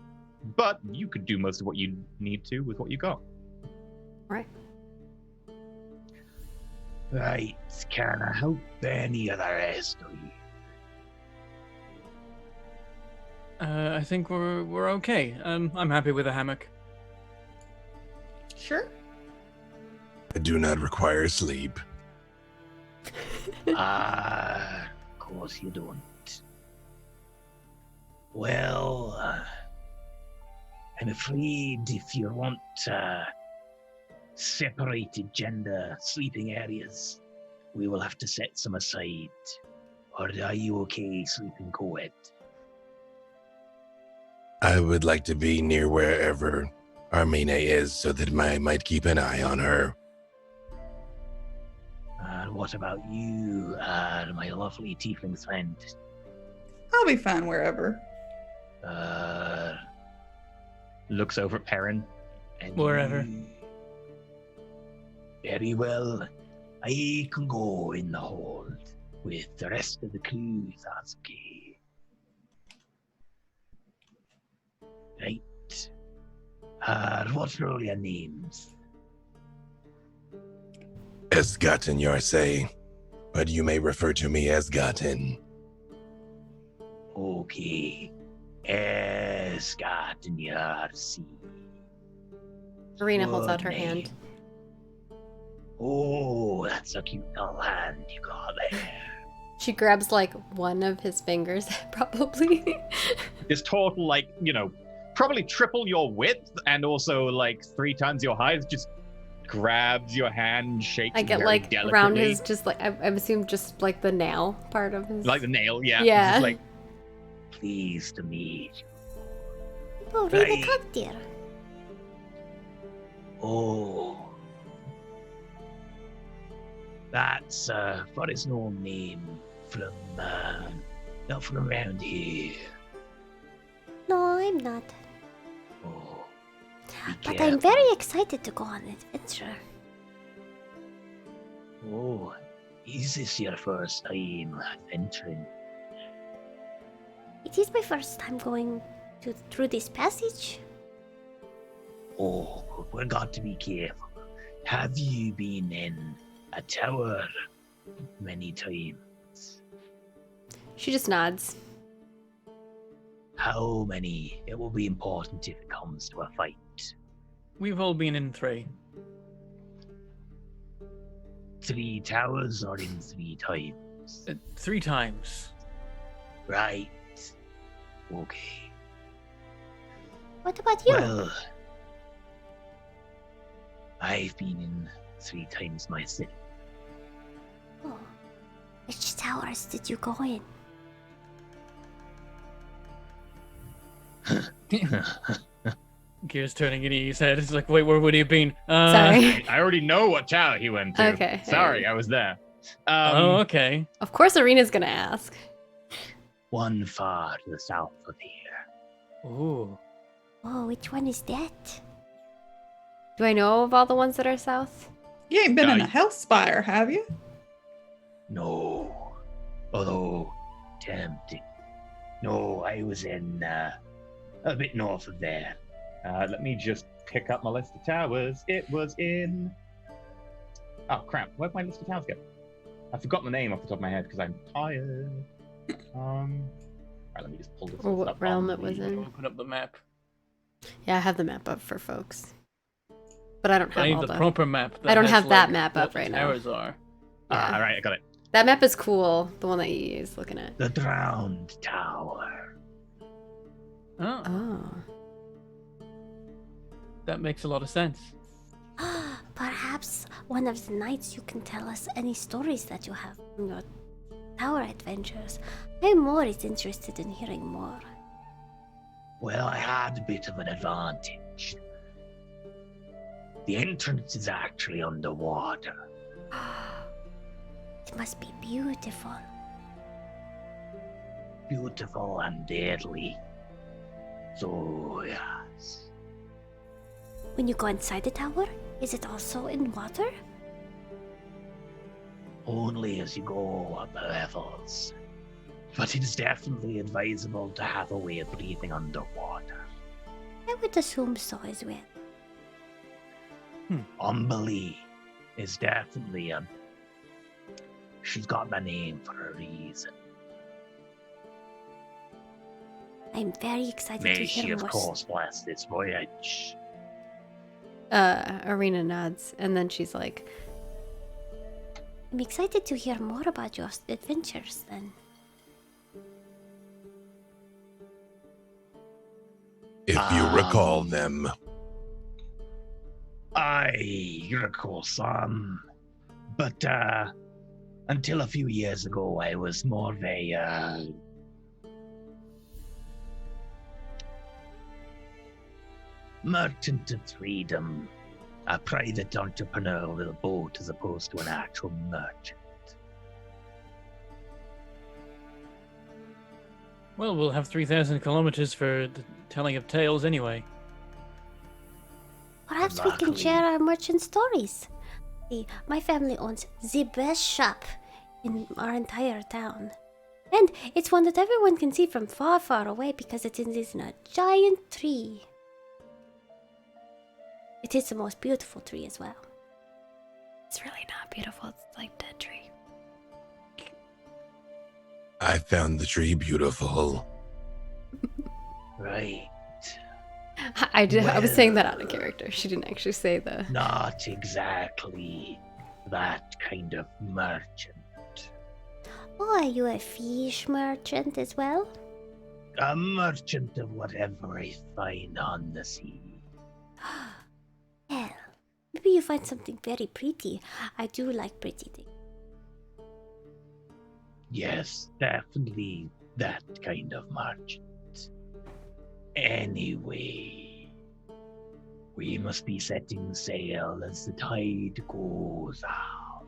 but you could do most of what you need to with what you got. Right. Right, can I help any of the rest of you? I think we're okay. I'm happy with a hammock. Sure. I do not require sleep. Of course you don't. Well, I'm afraid if you want separated gender sleeping areas, we will have to set some aside. Or are you okay sleeping co-ed? I would like to be near wherever Armina is so that I might keep an eye on her. What about you, my lovely tiefling friend? I'll be fine wherever. Looks over at Perrin. And Wherever. you? Very well. I can go in the hold with the rest of the crew, if that's okay. Right. What are all your names? Esgaten Yarsay, but you may refer to me as Gaten. Okay. Esgaten Yarsay. Marina holds Good out her name. hand. Oh, that's a cute little hand you got there. She grabs like one of his fingers, probably. This total, like, probably triple your width and also like 3 times your height. Just grabs your hand, shakes I it get very like delicately. around his, just like I assume just like the nail part of his. Like the nail, yeah. Yeah. Just like, Pleased to meet you. Oh, read a Right. cocktail. Oh. That's what is no name from not from around here. No, I'm not. Oh. But I'm very excited to go on an adventure. Oh, is this your first time entering? It is my first time going through this passage. Oh, we've got to be careful. Have you been in a tower many times? She just nods. How many? It will be important if it comes to a fight. We've all been in 3. 3 towers or in 3 times? 3 times. Right. Okay. What about you? Well, I've been in 3 times myself. Oh. Which towers did you go in? Gears turning in his head. It's like, wait, where would he have been? Sorry. I already know what tower he went to. Okay, Sorry, alright. I was there. Oh, okay. Of course, Arena's gonna ask. One far to the south of here. Ooh. Oh, which one is that? Do I know of all the ones that are south? You ain't been in a Guy. Hellspire, have you? No. Although, tempting. No, I was in, a bit north of there. Let me just pick up my list of towers. It was in... Oh, crap. Where'd my list of towers go? I forgot the name off the top of my head because I'm tired. Right, let me just pull this Or list what up realm on it was the- in? Open up the map. Yeah, I have the map up for folks. But I don't have I need all the the... proper map. I don't has, have that like, map what up the right now. towers are. Ah, Yeah. all right, I got it. That map is cool. The one that you is looking at. The Drowned Tower. Oh, Oh. that makes a lot of sense. Perhaps one of the nights you can tell us any stories that you have from your tower adventures. I'm more interested in hearing more. Well, I had a bit of an advantage. The entrance is actually underwater. It must be beautiful. Beautiful and deadly. So, yes. When you go inside the tower, is it also in water? Only as you go up levels. But it is definitely advisable to have a way of breathing underwater. I would assume so as well. Umberlee is definitely she's got the name for a reason. I'm very excited to May she, hear of more. course, bless this voyage. Arena nods, and then she's like, I'm excited to hear more about your adventures then. If you recall them. I recall some, but until a few years ago, I was more of a merchant of freedom, a private entrepreneur with a boat as opposed to an actual merchant. Well, we'll have 3,000 kilometers for the telling of tales anyway. Perhaps we can Luckily- share our merchant stories. See, my family owns the best shop in our entire town. And it's one that everyone can see from far, far away because it is in a giant tree. It is the most beautiful tree as well. it's really not beautiful. It's like dead tree. I found the tree beautiful. Right. I was saying that out of character. She didn't actually say the... Not exactly that kind of merchant. Oh, are you a fish merchant as well? A merchant of whatever I find on the sea. Well, maybe you find something very pretty. I do like pretty things. Yes, definitely that kind of merchant. Anyway, we must be setting sail as the tide goes out.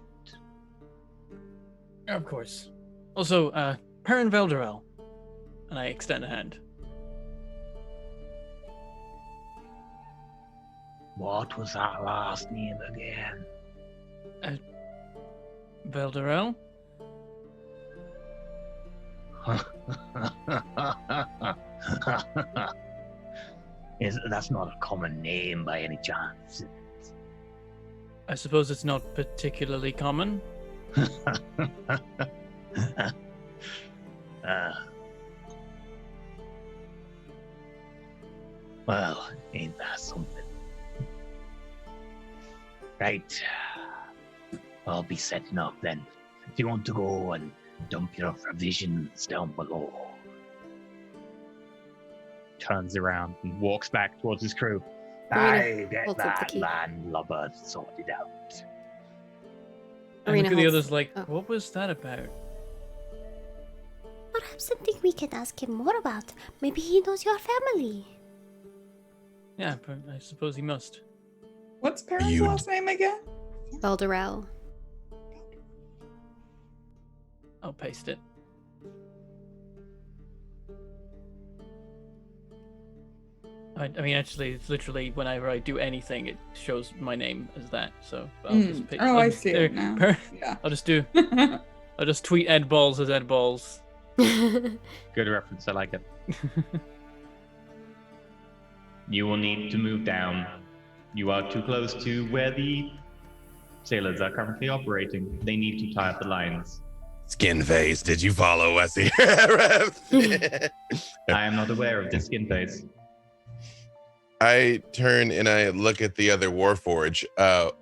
Of course. Also, Perrin Velderel. And I extend a hand. What was that last name again? Velderel? That's not a common name by any chance. I suppose it's not particularly common. Well, ain't that something? Right. I'll be setting up then. If you want to go and dump your provisions down below. Turns around and walks back towards his crew. I get holds up the that key. landlubber sorted out. And Arena look at the holds- others like, oh. what was that about? Perhaps something we can ask him more about. Maybe he knows your family. Yeah, but I suppose he must. What's Perrin's You- last name again? Belderell. I'll paste it. I mean, actually, it's literally whenever I do anything, it shows my name as that. So I'll just pick. Oh, I'll I just- see there- it now. per- Yeah. I'll just tweet Ed Balls as Ed Balls. Good reference, I like it. You will need to move down. You are too close to where the sailors are currently operating. They need to tie up the lines. Skin face, did you follow us here? I am not aware of this skin face. I turn and I look at the other Warforge.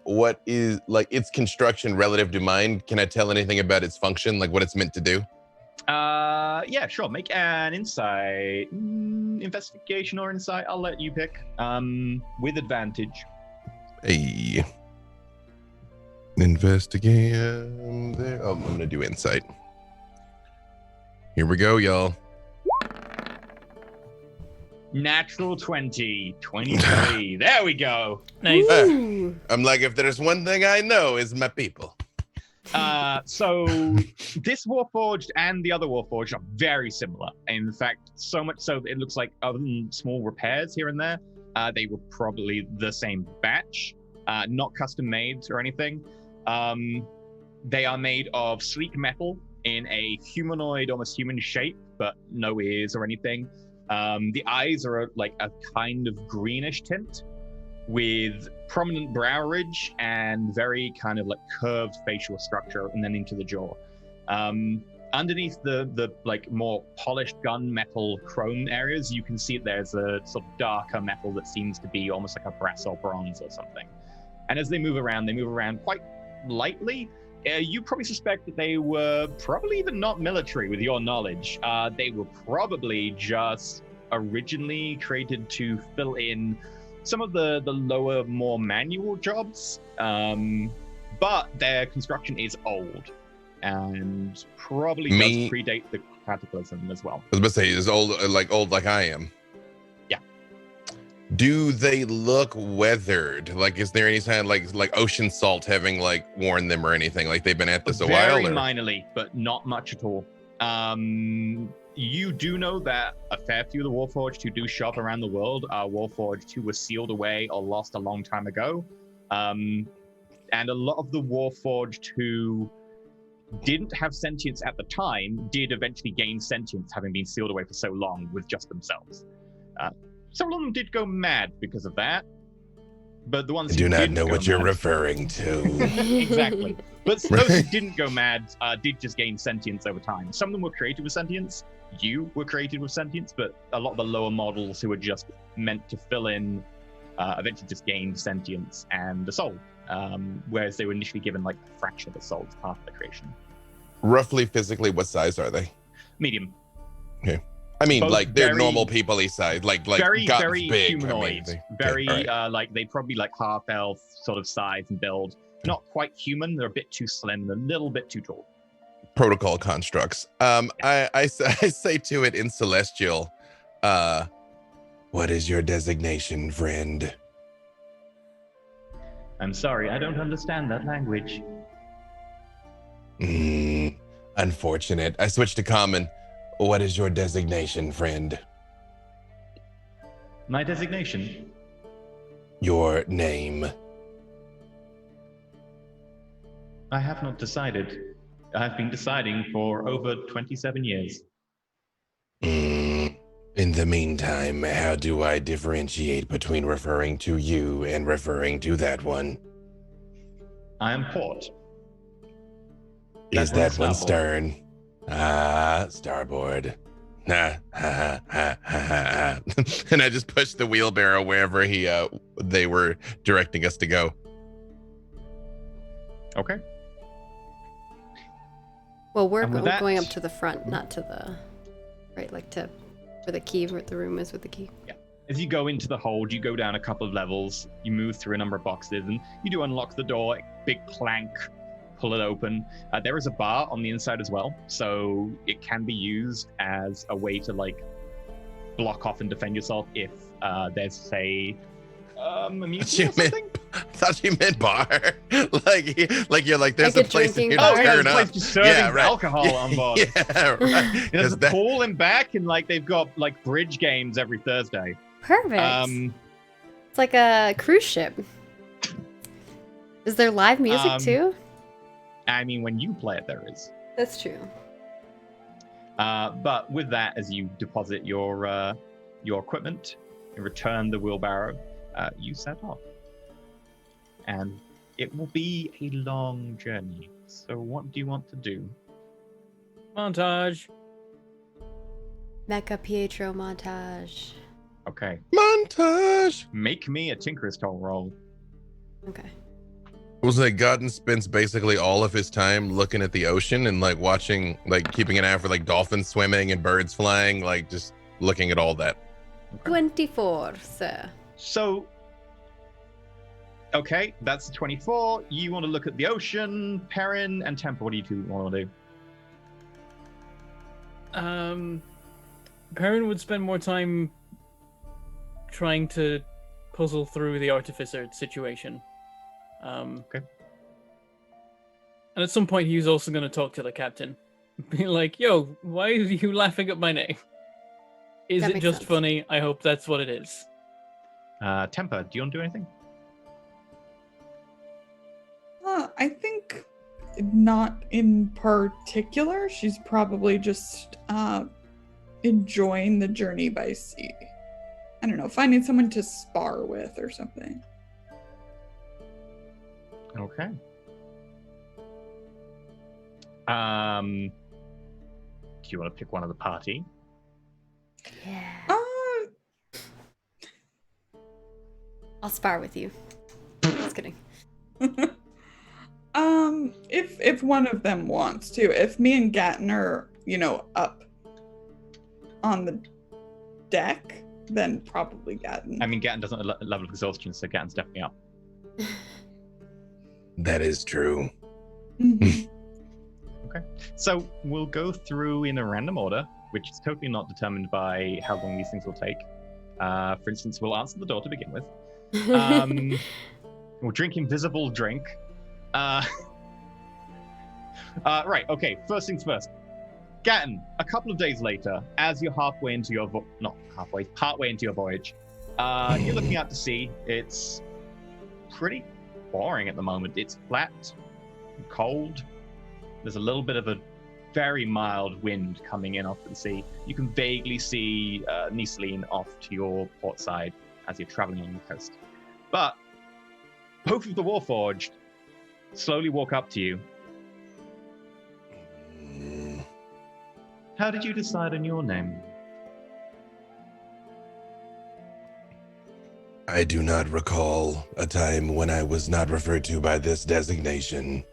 What is like its construction relative to mine? Can I tell anything about its function, like what it's meant to do? Yeah, sure. Make an insight, investigation or insight. I'll let you pick. With advantage. Hey. Investigate. There. Oh, I'm gonna do insight. Here we go, y'all. Natural 20, 23. There we go. Nice. Ooh. I'm like, if there's one thing I know is my people. So this Warforged and the other Warforged are very similar. In fact, so much so that it looks like other than small repairs here and there, they were probably the same batch, not custom made or anything. They are made of sleek metal in a humanoid, almost human shape, but no ears or anything. The eyes are like a kind of greenish tint with prominent brow ridge and very kind of like curved facial structure and then into the jaw. Underneath the like more polished gunmetal chrome areas, you can see there's a sort of darker metal that seems to be almost like a brass or bronze or something. And as they move around quite lightly. You probably suspect that they were probably even not military with your knowledge. They were probably just originally created to fill in some of the lower, more manual jobs. But their construction is old and probably does predate the Cataclysm as well. I was about to say, is old like I am. Yeah. Do they look weathered? Like, is there any kind of like ocean salt having like worn them or anything? Like they've been at this a while? Very Or? minorly, but not much at all. You do know that a fair few of the Warforged who do shop around the world are Warforged who were sealed away or lost a long time ago. And a lot of the Warforged who didn't have sentience at the time did eventually gain sentience, having been sealed away for so long with just themselves. Several of them did go mad because of that, but the ones I who do not didn't know go what you're mad- referring to. Exactly. But those who didn't go mad did just gain sentience over time. Some of them were created with sentience. You were created with sentience, but a lot of the lower models who were just meant to fill in eventually just gained sentience and a soul, whereas they were initially given like a fraction of a soul as part of the creation. Roughly physically, what size are they? Medium. Okay. I mean, Both like they're very- normal people-y size, like very, Gotham's very big. humanoid. I mean, okay, Very, all right. like they probably like half elf sort of size and build. Not quite human. They're a bit too slim, a little bit too tall. Protocol constructs. I say to it in Celestial, what is your designation, friend? I'm sorry, I don't understand that language. Unfortunate. I switched to common. What is your designation, friend? My designation? Your name. I have not decided. I've been deciding for over 27 years. In the meantime, how do I differentiate between referring to you and referring to that one? I am Port. Is That's that one starboard. stern? Ah, starboard. Nah, ha, ha, ha, ha, ha. And I just pushed the wheelbarrow wherever they were directing us to go. Okay. Well, we're And with going that- up to the front, not to the right, like to where the key, where the room is with the key. As you go into the hold, you go down a couple of levels, you move through a number of boxes, and you do unlock the door, big clank, pull it open. There is a bar on the inside as well, so it can be used as a way to like block off and defend yourself if there's, say, a mutant or something. I thought you meant bar. like you're like, there's Like a a place to drinking Oh yeah, turn there's a place up. just serving Yeah, right. alcohol on board. Yeah, right. There's a 'Cause that- pool in back, and like they've got like bridge games every Thursday. Perfect. It's like a cruise ship. Is there live music too? I mean, when you play it, there is. That's true. But with that, as you deposit your equipment and return the wheelbarrow, you set off. And it will be a long journey. So what do you want to do? Montage. Mecha Pietro montage. Okay. Montage. Make me a Tinker's Toll roll. Okay. Was like Godden spends basically all of his time looking at the ocean and like watching, like keeping an eye for like dolphins swimming and birds flying, like just looking at all that. 24, sir. So, okay, that's 24. You want to look at the ocean, Perrin, and Temper. What do you two want to do? Perrin would spend more time trying to puzzle through the artificer situation. Okay. And at some point, he's also going to talk to the captain. Be like, yo, why are you laughing at my name? Is That it makes just sense. funny? I hope that's what it is. Temper, do you want to do anything? I think not in particular. She's probably just enjoying the journey by sea. I don't know, finding someone to spar with or something. Okay. Do you want to pick one of the party? Yeah. I'll spar with you. Just kidding. If one of them wants to, if me and Gatton are, up on the deck, then probably Gatton. I mean, Gatton doesn't have a level of exhaustion, so Gatton's definitely up. That is true. Mhm. So we'll go through in a random order, which is totally not determined by how long these things will take. For instance, we'll answer the door to begin with. We'll drink invisible drink. Right, okay, first things first. Gatton, a couple of days later, as you're halfway into your partway into your voyage, you're looking out to sea. It's pretty boring at the moment. It's flat, and cold. There's a little bit of a very mild wind coming in off the sea. You can vaguely see Niceline off to your port side as you're traveling on the coast. But both of the Warforged slowly walk up to you. How did you decide on your name? I do not recall a time when I was not referred to by this designation.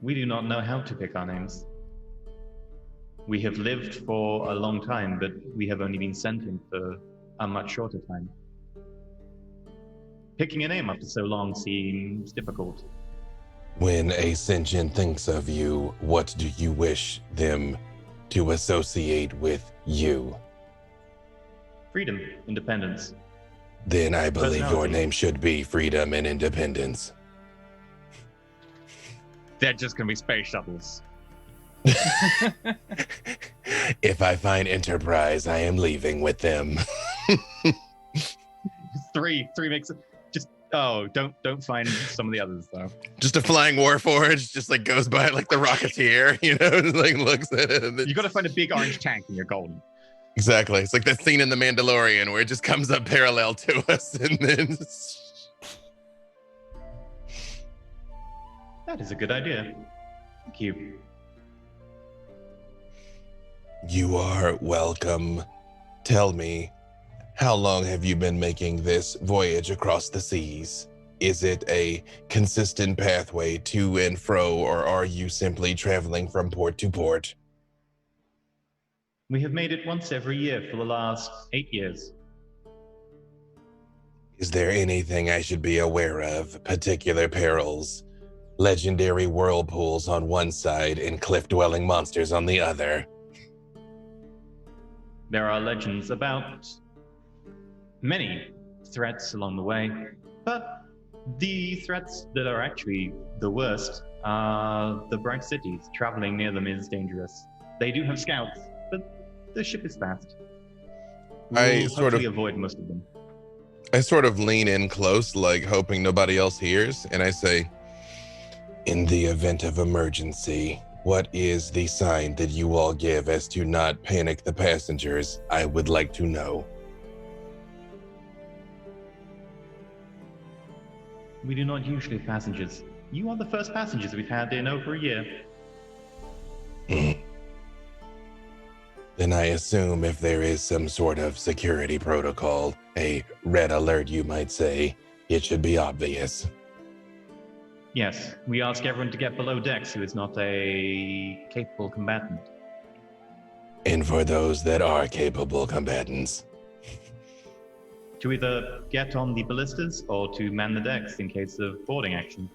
We do not know how to pick our names. We have lived for a long time, but we have only been sentient for a much shorter time. Picking a name after so long seems difficult. When a sentient thinks of you, what do you wish them to associate with you? Freedom, independence. Then I believe your Personality. name should be Freedom and Independence. They're just gonna be space shuttles. If I find Enterprise, I am leaving with them. Three makes it. Just don't find some of the others though. Just a flying warforged, just like goes by like the Rocketeer, just like looks at it. And then, You got to find a big orange tank and you're golden. Exactly. It's like that scene in The Mandalorian where it just comes up parallel to us and then. That is a good idea. Thank you. You are welcome. Tell me, how long have you been making this voyage across the seas? Is it a consistent pathway to and fro, or are you simply traveling from port to port? We have made it once every year for the last 8 years. Is there anything I should be aware of? Particular perils? Legendary whirlpools on one side and cliff-dwelling monsters on the other? There are legends about many threats along the way, but the threats that are actually the worst are the bright cities. Traveling near them is dangerous. They do have scouts, but the ship is fast. We'll hopefully avoid most of them. I sort of lean in close, like hoping nobody else hears, and I say, in the event of emergency, what is the sign that you all give as to not panic the passengers? I would like to know. We do not usually have passengers. You are the first passengers we've had in over a year. Then I assume if there is some sort of security protocol, a red alert you might say, it should be obvious. Yes, we ask everyone to get below decks who is not a capable combatant. And for those that are capable combatants, To either get on the ballistas or to man the decks in case of boarding action.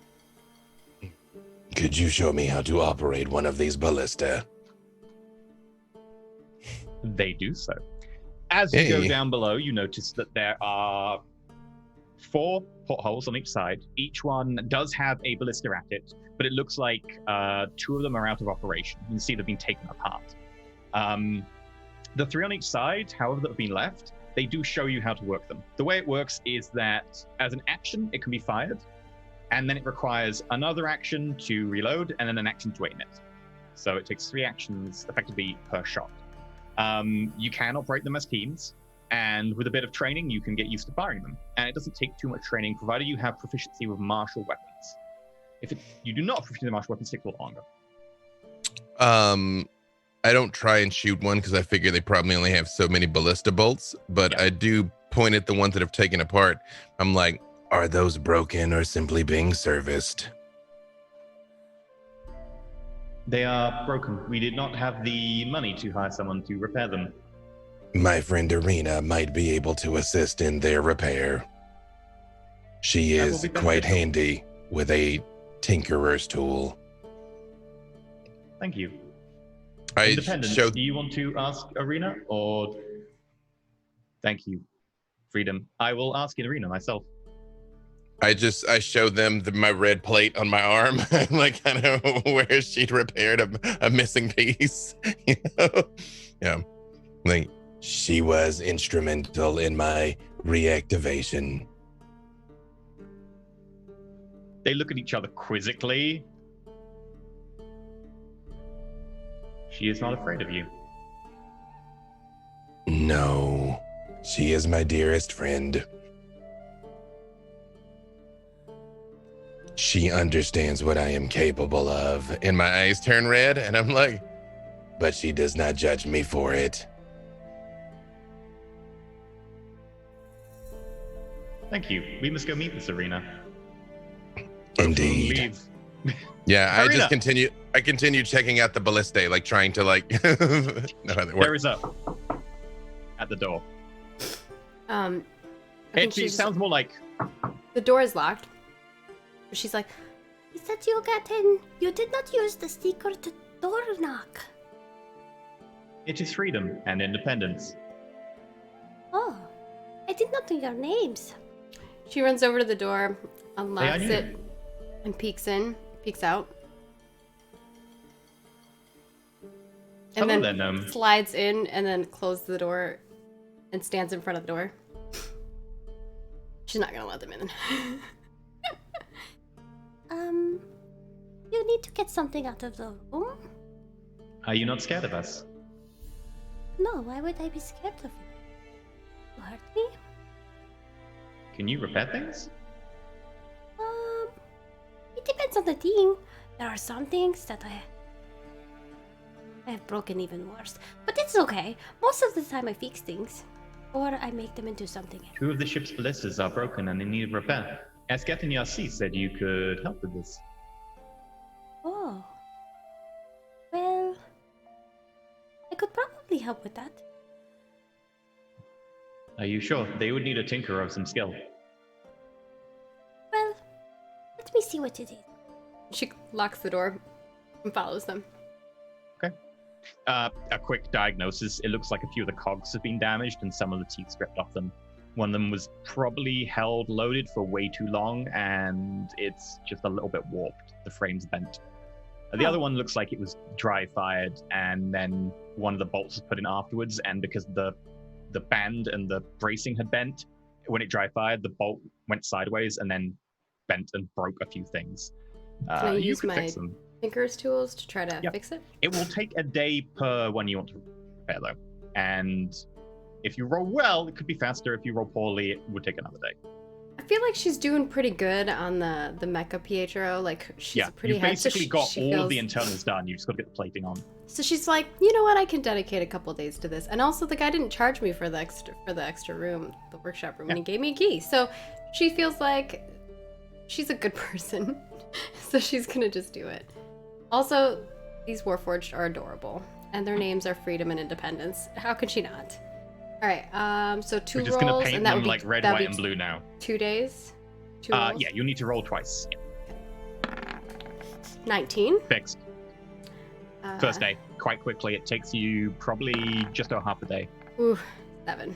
could you show me how to operate one of these ballista? They do so. As you go down below, you notice that there are 4 portholes on each side. Each one does have a ballista at it, but it looks like 2 of them are out of operation. You can see they've been taken apart. The 3 on each side, however, that have been left, they do show you how to work them. The way it works is that as an action, it can be fired, and then it requires another action to reload, and then an action to aim it. So it takes 3 actions effectively per shot. You can operate them as teams, and with a bit of training, you can get used to firing them. And it doesn't take too much training, provided you have proficiency with martial weapons. If you do not have proficiency with martial weapons, it takes a little longer. I don't try and shoot one because I figure they probably only have so many ballista bolts, but I do point at the ones that have taken apart. I'm like, are those broken or simply being serviced? They are broken. We did not have the money to hire someone to repair them. My friend Irina might be able to assist in their repair. She is quite handy with a tinkerer's tool. Thank you. Do you want to ask Irina or? Thank you, Freedom. I will ask Irina myself. I show them my red plate on my arm, like kind of where she'd repaired a missing piece. You know? Yeah, like she was instrumental in my reactivation. They look at each other quizzically. She is not afraid of you. No, she is my dearest friend. She understands what I am capable of. And my eyes turn red, and I'm like, but she does not judge me for it. Thank you. We must go meet this Irina. Indeed. Yeah, I just continue. I continue checking out the ballista, like trying to like. know how they work. There is up at the door. It sounds more like the door is locked. She's like, He said you got in. You did not use the secret door knock. it is freedom and independence. Oh, I did not know your names. She runs over to the door, unlocks Hey, it, and peeks out. And Hello then there, gnome. slides in and then closes the door and stands in front of the door. She's not gonna let them in. You need to get something out of the room? Are you not scared of us? No, why would I be scared of you? You hurt me? Can you repair things? It depends on the thing. There are some things that I have broken even worse. But it's okay. Most of the time I fix things. Or I make them into something else. 2 of the ship's ballistas are broken and in need of repair. Captain Yassi said you could help with this. Oh. Well, I could probably help with that. Are you sure? They would need a tinker of some skill. Well, let me see what it is. She locks the door and follows them. A quick diagnosis. It looks like a few of the cogs have been damaged and some of the teeth stripped off them. One of them was probably held loaded for way too long and it's just a little bit warped. The frame's bent. The other one looks like it was dry fired and then one of the bolts was put in afterwards, and because the band and the bracing had bent, when it dry fired, the bolt went sideways and then bent and broke a few things. Can I You use could my fix them. Tinker's tools to try to Yep. fix it? It will take a day per one you want to repair, though. And if you roll well, it could be faster. If you roll poorly, it would take another day. I feel like she's doing pretty good on the mecha Pietro. Like she's pretty you've head, so basically got she all feels... of the internals done. You just got to get the plating on. So she's like, you know what? I can dedicate a couple days to this. And also, the guy didn't charge me for the extra room, the workshop room, and he gave me a key. So she feels like she's a good person. So she's gonna just do it. Also, these Warforged are adorable, and their names are Freedom and Independence. How could she not? All right. So 2 We're just rolls, going to paint and that them would be like red, that'd white, be and blue now. 2 days. 2 rolls. Yeah, you'll need to roll twice. 19. Fixed. First day. Quite quickly. It takes you probably just over half a day. Ooh, 7.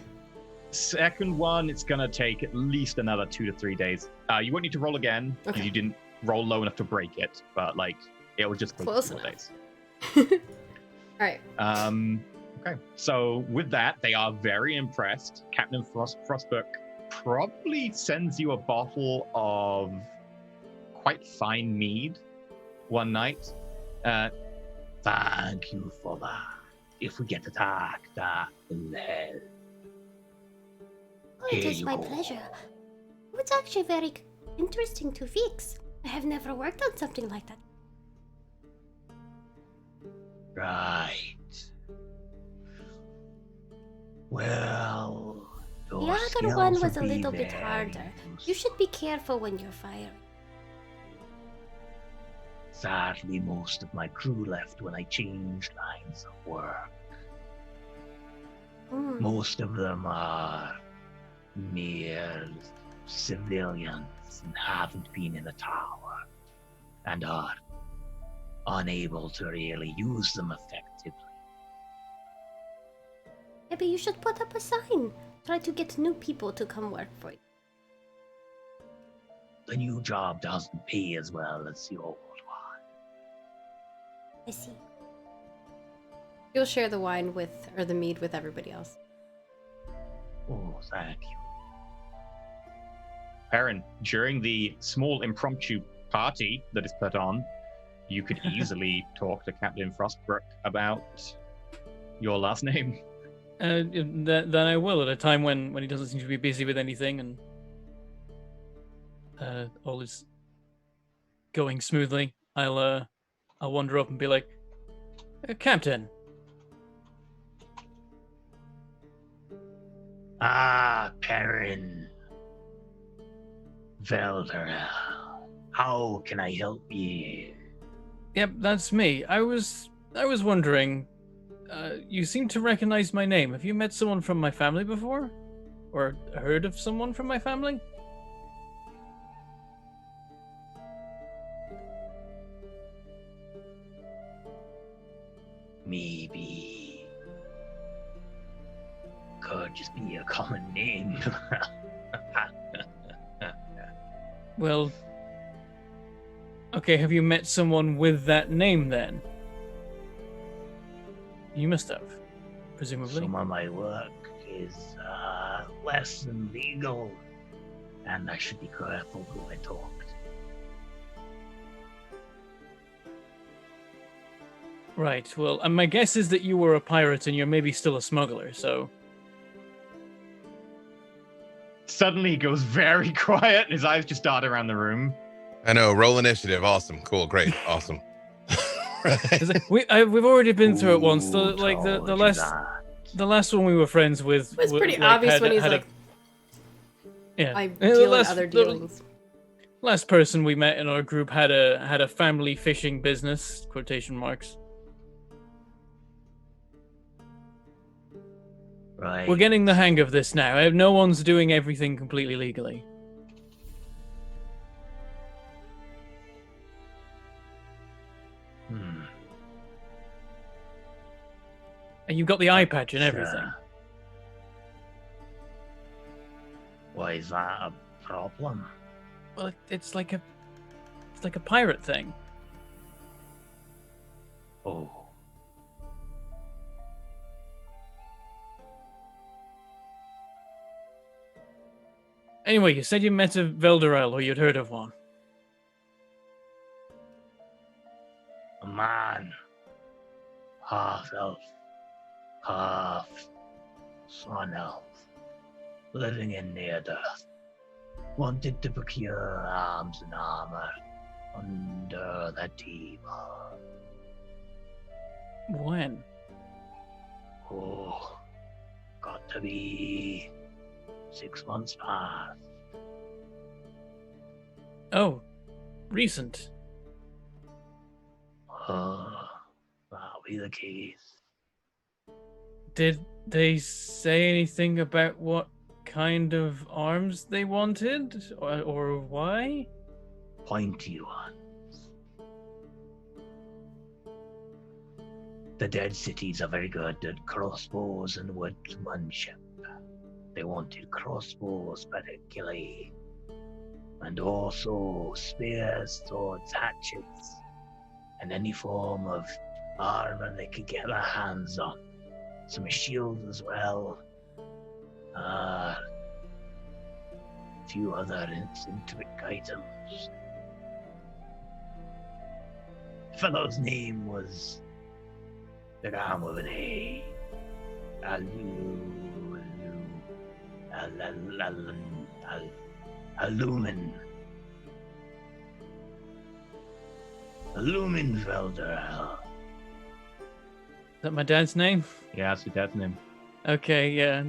Second one, it's going to take at least another 2 to 3 days. You won't need to roll again because you didn't roll low enough to break it, but like it will just take Close 4 enough. days. All right. Okay. So with that, they are very impressed. Captain Frostbook probably sends you a bottle of quite fine mead one night. Thank you for that. If we get attacked, that will help. Oh, it Here is you my go. pleasure. It's actually very interesting to fix. I have never worked on something like that. Right. Well, The your other one skills was would a be little bit very harder. You useful. should be careful when you're firing. Sadly, most of my crew left when I changed lines of work. Hmm. Most of them are mere civilians and haven't been in the tower and are unable to really use them effectively. Maybe you should put up a sign. Try to get new people to come work for you. The new job doesn't pay as well as the old one. I see. You'll share the wine or the mead with everybody else. Oh, thank you. Perrin, during the small impromptu party that is put on, you could easily talk to Captain Frostbrook about your last name. Then I will at a time when he doesn't seem to be busy with anything and all is going smoothly. I'll wander up and be like, Captain. Ah, Perrin. Velderel. How can I help you? Yep, that's me. I was wondering, you seem to recognize my name. Have you met someone from my family before? Or heard of someone from my family? Maybe. Could just be a common name. Well, okay, have you met someone with that name then? You must have, presumably. Some of my work is less than legal, and I should be careful who I talk to. Right. Well, and my guess is that you were a pirate and you're maybe still a smuggler. So Suddenly he goes very quiet and his eyes just dart around the room. I know. Roll initiative. Awesome. Cool. Great. Awesome. we've already been through it once. The Who told you the last one we were friends with. It was pretty like, obvious when he's had like, yeah. I The deal in last- other the dealings. Last person we met in our group had a family fishing business, quotation marks. Right. We're getting the hang of this now. No one's doing everything completely legally. Hmm. And you've got the eye patch and everything. Why is that a problem? Well, it's like a pirate thing. Oh. Anyway, you said you met a Velderel, or you'd heard of one. A man. Half elf. Half sun elf. Living in near death. Wanted to procure arms and armor under the table. When? Oh. Got to be 6 months past. Oh, recent. That'll be the case. Did they say anything about what kind of arms they wanted, or why? Pointy ones. The dead cities are very good at crossbows and woodsmanship. They wanted crossbows particularly, and also spears, swords, hatchets, and any form of armor they could get their hands on. Some shields as well. A few other eccentric items. The fellow's name was began with an A. Illuminfelder. Is that my dad's name? Yeah, that's your dad's name. Okay, yeah.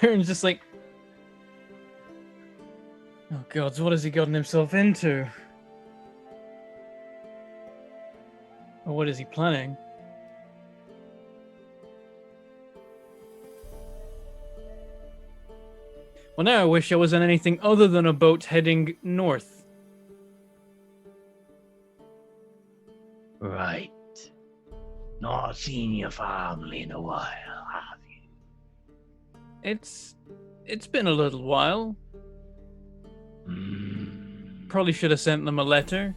Baron's just like, oh god, what has he gotten himself into? Or what is he planning? Well, now I wish I was on anything other than a boat heading north. Right. Not seen your family in a while, have you? It's been a little while. Probably should have sent them a letter.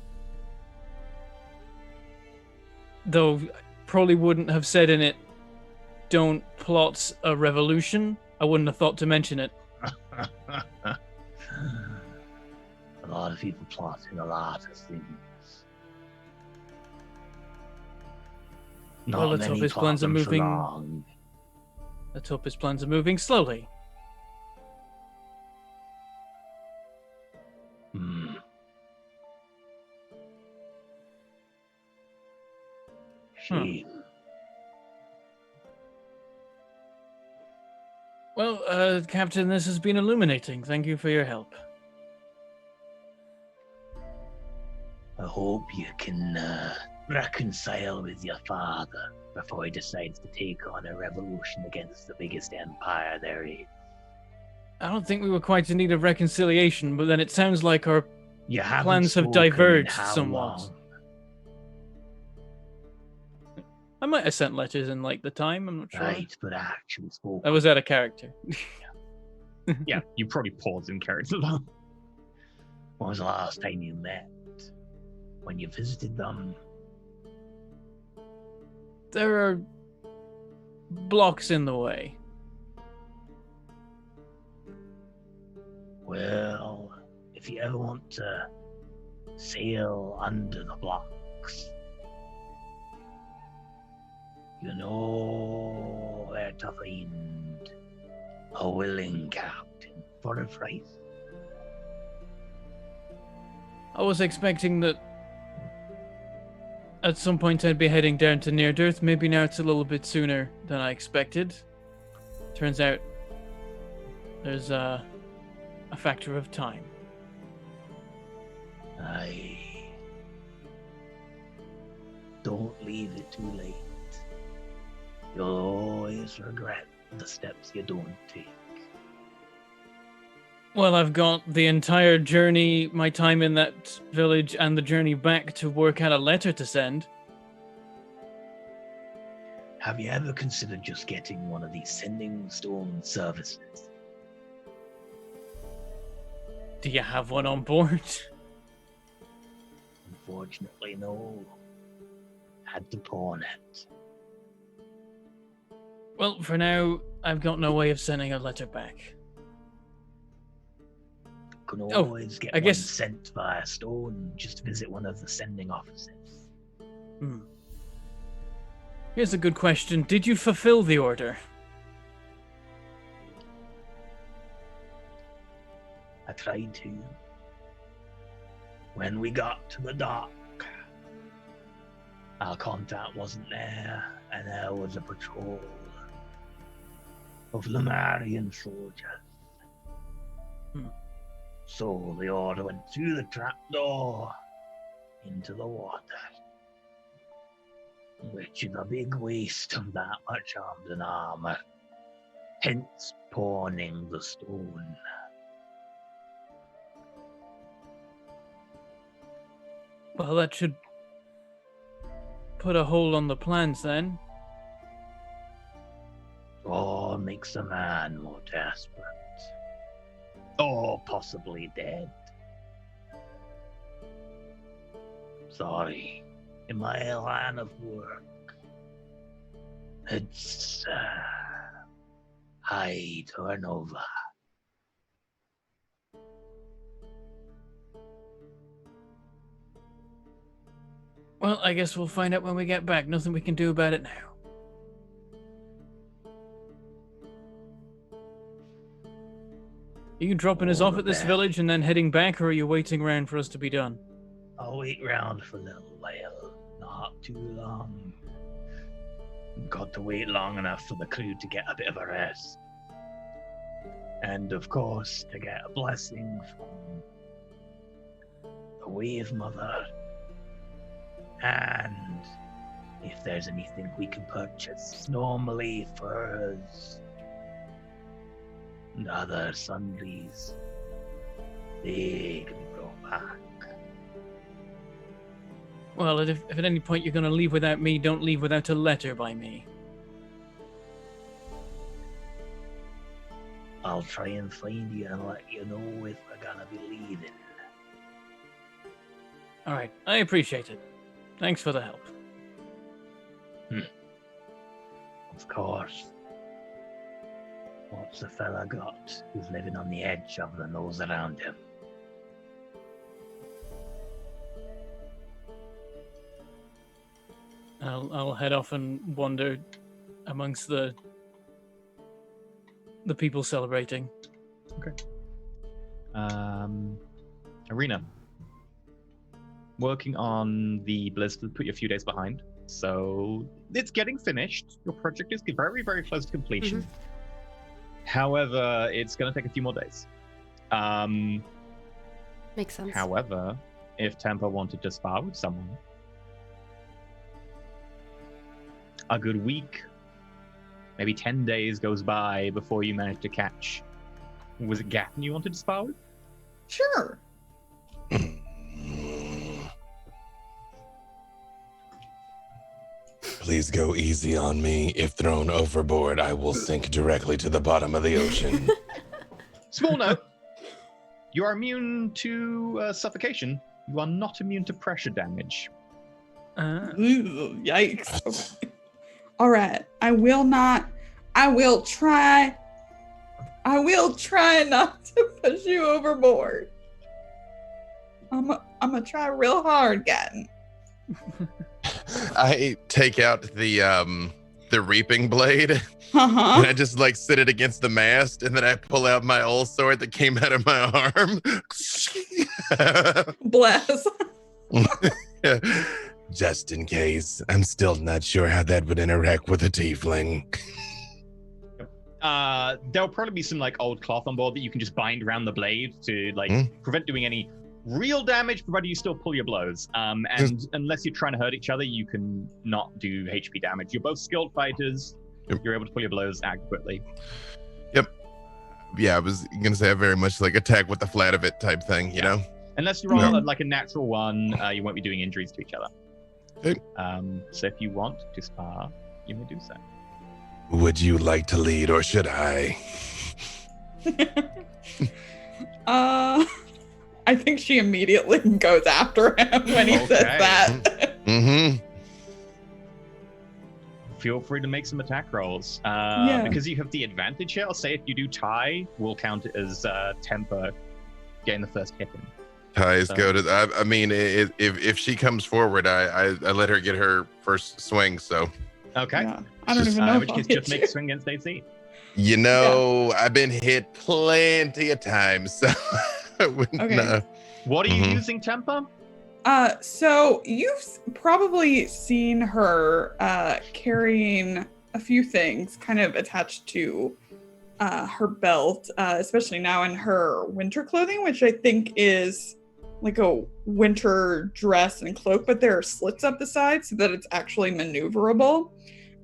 Though probably wouldn't have said in it, don't plot a revolution. I wouldn't have thought to mention it. A lot of people plotting a lot of things. Not Well, let's hope many his plot plans are them for moving. long. Let's hope his plans are moving slowly. Shame. Well, Captain, this has been illuminating. Thank you for your help. I hope you can reconcile with your father before he decides to take on a revolution against the biggest empire there is. I don't think we were quite in need of reconciliation, but then it sounds like our You haven't plans have spoken in diverged how somewhat. long? I might have sent letters in like the time, I'm not sure. Right, but actually spoken. I was out of character. Yeah, you probably paused in character though. When was the last time you met? When you visited them? There are blocks in the way. Well, if you ever want to sail under the blocks, You know where to find a willing captain for the price. I was expecting that at some point I'd be heading down to Near Earth. Maybe now it's a little bit sooner than I expected. Turns out there's a factor of time. Aye. Don't leave it too late. You'll always regret the steps you don't take. Well, I've got the entire journey, my time in that village, and the journey back to work out a letter to send. Have you ever considered just getting one of these sending stone services? Do you have one on board? Unfortunately, no. Had to pawn it. Well, for now, I've got no way of sending a letter back. Can always get I one guess- sent via stone. Just visit one of the sending offices. Here's a good question. Did you fulfill the order? I tried to. When we got to the dock, our contact wasn't there, and there was a patrol of Lemurian soldiers. So the order went through the trapdoor into the water, which is a big waste of that much arms and armor, hence pawning the stone. Well, that should put a hold on the plans then. Or makes a man more desperate. Or possibly dead. Sorry. In my line of work, it's high turnover. Well, I guess we'll find out when we get back. Nothing we can do about it now. Are you dropping us All off the at this best. village and then heading back, or are you waiting around for us to be done? I'll wait round for a little while. Not too long. Got to wait long enough for the crew to get a bit of a rest. And of course, to get a blessing from the Wave Mother. And if there's anything we can purchase, normally furs and other sundries, they can be brought back. Well, if at any point you're going to leave without me, don't leave without a letter by me. I'll try and find you and let you know if we're gonna be leaving. All right, I appreciate it. Thanks for the help. Of course. What's the fella got who's living on the edge of the nose around him? I'll head off and wander amongst the people celebrating. Arena. Working on the blizzard put you a few days behind. So it's getting finished. Your project is very, very close to completion. However, it's going to take a few more days. Makes sense. However, if Temper wanted to spar with someone, a good week, maybe 10 days goes by before you manage to catch. Was it Gatton you wanted to spar with? Sure. Please go easy on me. If thrown overboard, I will sink directly to the bottom of the ocean. Small note. You are immune to suffocation. You are not immune to pressure damage. Ooh, yikes. Okay. All right. I will try not to push you overboard. I'm gonna try real hard, Gatton. I take out the the reaping blade, and Uh-huh. I just like sit it against the mast, and then I pull out my old sword that came out of my arm. Bless. Just in case. I'm still not sure how that would interact with a tiefling. There'll probably be some like old cloth on board that you can just bind around the blade to like prevent doing any real damage, provided you still pull your blows. And unless you're trying to hurt each other, you can not do HP damage. You're both skilled fighters. Yep. You're able to pull your blows adequately. Yep. Yeah, I was gonna say I very much like attack with the flat of it type thing, you know? Unless you roll like a natural one, you won't be doing injuries to each other. Okay. So if you want to spar, you may do so. Would you like to lead, or should I? I think she immediately goes after him when he says that. Mm-hmm. Feel free to make some attack rolls. Because you have the advantage here, I'll say if you do tie, we'll count it as temper getting the first hit in. Ties go to. I mean, if she comes forward, I let her get her first swing. So. Okay. Yeah. I don't even know. In which case, just make a swing against AC. You know, I've been hit plenty of times. So Okay. What are you using, temper? So you've probably seen her carrying a few things kind of attached to her belt, especially now in her winter clothing, which I think is like a winter dress and cloak, but there are slits up the side so that it's actually maneuverable.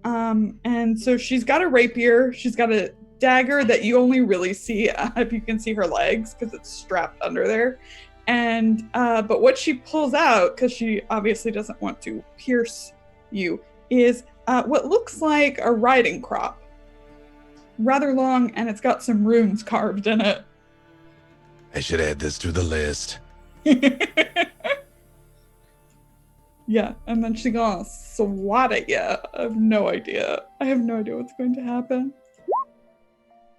And so she's got a rapier, she's got a dagger that you only really see if you can see her legs because it's strapped under there. And but what she pulls out, because she obviously doesn't want to pierce you, is what looks like a riding crop. Rather long, and it's got some runes carved in it. I should add this to the list. Yeah, and then she's gonna swat at you. I have no idea what's going to happen.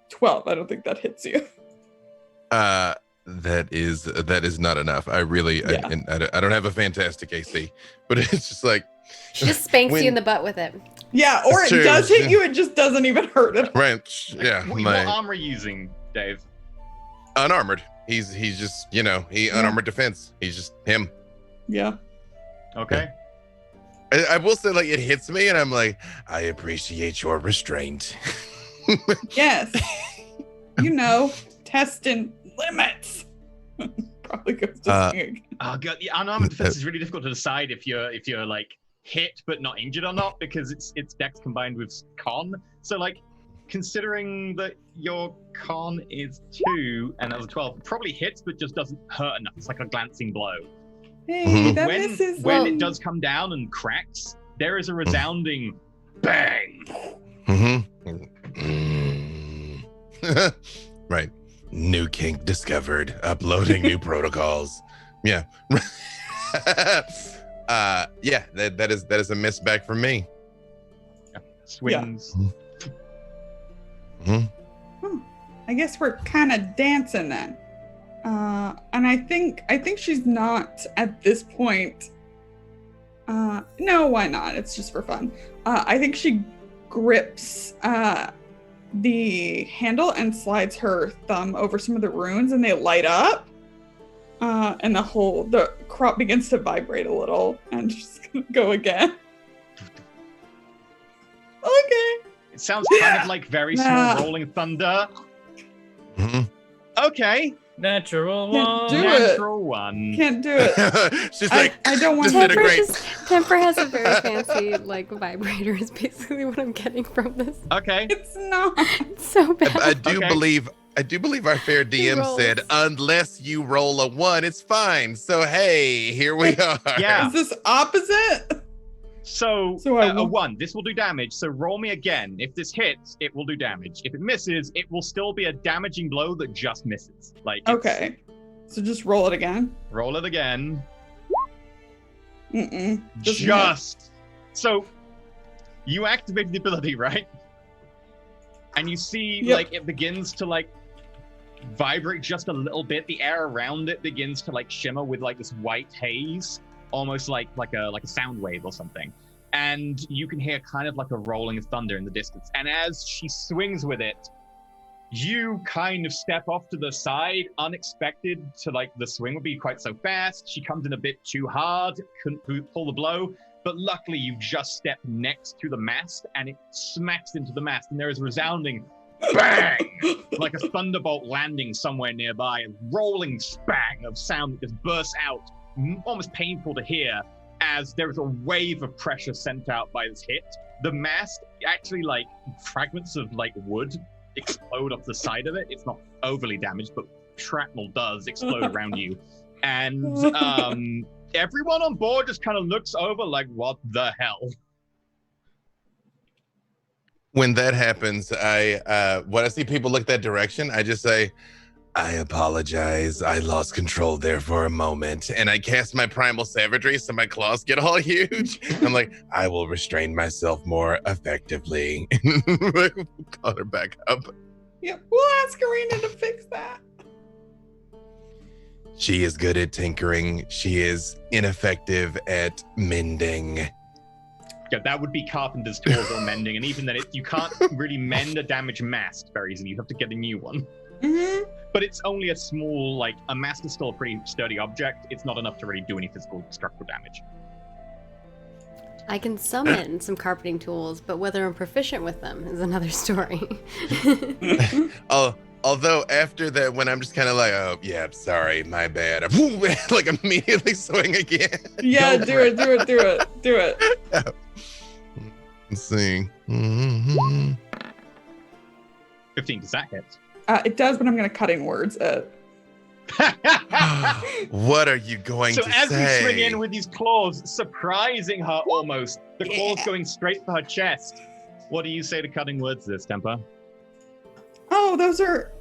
12. I don't think that hits you. That is not enough. I really, Yeah. I don't have a fantastic AC, but it's just like She just spanks you in the butt with it. Yeah, or That's it true. does hit you, it just doesn't even hurt it. right. Yeah, What my armor are you using, Dave? unarmored. He's just unarmored defense. He's just him. Yeah. Okay. I will say, like, it hits me, and I'm like, I appreciate your restraint. Yes. Testing limits. Probably goes to sing again. Oh god, the unarmored defense is really difficult to decide if you're like hit but not injured or not, because it's dex combined with con. So like, considering that your con is 2 and that was a 12, it probably hits but just doesn't hurt enough. It's like a glancing blow. Hey, that misses. When it does come down and cracks, there is a resounding bang. Right. New kink discovered. Uploading new protocols. Yeah. Yeah, that is a miss back for me. Swings. I guess we're kind of dancing then. And I think she's not at this point. No, why not? It's just for fun. I think she grips the handle and slides her thumb over some of the runes, and they light up. And the crop begins to vibrate a little, and she's gonna go again. Okay. It sounds kind of like very small rolling thunder. Okay. Natural Can't one. do it. Natural one. Can't do it. She's like, I don't want just did a to. great. Temper has a very fancy like vibrator is basically what I'm getting from this. Okay. It's not. It's so bad. I do Okay. believe our fair DM rolls. said, unless you roll a 1, it's fine. So hey, here we are. Yeah. Is this opposite? So I a will- 1. This will do damage. So roll me again. If this hits, it will do damage. If it misses, it will still be a damaging blow that just misses. Like it's- Okay. So just roll it again. Roll it again. Mm-mm. Just. So you activate the ability, right? And you see Yep. like it begins to like vibrate just a little bit. The air around it begins to like shimmer with like this white haze, almost like a sound wave or something. and you can hear kind of like a rolling of thunder in the distance. And as she swings with it, you kind of step off to the side, unexpected to like the swing would be quite so fast. She comes in a bit too hard, couldn't pull the blow, but luckily you just step next to the mast and it smacks into the mast, and there is a resounding bang, like a thunderbolt landing somewhere nearby, and rolling bang of sound that just bursts out, almost painful to hear, as there is a wave of pressure sent out by this hit. The mast actually, like, fragments of like wood explode off the side of it. It's not overly damaged, but shrapnel does explode around you. And everyone on board just kind of looks over like, what the hell? When that happens, when I see people look that direction, I just say, I apologize. I lost control there for a moment. And I cast my primal savagery so my claws get all huge. I'm like, I will restrain myself more effectively. Call her back up. Yeah, we'll ask Arena to fix that. She is good at tinkering. She is ineffective at mending. Yeah, that would be carpenter's tools or mending. And even then, you can't really mend a damaged mast very easily. You have to get a new one. Mm-hmm. But it's only a small, like, a mast is still a pretty sturdy object. It's not enough to really do any physical structural damage. I can summon some carpeting tools, but whether I'm proficient with them is another story. Although after that, when I'm just kind of like, oh, yeah, sorry, my bad. Like immediately swing again. Yeah, do it. Let's see. Mm-hmm. 15, does that hit? It does, but I'm going to cutting words. What are you going to say? So as you swing in with these claws, surprising her almost, the claws going straight for her chest. What do you say to cutting words this, Temper? Oh, those are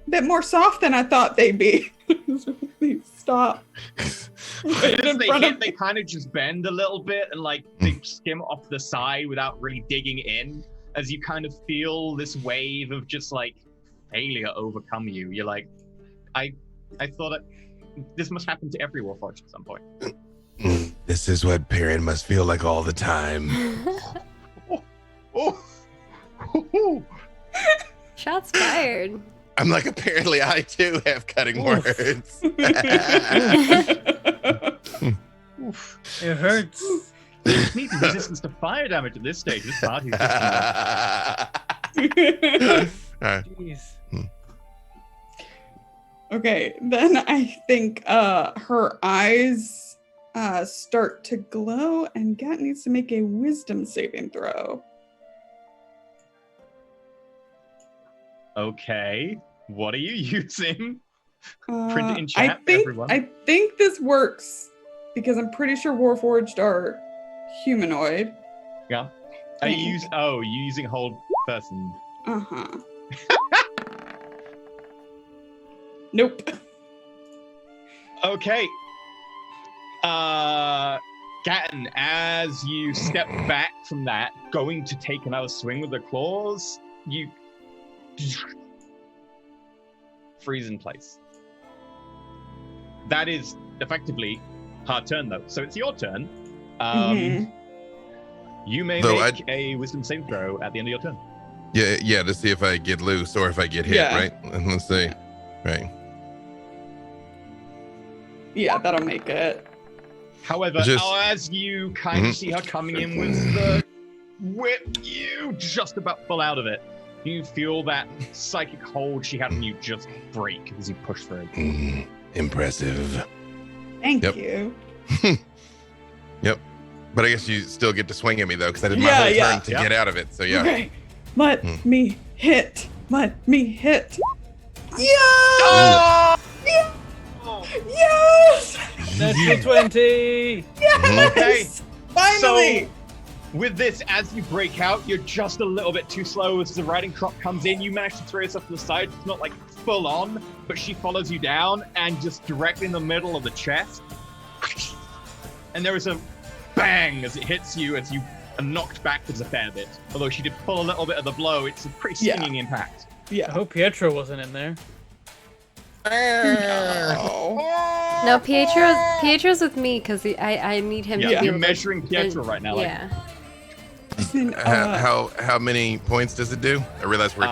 a bit more soft than I thought they'd be. Please stop. As they kind of just bend a little bit and like they skim off the side without really digging in. As you kind of feel this wave of just like failure overcome you. You're like, I thought that this must happen to every Warforged at some point. This is what Perrin must feel like all the time. Shots fired. I'm like, apparently I too have cutting words. It hurts. It's needing resistance to fire damage at this stage. This party's Jeez. Okay, then I think her eyes start to glow, and Gat needs to make a wisdom saving throw. Okay, what are you using? Print it in chat, everyone. I think this works because I'm pretty sure Warforged are humanoid. Yeah. Are you using hold person? Uh-huh. Nope. Okay. Gatton, as you step back from that, going to take another swing with the claws, you freeze in place. That is effectively her turn, though. So it's your turn. You may make a wisdom saving throw at the end of your turn. Yeah, to see if I get loose or if I get hit, right? And let's see. Right. Yeah, that'll make it. However, as you kind of see her coming in with the whip, you just about fall out of it. You feel that psychic hold she had on you just break as you push through. Impressive. Thank you. Yep. But I guess you still get to swing at me, though, because I did my whole turn to get out of it. So, yeah. Okay. Let me hit. Yeah! Oh! Yeah! Yes! Natural 20! Yes! Okay. Finally! So, with this, as you break out, you're just a little bit too slow. As the riding crop comes in, you manage to throw yourself to the side. It's not like full on, but she follows you down and just directly in the middle of the chest. And there is a bang as it hits you as you are knocked backwards a fair bit. Although she did pull a little bit of the blow, it's a pretty stinging impact. Yeah. I hope Pietro wasn't in there. No. No, Pietro's with me because I need him to be you're able to- measuring Pietro right now. Like, Yeah. How many points does it do? I realize we're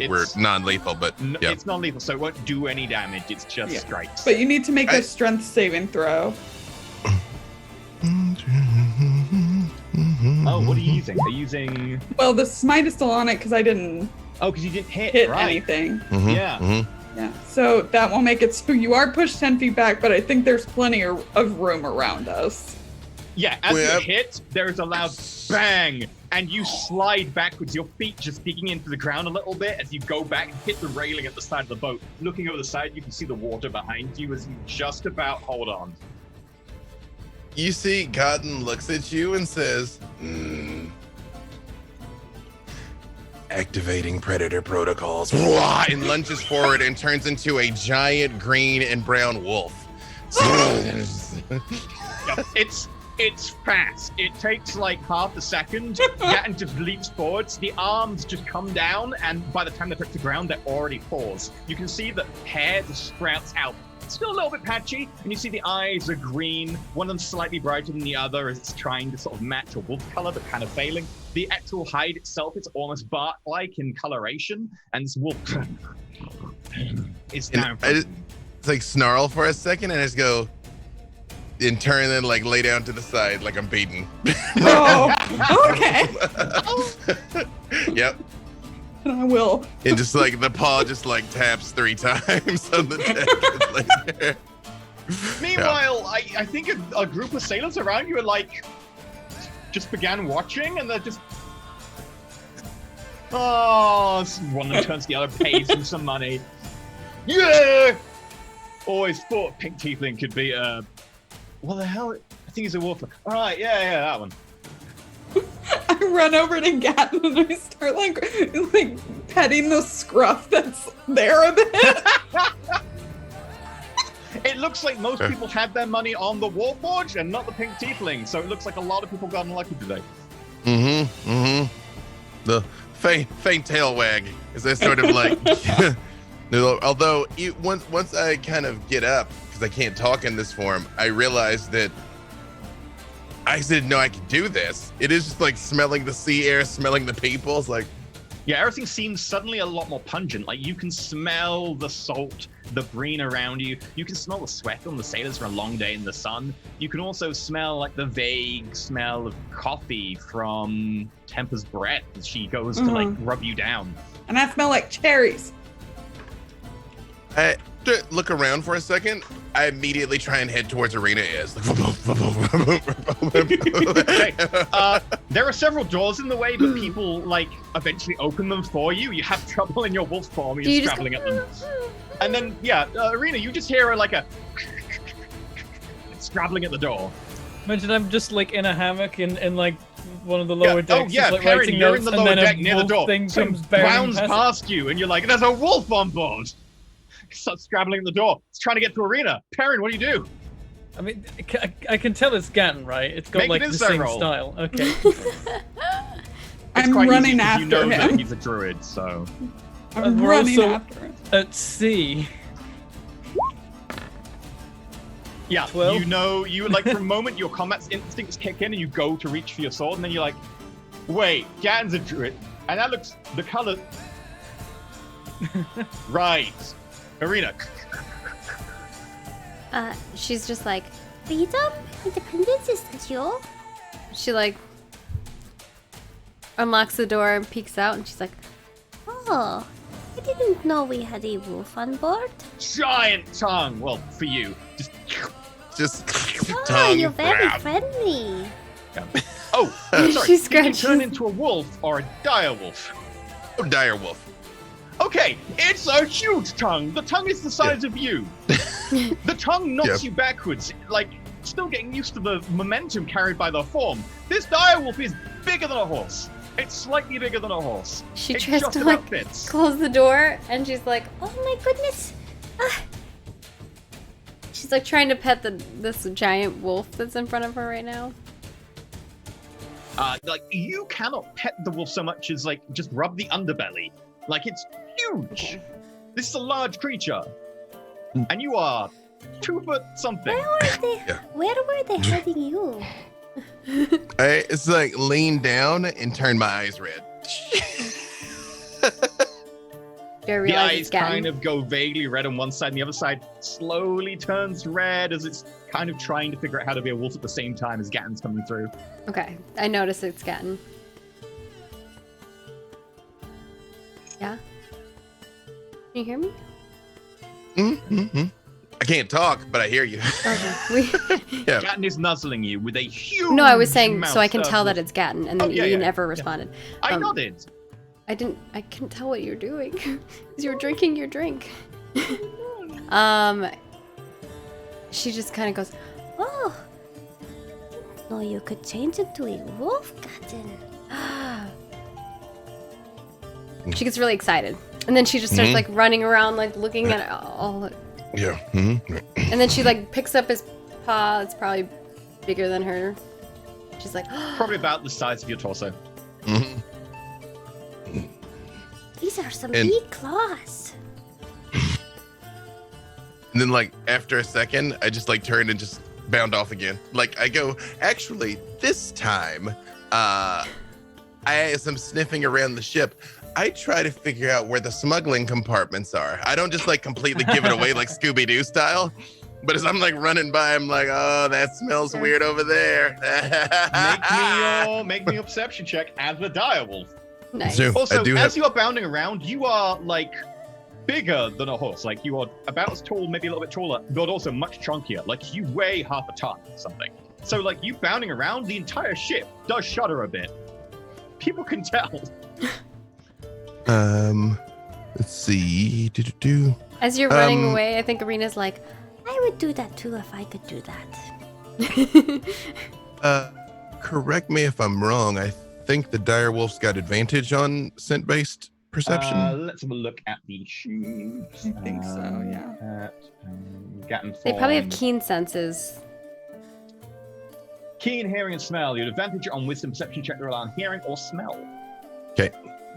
we're it's- non-lethal, but yeah. It's non-lethal, so it won't do any damage. It's just strikes. But you need to make a strength saving throw. Oh, what are you using? Are you using? Well, the smite is still on it because I didn't Oh, because you didn't hit right. anything. Yeah. Yeah, so that will make it so you are pushed 10 feet back, but I think there's plenty of room around us. Yeah, as you hit, there is a loud bang, and you slide backwards, your feet just digging into the ground a little bit as you go back and hit the railing at the side of the boat. Looking over the side, you can see the water behind you as you just about hold on. You see, Cotton looks at you and says, activating predator protocols, and lunges forward and turns into a giant green and brown wolf. It's fast. It takes like half a second. Gatton just leaps forwards. The arms just come down, and by the time they touch the ground, they're already paused. You can see the hair just sprouts out. It's still a little bit patchy, and you see the eyes are green. One of them's slightly brighter than the other as it's trying to sort of match a wolf color, but kind of failing. The actual hide itself is almost bark-like in coloration, and this wolf is down. It's like snarl for a second, and I just go, and turn and then like lay down to the side like I'm beaten. Oh, okay. Yep. And I will. And just like the paw just like taps 3 times on the deck. Meanwhile, I think a group of sailors around you are like, just began watching, and they're just, one of them turns to the other, pays him some money. Yeah! Always thought Pink Tiefling could be what the hell? I think he's a wolf. All right, yeah, that one. I run over to Gatton and I start like petting the scruff that's there a bit. It looks like most people had their money on the Warforged and not the Pink Tiefling, so it looks like a lot of people got unlucky today. The faint tail wag is that sort of like. Although once I kind of get up, because I can't talk in this form, I realized that I didn't know I could do this. It is just like smelling the sea air, smelling the people. It's like, yeah, everything seems suddenly a lot more pungent. Like you can smell the salt, the brine around you. You can smell the sweat on the sailors from a long day in the sun. You can also smell like the vague smell of coffee from Tempa's breath as she goes to like rub you down. And I smell like cherries. I look around for a second. I immediately try and head towards Arena is. Okay. There are several doors in the way, but people like eventually open them for you. You have trouble in your wolf form. You're scrabbling at them. And then, Arena, you just hear like a scrabbling at the door. Imagine I'm just like in a hammock in like one of the lower decks. Oh yeah, like, Perrin, writing you're in notes, the and lower then a deck near the wolf door. Thing Some comes bearing bounds past you, and you're like, "There's a wolf on board." Starts scrabbling at the door. It's trying to get to Arena. Perrin, what do you do? I mean, I can tell it's Gatton, right? It's got Make like an the insight same roll. style. Okay. I'm running after you know him. that he's a druid, so. I'm we're running also after him. at sea. Yeah, 12? you know, you like for a moment your combat instincts kick in and you go to reach for your sword, and then you're like, wait, Gatton's a druid, and that looks the color. Right. Arena. She's just like, Freedom? Independence is that you? she like unlocks the door and peeks out, and she's like, Oh, I didn't know we had a wolf on board. Giant tongue. Well, for you. just Oh, tongue you're very grab. friendly. Oh, sorry. She You can scratches. turn into a wolf or a dire wolf. Oh, dire wolf. Okay, it's a huge tongue. The tongue is the size of you. The tongue knocks you backwards, like still getting used to the momentum carried by the form. This dire wolf is bigger than a horse. It's slightly bigger than a horse. she It tries just to about like fits. close the door, and she's like, Oh my goodness. she's like trying to pet this giant wolf that's in front of her right now. Like you cannot pet the wolf so much as like just rub the underbelly. Like it's huge. This is a large creature, and you are 2 foot something. Where were they heading you? It's like lean down and turn my eyes red. Jerry The realizes eyes it's Gatton. kind of go vaguely red on one side, and the other side slowly turns red as it's kind of trying to figure out how to be a wolf at the same time as Gatton's coming through. Okay, I notice it's Gatton. Yeah? Can you hear me? Mm-hmm. I can't talk, but I hear you. Okay. Yeah. Gatton is nuzzling you with a huge. No, I was saying so I can mouth tell of- that it's Gatton, and then Oh, yeah, you yeah, never yeah. responded. I nodded. I couldn't tell what you were doing because you were drinking your drink. She just kind of goes, Oh, no, you could change into a wolf, Gatton. she gets really excited, and then she just starts like running around, like looking at all. Yeah. Mm-hmm. And then she like picks up his paw. It's probably bigger than her. She's like, Probably about the size of your torso. Mm-hmm. These are some And- big claws. And then, like, after a second, I just, like, turn and just bound off again. Like, I go, actually, this time, as I'm sniffing around the ship, I try to figure out where the smuggling compartments are. I don't just, like, completely give it away like Scooby-Doo style. But as I'm, like, running by, I'm like, oh, that smells weird over there. Make me a perception check as the direwolf. nice. So, Also, I do as have... you are bounding around, you are like bigger than a horse. Like you are about as tall, maybe a little bit taller, but also much chunkier. Like you weigh half a ton or something. So like you bounding around, the entire ship does shudder a bit. People can tell. Let's see. Do-do-do. As you're running away, I think Arena's like, I would do that too if I could do that. Correct me if I'm wrong. I think the direwolf's got advantage on scent-based perception. Let's have a look at the shoes. I think so, yeah. Gatton they probably have form. keen senses. Keen hearing and smell. You have advantage on wisdom perception check to rely on hearing or smell. Okay,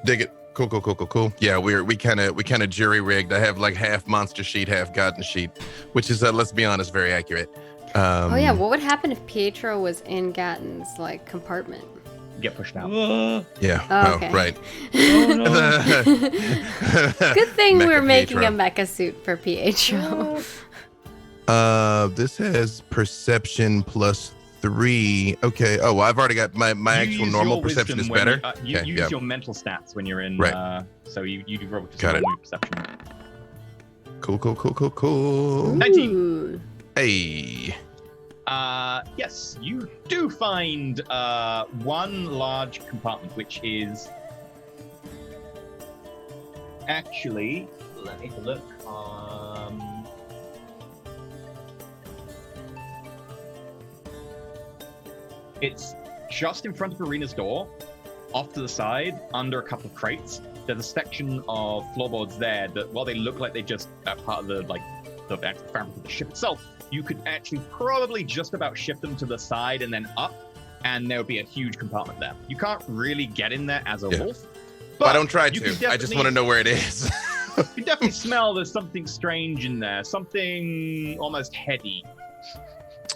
dig it. Cool. Yeah, we kind of jury rigged. I have like half monster sheet, half gotten sheet, which is let's be honest, very accurate. Oh yeah, what would happen if Pietro was in Gatton's like compartment? Get pushed out. Yeah. Oh, okay. Oh, right. Good thing we're Mecha making Pietro. a mecha suit for Pietro. This has perception plus 3. Okay. Oh, well, I've already got my You actual use normal your perception is wisdom when better. You Okay, use yeah. your mental stats when you're in. Right. So you roll just Got it. normal perception. Cool. 19. Ooh. Hey. Yes, you do find one large compartment, which is actually. Let me have a look. It's just in front of Arena's door, off to the side, under a couple of crates. There's a section of floorboards there that, while they look like they just are part of the actual fabric of the ship itself, you could actually probably just about shift them to the side and then up, and there would be a huge compartment there. You can't really get in there as a Yeah. wolf. But I don't try you to. can I just want to know where it is. You can definitely smell there's something strange in there, something almost heady,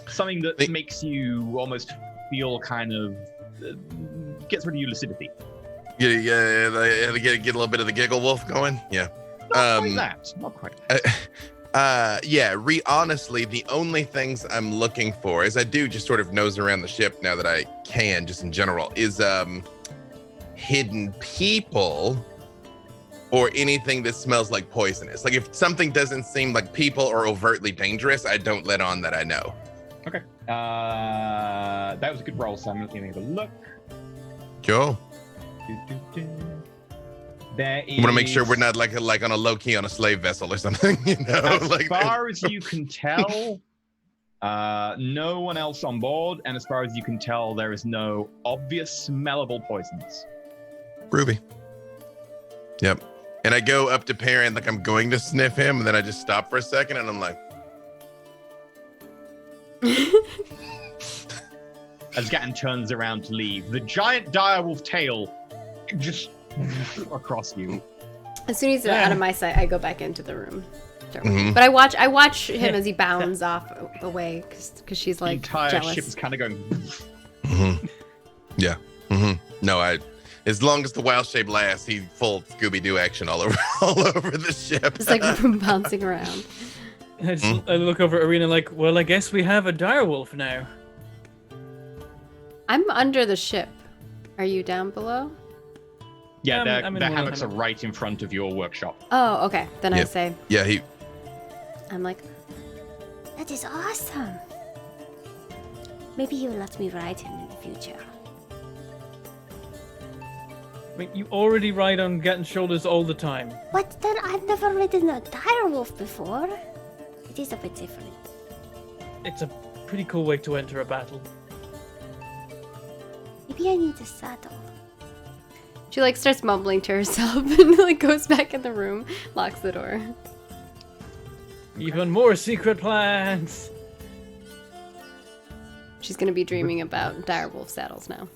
something that makes you almost feel kind of gets rid of your lucidity. Yeah. Get a little bit of the giggle wolf going. Yeah. Not quite that. Honestly, the only things I'm looking for is I do just sort of nose around the ship now that I can, just in general, is hidden people or anything that smells like poisonous. Like if something doesn't seem like people or overtly dangerous, I don't let on that I know. Okay. That was a good roll, so I'm going to have a look. Cool. There is. You want to make sure we're not like on a low key on a slave vessel or something, you know? As far as you can tell, no one else on board, and as far as you can tell, there is no obvious smellable poisons. Groovy. Yep. And I go up to Perrin like I'm going to sniff him, and then I just stop for a second, and I'm like, As Gatton turns around to leave, the giant direwolf tail just across you. As soon as he's out of my sight, I go back into the room. Mhm. But I watch him as he bounds off away because she's The like entire jealous. ship is kind of going. Mhm. Yeah. No, as long as the wild shape lasts, he full Scooby-Doo action all over the ship. Just like bouncing around. I look over at Arena like, well, I guess we have a direwolf now. I'm under the ship. Are you down below? Yeah, I'm in their one hammocks are hammock. right in front of your workshop. Oh, okay. Then I Yeah. say, Yeah, I'm like, That is awesome. Maybe you'll let me ride him in the future. I mean, you already ride on Gatton's shoulders all the time. But then I've never ridden a direwolf before. It is a bit different. It's a pretty cool way to enter a battle. Maybe I need a saddle. she like starts mumbling to herself and like goes back in the room, locks the door. Even more secret plans. She's gonna be dreaming about direwolf saddles now.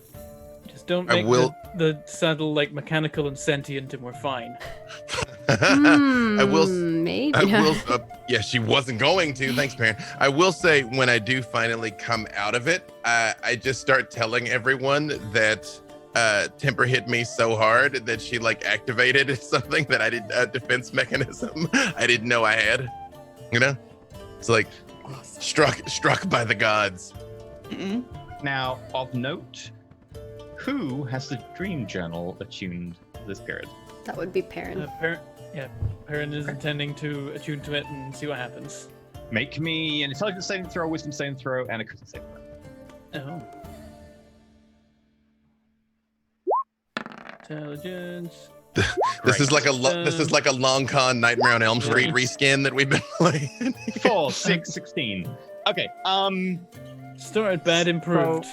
Just don't I make will- the saddle like mechanical and sentient, and we're fine. I will. Maybe. I will. Yeah, she wasn't going to. Thanks, Perrin. I will say, when I do finally come out of it, I just start telling everyone that Temper hit me so hard that she like activated something that I didn't a defense mechanism I didn't know I had. You know, it's like struck by the gods. Mm-mm. Now, of note, who has the dream journal attuned this period? That would be Perrin. Perrin is intending to attune to it and see what happens. Make me an intelligence saving throw, a wisdom saving throw, and a critical saving throw. Oh. Intelligence. This is Great. like a long con Nightmare on Elm Street reskin that we've been playing. 4, 6, 16. Okay, Started bad, improved.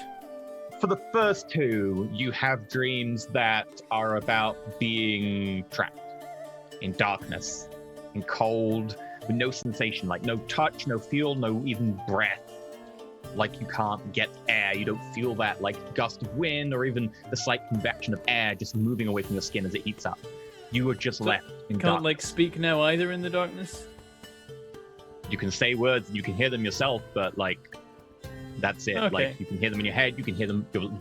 for the first two, you have dreams that are about being trapped in darkness, in cold, with no sensation, like no touch, no feel, no even breath. Like you can't get air, you don't feel that like gust of wind or even the slight convection of air just moving away from your skin as it heats up. You are just So left in Can't darkness. like speak now either in the darkness. You can say words, you can hear them yourself, but like that's it. Okay. Like you can hear them in your head, you can hear them, your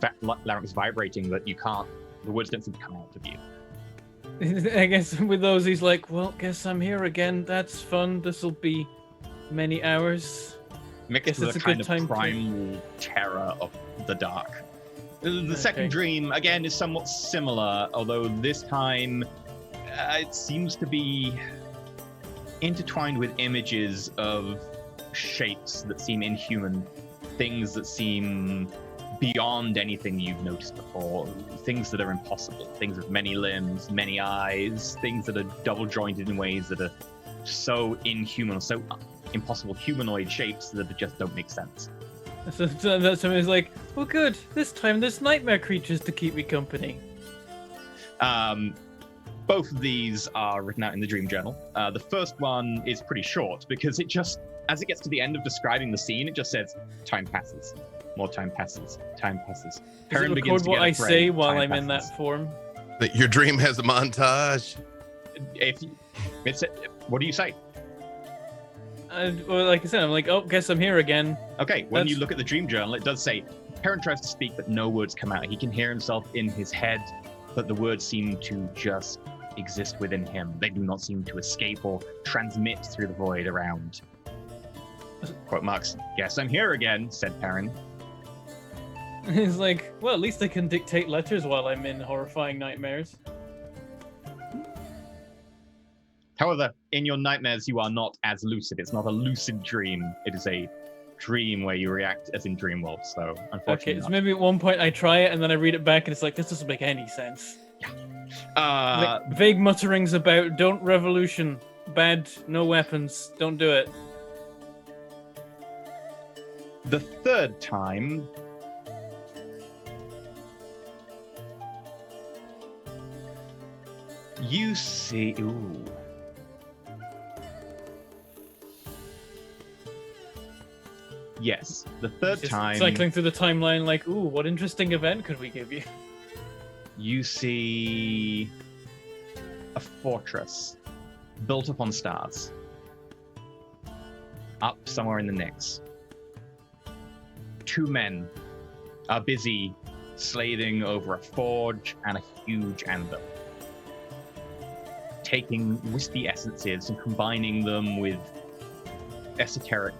larynx vibrating, but you can't. The words don't seem to come out of you. I guess with those, he's like, well, guess I'm here again. That's fun. This'll be many hours. Mixed Guess with it's a a kind good of time to- primal terror of the dark. The Okay. second dream, again, is somewhat similar, although this time it seems to be intertwined with images of shapes that seem inhuman, things that seem beyond anything you've noticed before, things that are impossible, things with many limbs, many eyes, things that are double jointed in ways that are so inhuman, so impossible humanoid shapes that just don't make sense. So that's somebody's like, well, good. This time there's nightmare creatures to keep me company. Both of these are written out in the dream journal. The first one is pretty short because it just, as it gets to the end of describing the scene, it just says, time passes. More time passes. Time passes. Does it Perrin begins record to what get I afraid. say while Time I'm in passes. that form? That your dream has a montage. If you, what do you say? Well, like I said, I'm like, oh, guess I'm here again. Okay, when you That's- look at the dream journal, it does say, Perrin tries to speak, but no words come out. He can hear himself in his head, but the words seem to just exist within him. They do not seem to escape or transmit through the void around. Quote marks, guess I'm here again, said Perrin. He's like, well, at least I can dictate letters while I'm in horrifying nightmares. However, in your nightmares, you are not as lucid. It's not a lucid dream. It is a dream where you react as in dream world. So, unfortunately, Okay, so maybe at one point I try it and then I read it back and it's like, this doesn't make any sense. Like, vague mutterings about don't revolution, bad, no weapons, don't do it. the third time, you see. Ooh. Yes, the third Just time. cycling through the timeline like, ooh, what interesting event could we give you? You see a fortress built upon stars. somewhere in the Nyx, 2 men are busy slaving over a forge and a huge anvil, taking wispy essences and combining them with esoteric,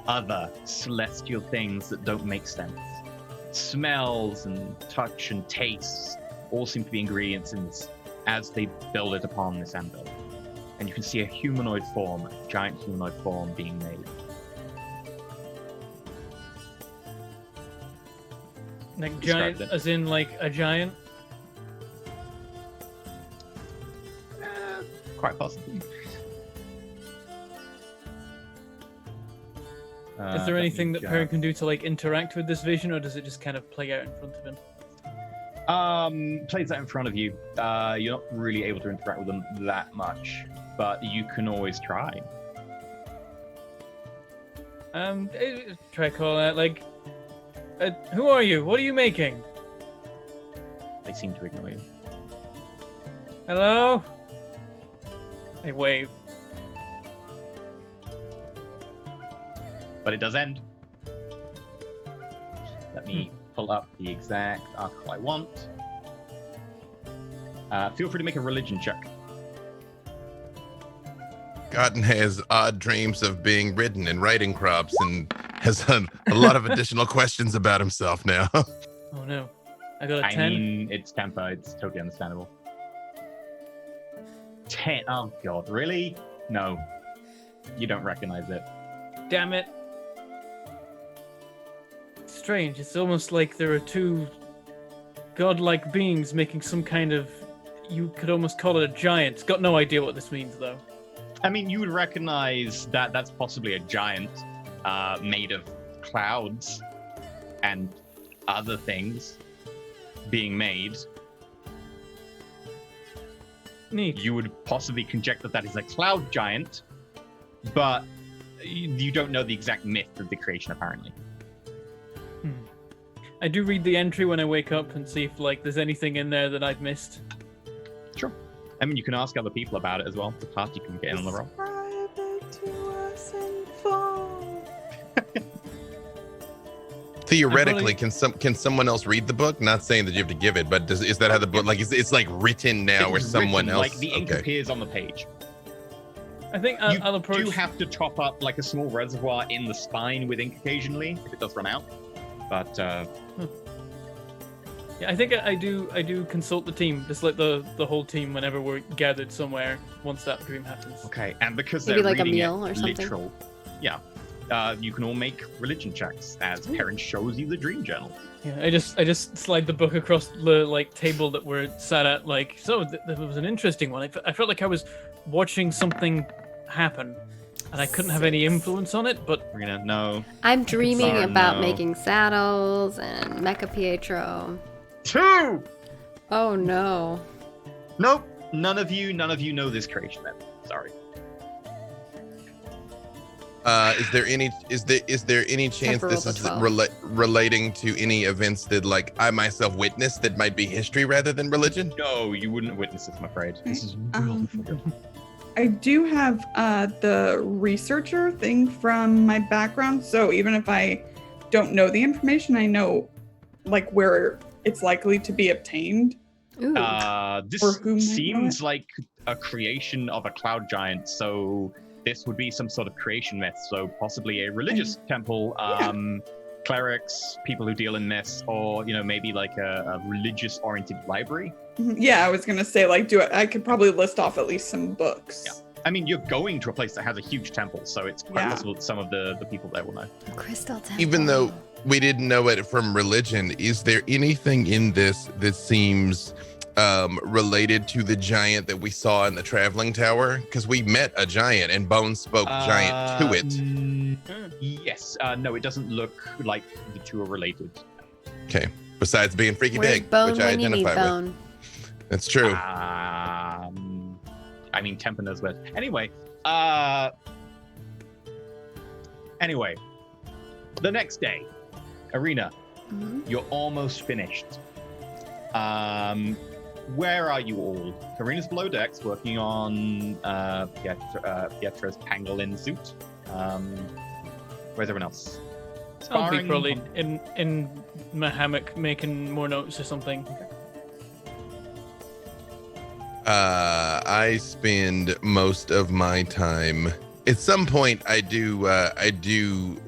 other celestial things that don't make sense. Smells and touch and tastes all seem to be ingredients in this as they build it upon this anvil. And you can see a humanoid form, a giant humanoid form being made. Like Describe giant, it. as in like a giant? Quite possibly. Is there anything that Perrin can do to like interact with this vision, or does it just kind of play out in front of him? Plays out in front of you. You're not really able to interact with them that much, but you can always try. Try call out like, who are you? What are you making? They seem to ignore you. Hello? I wave. But it does end. Let me pull up the exact article I want. Feel free to make a religion check. Cotton has odd dreams of being ridden and riding crops and has a lot of additional questions about himself now. Oh no. I got a 10. I mean, it's temper. It's totally understandable. 10. Oh god, really? No. You don't recognize it. Damn it. Strange. It's almost like there are 2 godlike beings making some kind of... You could almost call it a giant. Got no idea what this means, though. I mean, you would recognize that that's possibly a giant made of clouds and other things being made. Neat. You would possibly conjecture that is a cloud giant, but you don't know the exact myth of the creation, apparently. I do read the entry when I wake up and see if like there's anything in there that I've missed. Sure. I mean, you can ask other people about it as well. The party can get in on the roll. Describe it to us in full. Theoretically, can someone else read the book? Not saying that you have to give it, but is that how the book it's like written now, or It's someone written, else? like the ink appears on the page. I think You I'll approach... do have to top up like a small reservoir in the spine with ink occasionally if it does run out. But Yeah, I think I do consult the team, just like the whole team whenever we're gathered somewhere once that dream happens. okay, and because Maybe they're like a reading meal it or something? literal, yeah, you can all make religion checks as Perrin shows you the dream journal. Yeah, I just slide the book across the like table that we're sat at. Like, so that was an interesting one. I felt like I was watching something happen, and I couldn't have any influence on it. But Rena, no. I'm dreaming Sorry, about no. making saddles and Mecha Pietro. 2. Oh no. Nope. None of you know this creation then. Sorry. Is there any chance Temporal this to is 12. relating to any events that like I myself witnessed that might be history rather than religion? No, you wouldn't witness this, I'm afraid. This is Um, I do have the researcher thing from my background, so even if I don't know the information, I know like where it's likely to be obtained. Ooh. This Or who might know seems it? like a creation of a cloud giant, so this would be some sort of creation myth, so possibly a religious temple, clerics, people who deal in myths, or maybe like a religious-oriented library. Yeah, I was gonna say like I could probably list off at least some books. Yeah. I mean, you're going to a place that has a huge temple, so it's quite Yeah. possible that some of the people there will know. Crystal Temple. Even though we didn't know it from religion, is there anything in this that seems related to the giant that we saw in the traveling tower? Because we met a giant and Bones spoke giant to it. Yes. No, it doesn't look like the two are related. Okay. Besides being freaky Where's big, Bone which I when you need identify with. Bone? That's true. I mean, Temper knows best. Anyway, the next day, Arena, Mhm. you're almost finished. Where are you all? Karina's below decks working on Pietro's pangolin suit. Where's everyone else? I'll be Sparring? probably in my hammock making more notes or something. I spend most of my time. At some point, I do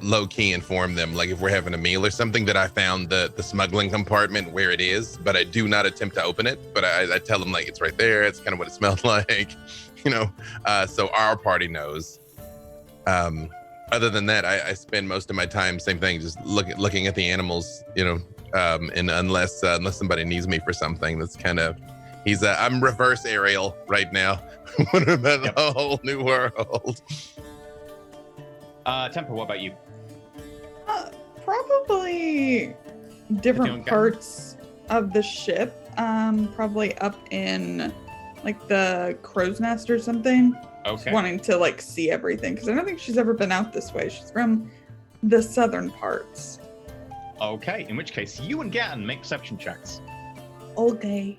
low key inform them, like if we're having a meal or something, that I found the smuggling compartment where it is, but I do not attempt to open it. But I tell them like it's right there. It's kind of what it smelled like, you know. So our party knows. Other than that, I spend most of my time, same thing, just looking at the animals, you know. And unless somebody needs me for something, that's kind of. I'm reverse Ariel right now. What about a whole new world? Temper, what about you? Probably different parts of the ship. Probably up in like the crow's nest or something. Okay. Just wanting to like see everything because I don't think she's ever been out this way. She's from the southern parts. Okay, in which case you and Gatton make perception checks. Okay.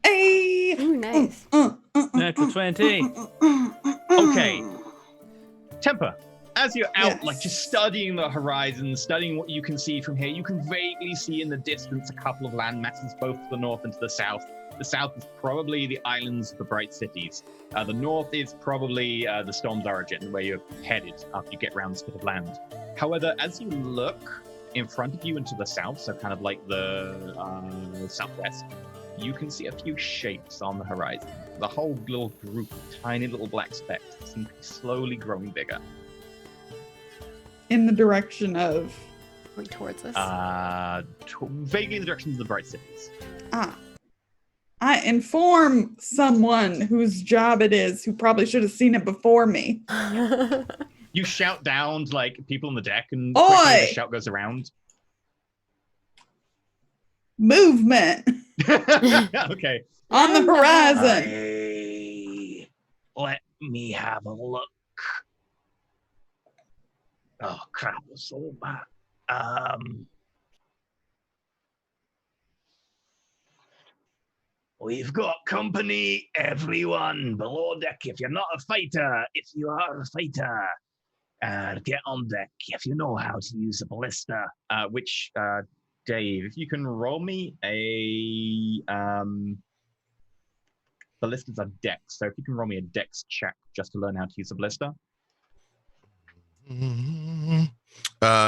Hey. Ooh, nice. Natural 20. Okay. Temper, as you're out, Yes. like just studying the horizon, studying what you can see from here, you can vaguely see in the distance a couple of land masses, both to the north and to the south. The south is probably the islands of the Bright Cities. The north is probably the Storm's Origin, where you're headed after you get around this bit of land. However, as you look in front of you and to the south, so kind of like the southwest, you can see a few shapes on the horizon. The whole little group of tiny little black specks seem to be slowly growing bigger. In the direction of. Going towards us. Vaguely in the direction of the Bright Cities. I inform someone whose job it is, who probably should have seen it before me. You shout down to like people on the deck, and Oi! quickly the shout goes around. Movement Okay. on the horizon. Hey, let me have a look. Oh crap, it's so bad. We've got company, everyone. Below deck, if you're not a fighter. If you are a fighter, get on deck if you know how to use a ballista. Which, Dave, if you can roll me a ballista's a dex. So if you can roll me a dex check just to learn how to use a ballista.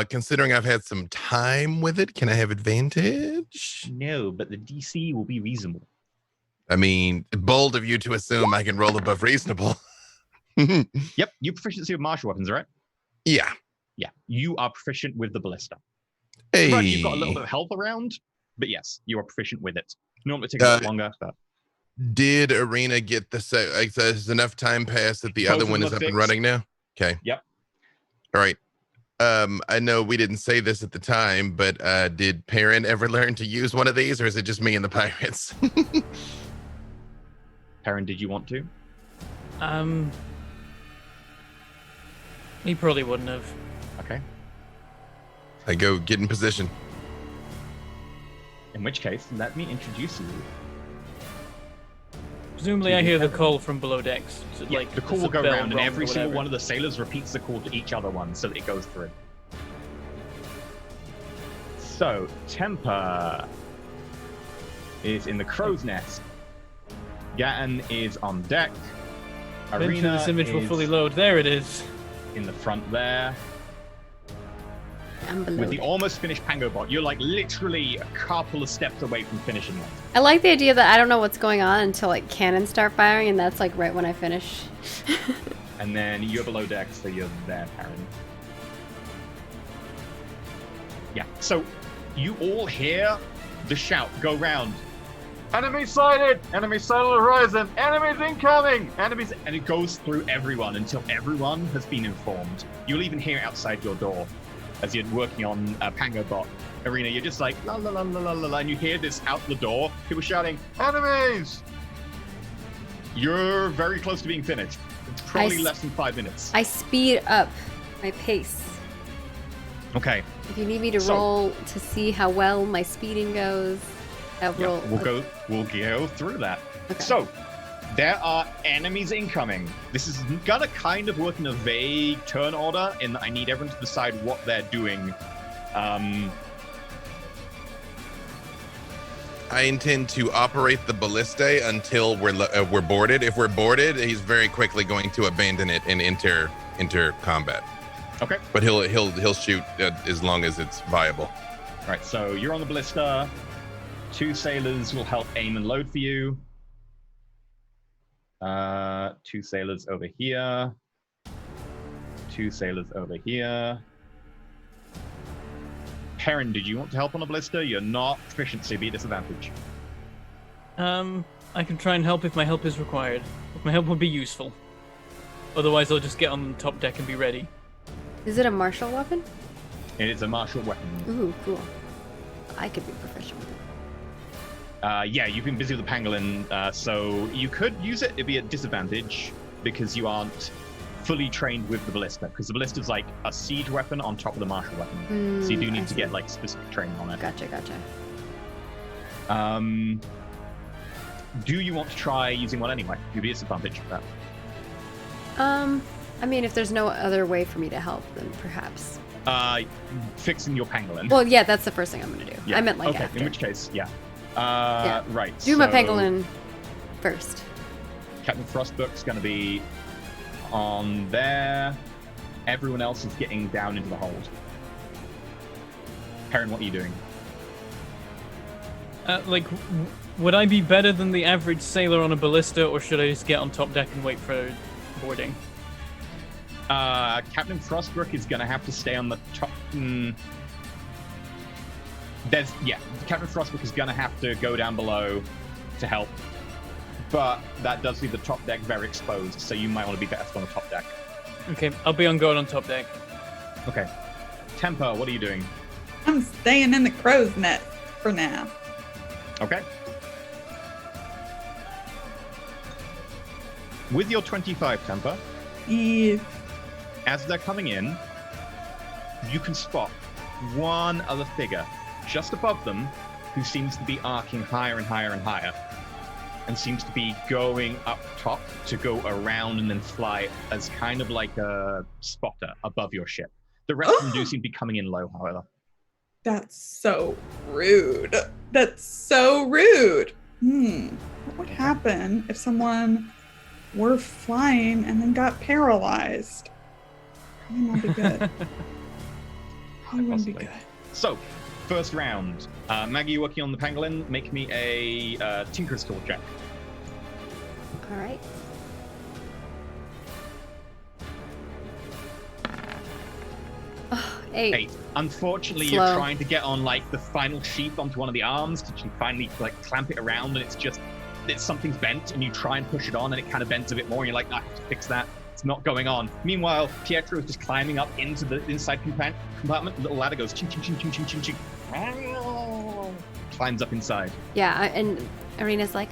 Considering I've had some time with it, can I have advantage? No, but the DC will be reasonable. I mean, bold of you to assume I can roll above reasonable. Yep, you proficiency with martial weapons, right? Yeah. Yeah, you are proficient with the ballista. Hey. Granted, you've got a little bit of health around, but yes, you are proficient with it. Normally it takes a lot longer, but... Did Arena get the like, has enough time passed that the Both other of one them is are up and fixed. running now? Okay. Yep. All right. I know we didn't say this at the time, but did Perrin ever learn to use one of these, or is it just me and the pirates? Perrin, did you want to? He probably wouldn't have. Okay. I go get in position. In which case, let me introduce you. Presumably, I hear the call from below decks. So, Yeah, like, the call there's will a go bell around, and rung every or single whatever. one of the sailors repeats the call to each other one, so that it goes through. So, Temper is in the crow's nest. Gatton is on deck. Eventually Arena this image will is fully load. There it is. in the front there. I'm below. With the almost finished Pango bot, you're like literally a couple of steps away from finishing it. I like the idea that I don't know what's going on until like cannons start firing, and that's like right when I finish. And then you're below deck, so you're there, Perrin. Yeah, so you all hear the shout go round. Enemy sighted! Enemy sighted on the horizon! Enemies incoming! Enemies... And it goes through everyone until everyone has been informed. You'll even hear it outside your door as you're working on Pango Bot Arena. You're just like, la la la la la la, and you hear this out the door, people shouting, enemies! You're very close to being finished. It's probably less than 5 minutes. I speed up my pace. Okay. If you need me to roll to see how well my speeding goes, I'll roll. We'll go through that. Okay. So, There are enemies incoming. This is gonna kind of work in a vague turn order in that I need everyone to decide what they're doing. I intend to operate the ballista until we're boarded. If we're boarded, he's very quickly going to abandon it and enter combat. Okay. But he'll shoot as long as it's viable. All right. So you're on the ballista. 2 sailors will help aim and load for you. 2 sailors over here. 2 sailors over here. Perrin, did you want to help on a ballista? You're not proficient, so you'll be at disadvantage. I can try and help if my help is required. If my help would be useful. Otherwise, I'll just get on the top deck and be ready. Is it a martial weapon? It is a martial weapon. Ooh, cool. I could be proficient with it. Yeah, you've been busy with the pangolin, so you could use it. It'd be at disadvantage because you aren't fully trained with the ballista. Because the ballista is like a siege weapon on top of the martial weapon, so you do need to get like specific training on it. Gotcha. Do you want to try using one anyway? You'd be at disadvantage for that. I mean, if there's no other way for me to help, then perhaps. Fixing your pangolin. Well, yeah, that's the first thing I'm gonna do. Yeah. I meant like okay, after. in which case, yeah. Right. Do my pangolin first. Captain Frostbook's gonna be on there. Everyone else is getting down into the hold. Perrin, what are you doing? Would I be better than the average sailor on a ballista, or should I just get on top deck and wait for boarding? Captain Frostbrook is gonna have to stay on the top. Captain Frostbrook is gonna have to go down below to help, but that does leave the top deck very exposed. So you might want to be better on the top deck. Okay, I'll be on guard on top deck. Okay, Temper, what are you doing? I'm staying in the crow's nest for now. Okay. With your 25 Temper, Yes. as they're coming in, you can spot one other figure just above them who seems to be arcing higher and higher and higher, and seems to be going up top to go around and then fly as kind of like a spotter above your ship. The rest of them do seem to be coming in low, however. That's so rude. That's so rude. What would happen if someone were flying and then got paralyzed? Probably not be good. Probably wouldn't be good. So, first round. Maggie, you working on the pangolin? Make me a Tinker's Tool check. All right. Oh, 8. Unfortunately, Slow. you're trying to get on like the final sheath onto one of the arms to finally like clamp it around, and it's something's bent, and you try and push it on, and it kind of bends a bit more, and you're like, I have to fix that. It's not going on. Meanwhile, Pietro is just climbing up into the inside compartment. The little ladder goes ching ching ching ching ching ching ching. Climbs up inside. Yeah, and Arena's like,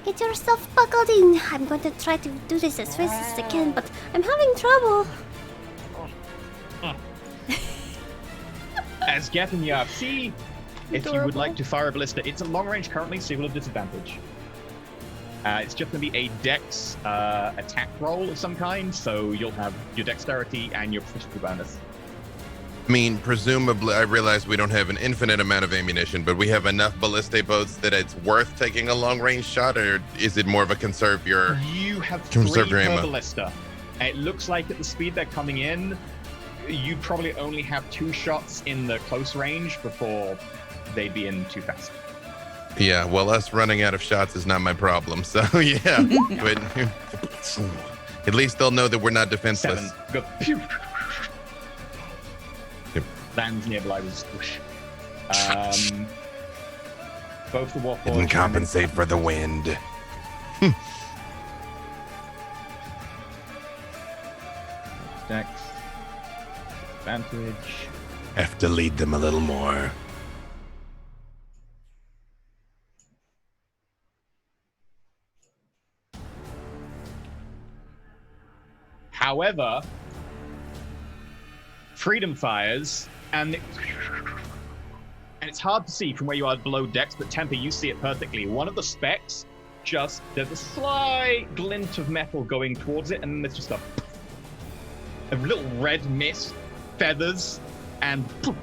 Get yourself buckled in. I'm going to try to do this as fast as I can, but I'm having trouble. As Gavin see if you would like to fire a ballista, it's a long range currently, so you will have disadvantage. It's just going to be a dex attack roll of some kind, so you'll have your dexterity and your proficiency bonus. I mean, presumably, I realize we don't have an infinite amount of ammunition, but we have enough ballistic boats that it's worth taking a long-range shot, or is it more of a conserve your You have 3 conserve your per ammo? ballista. It looks like at the speed they're coming in, you probably only have 2 shots in the close range before they'd be in too fast. Yeah, well, us running out of shots is not my problem, so yeah. But at least they'll know that we're not defenseless. 7. Go. Pew. Yep. Lands nearby with squish. Both the Warforged Didn't compensate for the wind. Dex. Advantage. Have to lead them a little more. However, Freedom fires, and it's hard to see from where you are below decks, but Temper, you see it perfectly. One of the specks just there's a slight glint of metal going towards it, and then there's just a little red mist, feathers, and poof,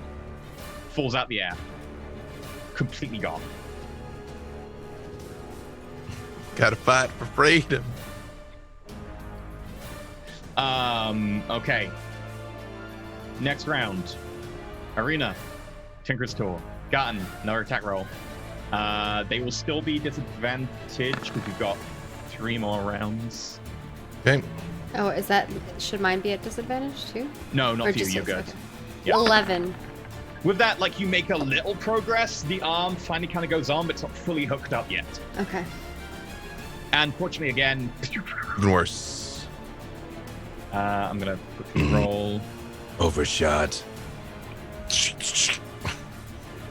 falls out the air. Completely gone. Gotta fight for freedom. Okay. Next round. Arena. Tinker's Tour. Gotten. Another attack roll. They will still be disadvantaged because we've got 3 more rounds. Okay. Oh, is that... Should mine be at disadvantage too? No, not Or for you. just You're yours? good. Okay. Yeah. 11. With that, like, you make a little progress. The arm finally kind of goes on, but it's not fully hooked up yet. Okay. And fortunately, again, Even worse. I'm gonna quickly roll. Overshot.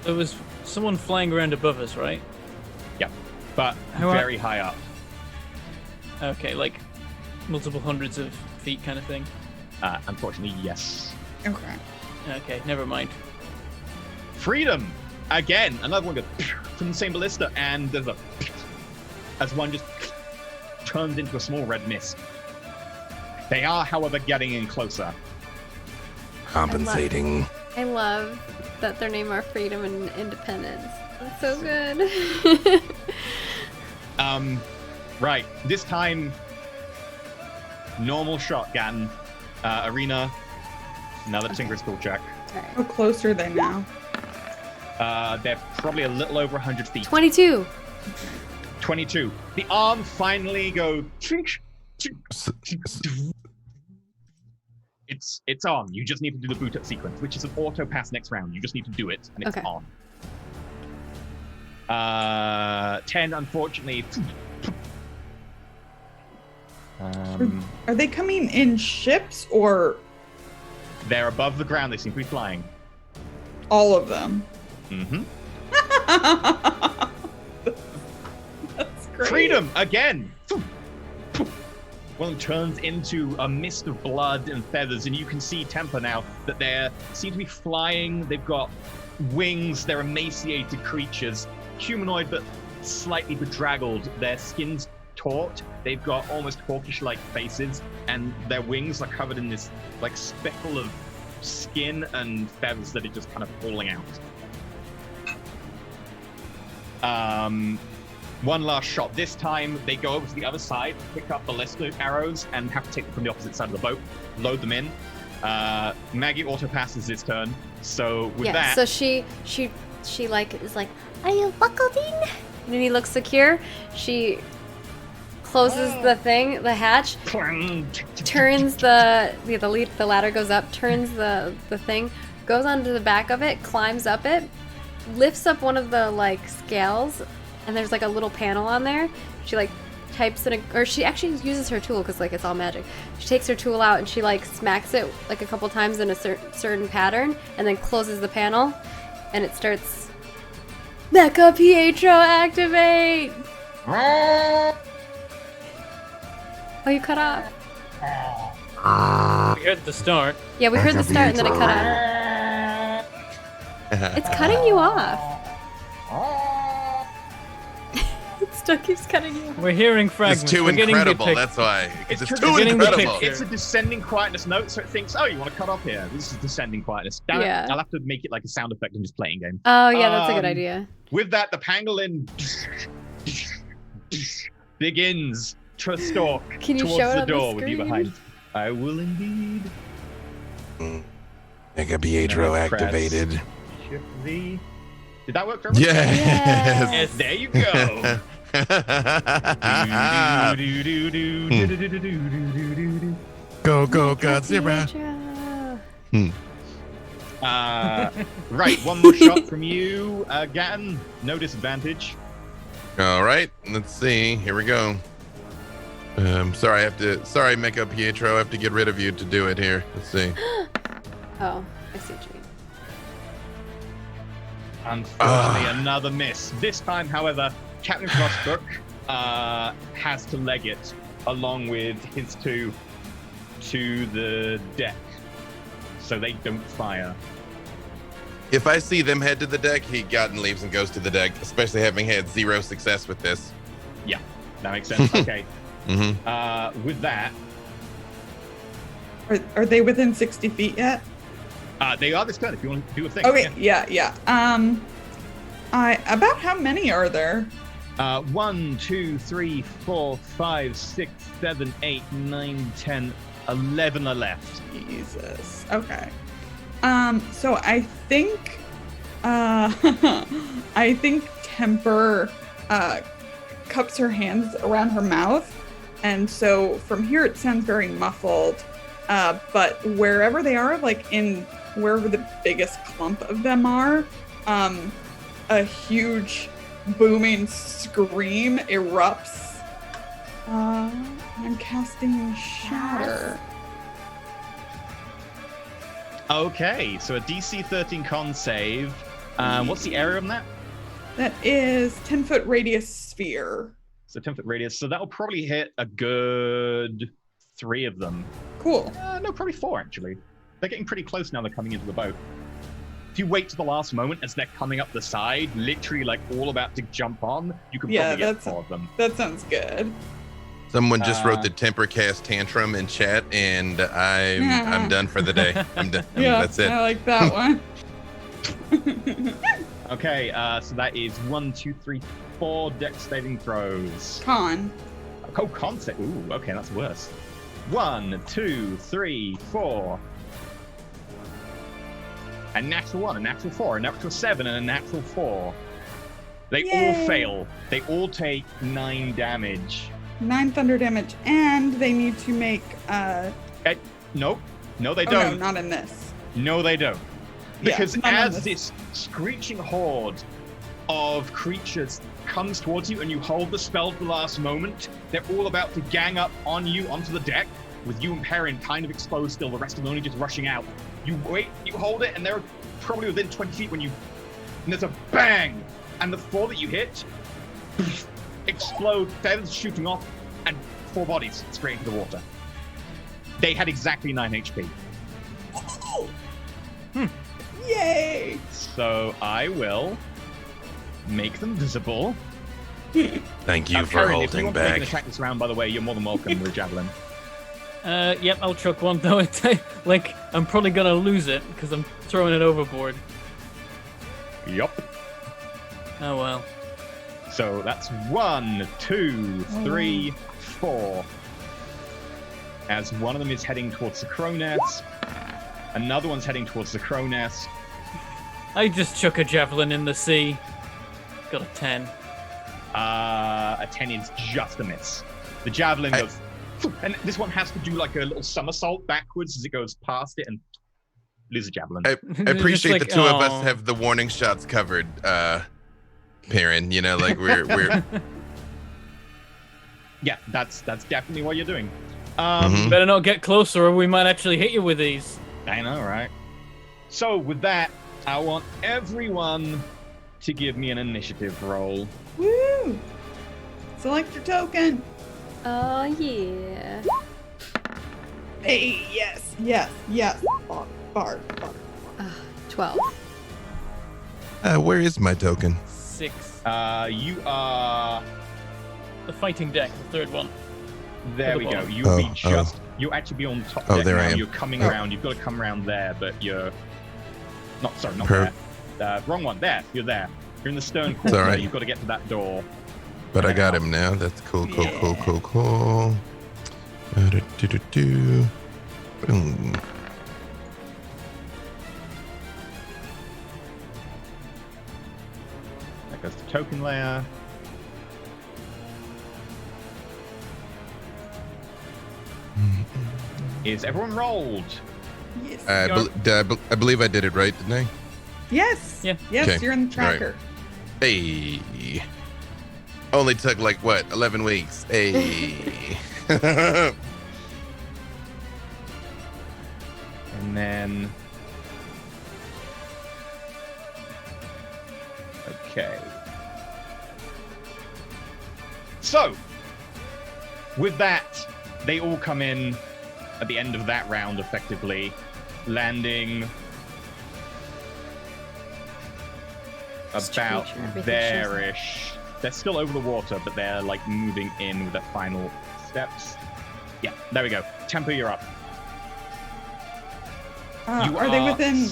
There was someone flying around above us, right? Yep, but How very high up. Okay, like multiple hundreds of feet kind of thing. Unfortunately, yes. Okay. Okay, never mind. Freedom! Again, another one goes from the same ballista, and there's a... as one just turns into a small red mist. They are, however, getting in closer. Compensating. I love that their name are Freedom and Independence. That's so good. Right. This time, normal shotgun. Arena, another Tinker's Tool check. How close are they now? They're probably a little over 100 feet. 22. 22. The arm finally goes. It's on. You just need to do the boot up sequence, which is an auto pass next round. You just need to do it, and it's Okay. on. 10, unfortunately. Are they coming in ships or They're above the ground. They seem to be flying. all of them? Mm-hmm. That's great. Freedom again. One turns into a mist of blood and feathers, and you can see Temper now that they seem to be flying. They've got wings. They're emaciated creatures, humanoid but slightly bedraggled. Their skin's taut. They've got almost hawkish-like faces, and their wings are covered in this like speckle of skin and feathers that are just kind of falling out. One last shot. This time, they go over to the other side, pick up ballistic arrows, and have to take them from the opposite side of the boat, load them in. Maggie auto passes this turn, so with that, So she like is like, are you buckled in? And then he looks secure. She closes the thing, the hatch, turns the ladder goes up, turns the thing, goes onto the back of it, climbs up it, lifts up one of the like scales, and there's like a little panel on there. She like types in or she actually uses her tool because like it's all magic. She takes her tool out and she like smacks it like a couple times in a certain pattern, and then closes the panel, and it starts. Mecha Pietro activate! Oh, you cut off. We heard the start. Yeah, we heard the start and then it cut off. It's cutting you off. It still keeps cutting you off. We're hearing fragments. It's too We're getting the incredible. pic- That's why. It's It's too getting the incredible. picture. it's a descending quietness note, so it thinks, oh, you want to cut off here. This is descending quietness. Damn it, Yeah. I'll have to make it like a sound effect and just playing game. Oh, yeah, that's a good Um, idea. With that, the pangolin begins to stalk Can you towards show it the on the door with you screen? behind. I will indeed. Mega Pietro Now press activated. Shift V. Did that work for everyone? Yes. Yes, there you go. Go, go, Godzilla. Pietro. Right, one more shot from you, Gatton. No disadvantage. All right, let's see. Here we go. Sorry, Mega Pietro. I have to get rid of you to do it here. Let's see. Oh, I see what you mean. Unfortunately, another miss. This time, however, Captain Frostbrook has to leg it along with his two to the deck, so they don't fire. If I see them head to the deck, he leaves and goes to the deck, especially having had 0 success with this. Yeah. That makes sense. Okay. With that, Are they within 60 feet yet? they are this turn if you want to do a thing. Okay, yeah. About how many are there? 1, 2, 3, 4, 5, 6, 7, 8, 9, 10, 11 are left. Jesus. Okay. So I think Temper cups her hands around her mouth, and so from here it sounds very muffled. But wherever they are, like in wherever the biggest clump of them are, a huge booming scream erupts. I'm casting Shatter. Okay, so a DC 13 con save. What's the area on that? That is 10-foot radius sphere. So 10-foot radius. So that'll probably hit a good 3 of them. Cool. No, probably 4 actually. They're getting pretty close now. They're coming into the boat. If you wait to the last moment as they're coming up the side, literally like all about to jump on, you can probably get 4 of them. That sounds good. Someone just wrote the temper cast tantrum in chat, and I'm done for the day. I'm done. Yeah, That's it. I like that one. Okay, so that is 1, 2, 3, 4 dex saving throws. Con. Oh, con save. Ooh, okay, that's worse. 1, 2, 3, 4. A natural 1, a natural 4, a natural 7, and a natural 4. They all fail. They all take 9 damage. 9 thunder damage, and they need to make Nope. No, they Oh, don't. no, not in this. No, they don't. Yeah, Because not in as this. this screeching horde of creatures comes towards you and you hold the spell at the last moment, they're all about to gang up on you onto the deck, with you and Perrin kind of exposed still, the rest of them only just rushing out. You wait, you hold it, and they're probably within 20 feet when you... And there's a bang! And the 4 that you hit explode, feathers shooting off, and 4 bodies straight into the water. They had exactly 9 HP. Yay! So I will make them visible. Thank you for Perrin, if you holding want to make an back. attack this round, by the way, you're more than welcome with a javelin. Yep, I'll chuck one though. It's like I'm probably gonna lose it because I'm throwing it overboard. Yup. Oh well. So that's 1, 2, 3, 4. As one of them is heading towards the crow nest, another one's heading towards the crow nest. I just chuck a javelin in the sea. Got a 10. A 10 is just a miss. The javelin goes, and this one has to do like a little somersault backwards as it goes past it and lose a javelin. I appreciate like, the two of "Aw." us have the warning shots covered, Perrin. You know, like we're Yeah, that's definitely what you're doing. Better not get closer or we might actually hit you with these. I know, right? So with that, I want everyone to give me an initiative roll. Woo! Select your token. Oh yeah. Hey, yes. Bar. 12. where is my token? 6. You are... The fighting deck, the third one. There we go. You'll be just... You'll actually be on top deck there now. I am. You're coming around. You've got to come around there, but you're... Not there. Wrong one. There. You're there. You're in the stern corner. Alright. You've got to get to that door. But I got him now. That's cool. Boom. That goes to token layer. Is everyone rolled? Yes. I believe I did it right, didn't I? Yes. Yeah. Yes, Okay. you're in the tracker. Hey. Only took like what, 11 weeks. Hey. And then... Okay. So, with that, they all come in at the end of that round, effectively, landing Strange, about everything there-ish. They're still over the water, but they're like moving in with their final steps. Yeah, there we go. Tempo, you're up. Are they within?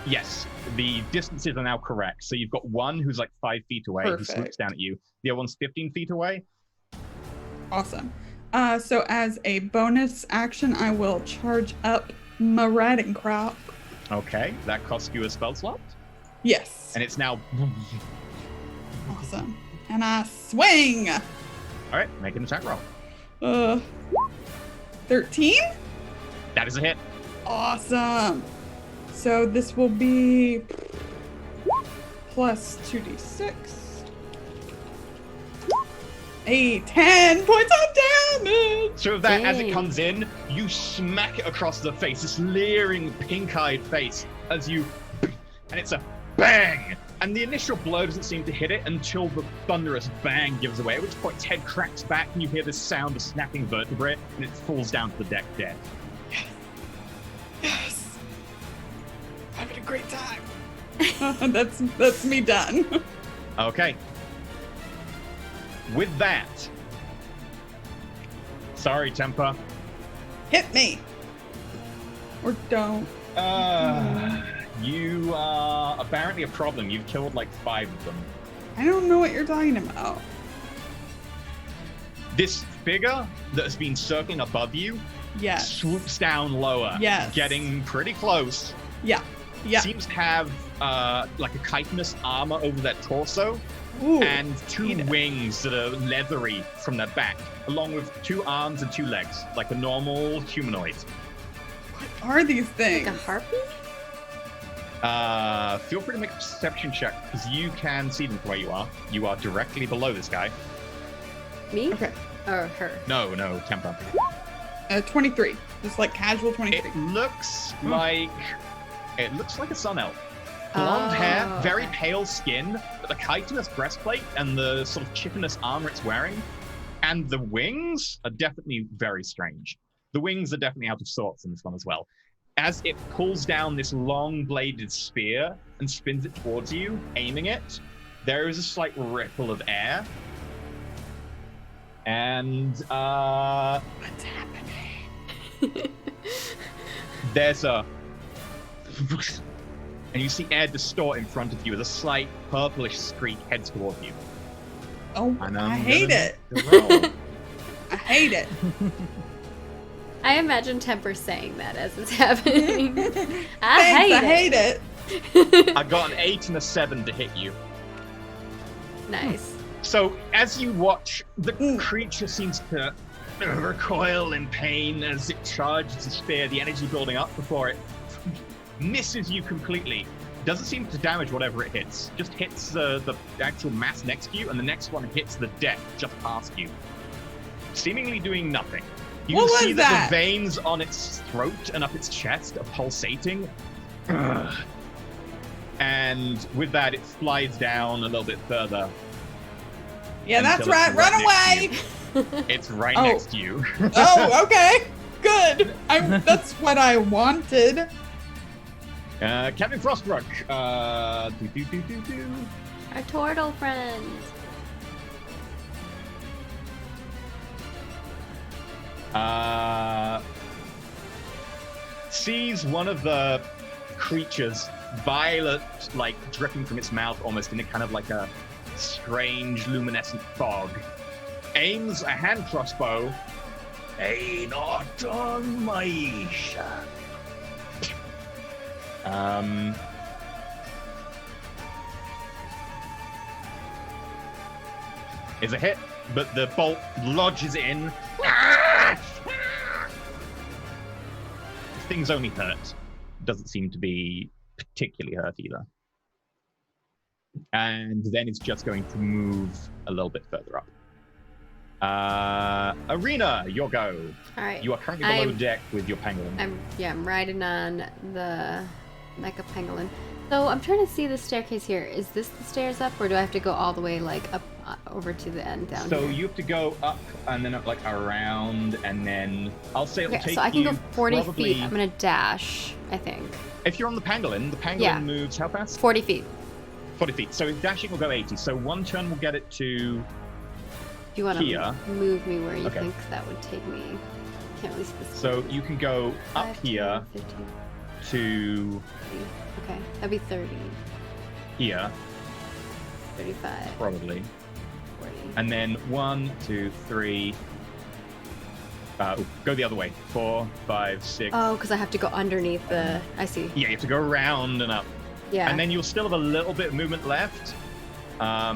Yes, the distances are now correct. So you've got one who's like 5 feet away, who swoops down at you. The other one's 15 feet away. Awesome. So as a bonus action, I will charge up my riding crop. Okay, that costs you a spell slot. Yes. And it's now. Awesome. And I swing. All right, make an attack roll. 13? That is a hit. Awesome. So this will be plus 2d6. 10 points of damage. So of that, as it comes in, you smack it across the face, this leering, pink-eyed face, as you, and it's a bang. And the initial blow doesn't seem to hit it until the thunderous bang gives away, at which point its head cracks back and you hear this sound of snapping vertebrae, and it falls down to the deck dead. Yes. Having a great time. That's me done. Okay. With that, sorry, Temper. Hit me. Or don't. You are apparently a problem. You've killed like 5 of them. I don't know what you're talking about. This figure that has been circling above you swoops down lower. Yes. Getting pretty close. Yeah. Seems to have like a chitinous armor over their torso. Ooh, and 2 wings that are leathery from their back, along with 2 arms and 2 legs, like a normal humanoid. What are these things? Like a harpy? Feel free to make a perception check, because you can see them from where you are. You are directly below this guy. Me? Okay. Or her? No, Temper. 23. Just like casual 23. It looks like a sun elf. Blonde hair, very pale skin, but the chitinous breastplate and the sort of chitinous armor it's wearing, and the wings are definitely very strange. The wings are definitely out of sorts in this one as well. As it pulls down this long-bladed spear and spins it towards you, aiming it, there is a slight ripple of air. And, what's happening? There's a... and you see air distort in front of you as a slight purplish streak heads toward you. Oh, I hate it. I hate it. I imagine Temper saying that as it's happening. I hate it. I got an 8 and a 7 to hit you. Nice. So as you watch, the creature seems to recoil in pain as it charges the spear, the energy building up before it misses you completely. Doesn't seem to damage whatever it hits. Just hits the actual mass next to you, and the next one hits the deck just past you. Seemingly doing nothing. You can see that the veins on its throat and up its chest are pulsating. And with that, it slides down a little bit further. Yeah, that's right. Run away! It's right next to you. Oh, okay. Good. That's what I wanted. Captain Frostbrook. Our turtle friend. Sees one of the creatures, violet, like dripping from its mouth almost in a kind of like a strange luminescent fog. Aims a hand crossbow. Not on my shot. Is a hit, but the bolt lodges in. This thing's only hurt. Doesn't seem to be particularly hurt either. And then it's just going to move a little bit further up. Arena, your go. All right. You are currently below deck with your pangolin. I'm riding on the mecha pangolin. So I'm trying to see the staircase here. Is this the stairs up, or do I have to go all the way like up over to the end down So here? you have to go up and then up like around, and then I'll say it'll take so I can you go 40 probably, feet. I'm gonna dash, I think. If you're on the pangolin Yeah. moves how fast? 40 feet. 40 feet. So dashing will go 80. So one turn will get it to Do you want here. to move me where you Okay. think that would take me? Can't really specify. So you can go up 5, here 10, 15, to 30. Okay, that'd be 30, here, 35, probably. 40. And then 1, 2, 3. Go the other way. 4, 5, 6. Oh, because I have to go underneath the. I see. Yeah, you have to go around and up. Yeah. And then you'll still have a little bit of movement left. But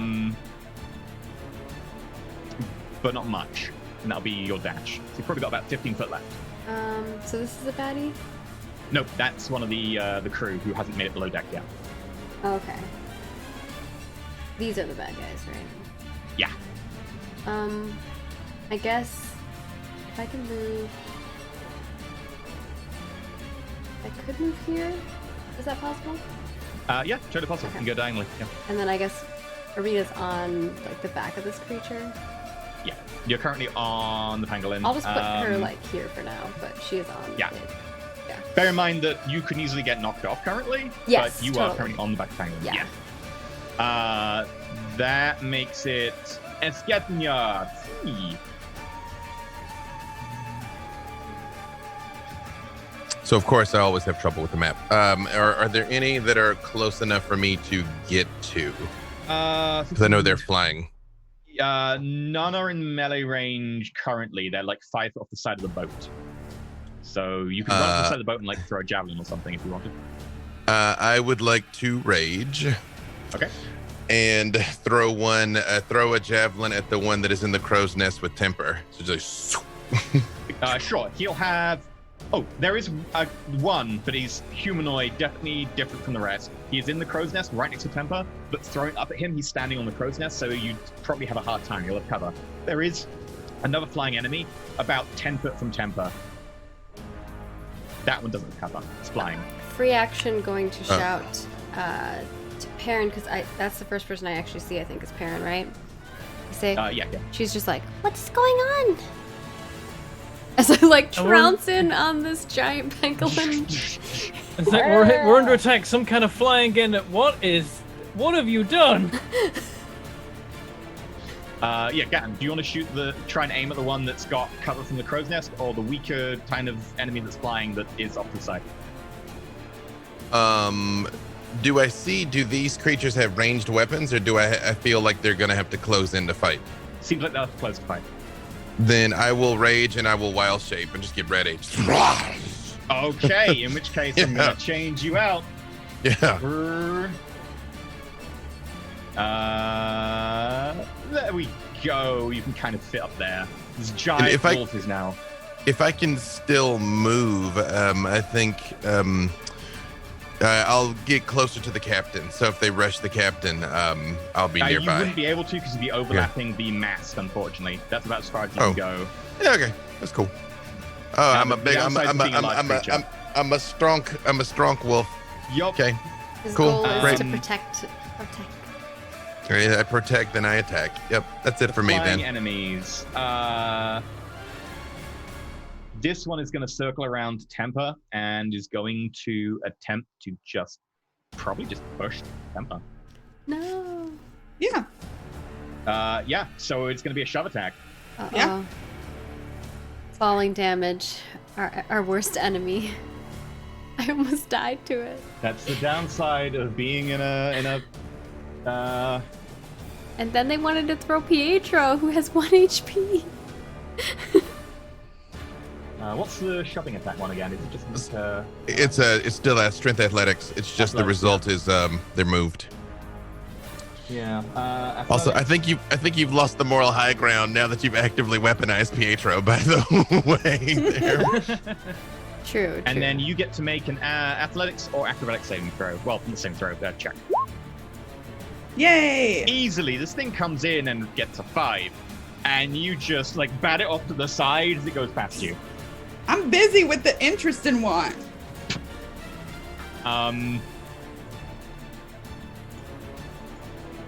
not much. And that'll be your dash. So you've probably got about 15 foot left. So this is a baddie? Nope, that's one of the crew who hasn't made it below deck yet. Okay. These are the bad guys, right? Yeah. I guess if I can move. I could move here. Is that possible? Yeah, totally possible. You can go diagonally. Yeah. And then I guess Arita's on like the back of this creature. Yeah. You're currently on the pangolin. I'll just put her like here for now, but she is on. Yeah. it. Yeah. Bear in mind that you can easily get knocked off currently. Yes, But you totally. are currently on the back of the pangolin. Yeah. That makes it Escatnia. So of course I always have trouble with the map. Are there any that are close enough for me to get to? Because I know they're flying. None are in melee range currently. They're like 5 off the side of the boat. So you can run off the side of the boat and like throw a javelin or something if you wanted. I would like to rage. Okay. And throw a javelin at the one that is in the crow's nest with temper. So just Sure. He'll have. Oh, there is one, but he's humanoid, definitely different from the rest. He is in the crow's nest right next to Temper, but throwing up at him, he's standing on the crow's nest, so you'd probably have a hard time. You'll have cover. There is another flying enemy about 10 foot from Temper. That one doesn't have cover. It's flying. Free action going to shout to Perrin, because that's the first person I actually see, I think, is Perrin, right? You say, Yeah. she's just like, What's going on? as I like trounce in on this giant pangolin. It's like we're under attack. Some kind of flying again. What have you done? Yeah, Gatton, do you want to try and aim at the one that's got cover from the crow's nest, or the weaker kind of enemy that's flying that is off to the side? Do these creatures have ranged weapons, or do I feel like they're gonna have to close in to fight? Seems like they'll have to close to fight. Then I will rage and I will wild shape and just get ready. Okay, in which case I'm gonna change you out. Yeah. There we go. You can kind of fit up there. This giant wolf is now. If I can still move, I think I'll get closer to the captain. So if they rush the captain, I'll be You nearby. wouldn't be able to because you'd be overlapping the mast. Unfortunately, that's about as far as you can go. Yeah, okay, that's cool. Oh, I'm a strong wolf. Yup. Okay. His Cool. goal is Great. to protect. I protect, then I attack. Yep, that's it for me Flying then. enemies. This one is going to circle around Temper and is going to attempt to probably just push Temper. No. Yeah. Yeah. So it's going to be a shove attack. Uh-oh. Yeah. Falling damage. Our worst enemy. I almost died to it. That's the downside of being in a. And then they wanted to throw Pietro, who has 1 HP. What's the shoving attack one again? Is it just It's still strength athletics. It's just the result is they're moved. Yeah. Also, I think you've lost the moral high ground now that you've actively weaponized Pietro. By the way, there. True. And then you get to make an athletics or acrobatics saving throw. Well, the same throw. Check. Yay! Easily, this thing comes in and gets a 5, and you just like bat it off to the side as it goes past you. I'm busy with the interesting one.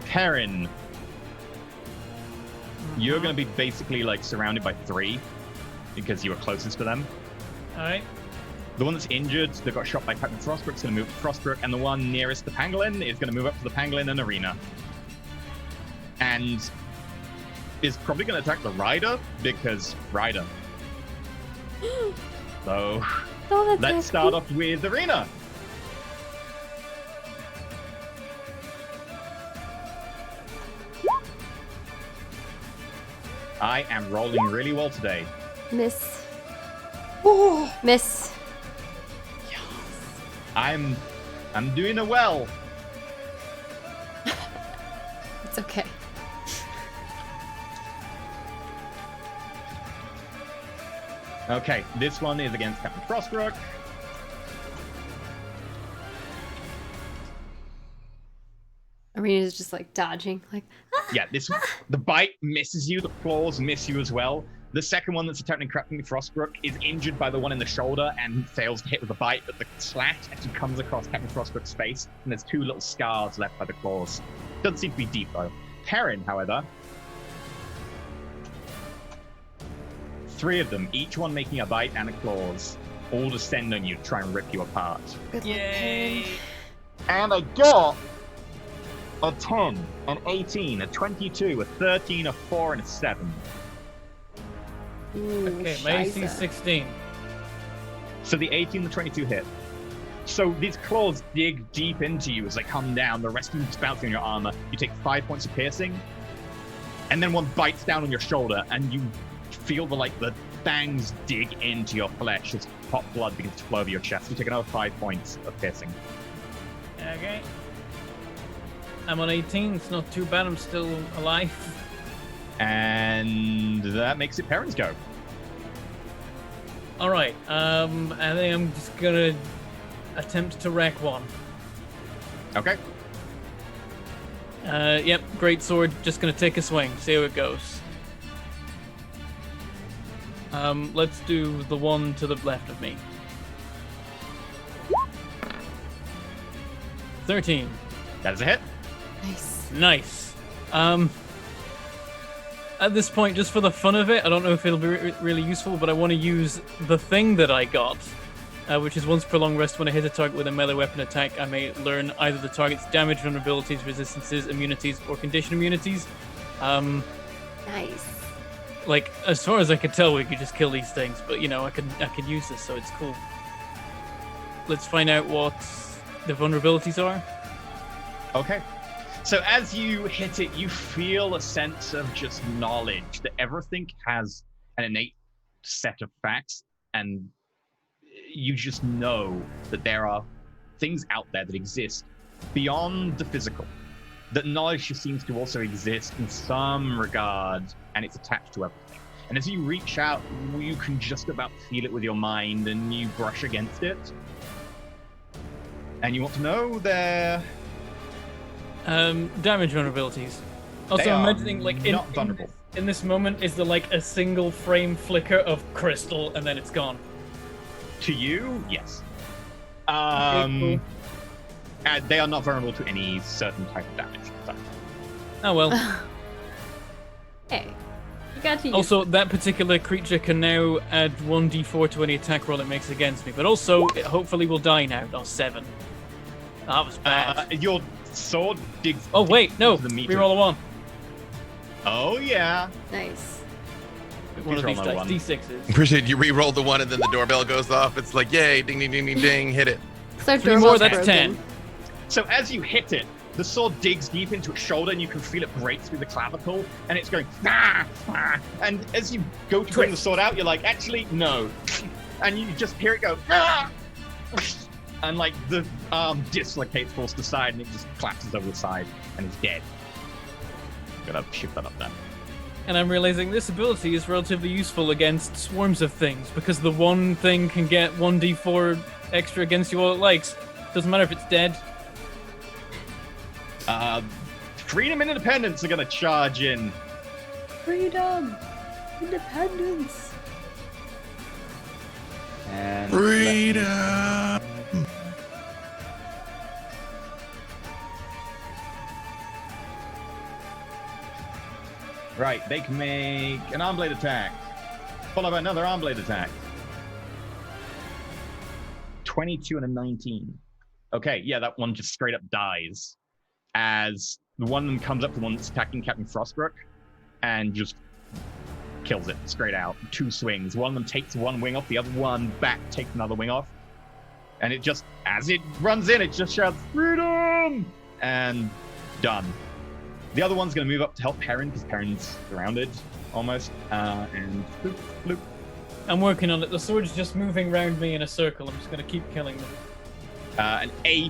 Perrin, you're going to be basically like surrounded by 3 because you were closest to them. All right. The one that's injured, that got shot by Captain Frostbrook, is going to move to Frostbrook, and the one nearest the pangolin is going to move up to the pangolin and arena. And is probably going to attack the rider, because rider. So, let's start off with arena. I am rolling really well today. Miss. Oh, Miss. I'm doing it well. It's okay. Okay, this one is against Captain Frostbrook. Arena's just like dodging, like. Yeah, the bite misses you, the claws miss you as well. The second one that's attacking Captain Frostbrook is injured by the one in the shoulder and fails to hit with the bite, but the slash actually comes across Captain Frostbrook's face, and there's 2 little scars left by the claws. Doesn't seem to be deep though. Perrin, however, 3 of them, each one making a bite and a claws, all descend on you to try and rip you apart. Good Yay! And I got a 10, an 18, a 22, a 13, a 4, and a 7. Ooh, Okay, my AC is shiza. 16. So the 18 and the 22 hit. So these claws dig deep into you as they come down. The rest of them just bouncing on your armor. You take 5 points of piercing, and then one bites down on your shoulder, and you feel the fangs dig into your flesh as hot blood begins to flow over your chest. You take another 5 points of piercing. Okay. I'm on 18. It's not too bad. I'm still alive. And that makes it Perrin's go. All right. I think I'm just gonna attempt to wreck one. Okay. Yep. Great sword. Just gonna take a swing. See how it goes. Let's do the one to the left of me. 13. That is a hit. Nice. Nice. At this point, just for the fun of it, I don't know if it'll be really useful, but I want to use the thing that I got, which is once per long rest when I hit a target with a melee weapon attack, I may learn either the target's damage, vulnerabilities, resistances, immunities, or condition immunities. Nice. Like, as far as I could tell, we could just kill these things, but I could use this, so it's cool. Let's find out what the vulnerabilities are. Okay. So as you hit it, you feel a sense of just knowledge that everything has an innate set of facts, and you just know that there are things out there that exist beyond the physical. That knowledge just seems to also exist in some regard, and it's attached to everything. And as you reach out, you can just about feel it with your mind, and you brush against it. And you want to know their... Damage vulnerabilities. They Also, are I'm imagining not vulnerable. in this moment is there a single frame flicker of crystal and then it's gone. To you, yes. Okay, cool. And they are not vulnerable to any certain type of damage. So. Oh well. Hey, you got to use. Also, that particular creature can now add 1d4 to any attack roll it makes against me, but also it hopefully will die now. Oh, 7. That was bad. Your sword digs. Oh wait, no. into the meat Reroll a 1. Oh yeah. Nice. One of Please these roll my dice, one. D6s. Appreciate you re-roll the one and then the doorbell goes off. It's like, yay, ding, ding, ding, ding, ding, hit it. So 3 more, that's broken. 10. So as you hit it, the sword digs deep into its shoulder, and you can feel it break through the clavicle, and it's going ah, ah. And as you go to bring the sword out, you're like, actually, no. And you just hear it go ah! And the arm dislocates, falls to the side, and it just collapses over the side, and is dead. Gotta shift that up there. And I'm realizing this ability is relatively useful against swarms of things, because the one thing can get 1d4 extra against you all it likes. Doesn't matter if it's dead. Freedom and Independence are gonna charge in. Freedom, independence. And Freedom. Right, they can make an arm blade attack, followed by another arm blade attack. 22 and a 19. Okay, yeah, that one just straight up dies as the one of them comes up to the one that's attacking Captain Frostbrook and just kills it straight out. 2 swings. One of them takes one wing off, the other one back takes another wing off. And it just, as it runs in, it just shouts, "Freedom!" And done. The other one's going to move up to help Perrin, because Perrin's surrounded, almost. And bloop, bloop. I'm working on it. The sword's just moving around me in a circle. I'm just going to keep killing them. A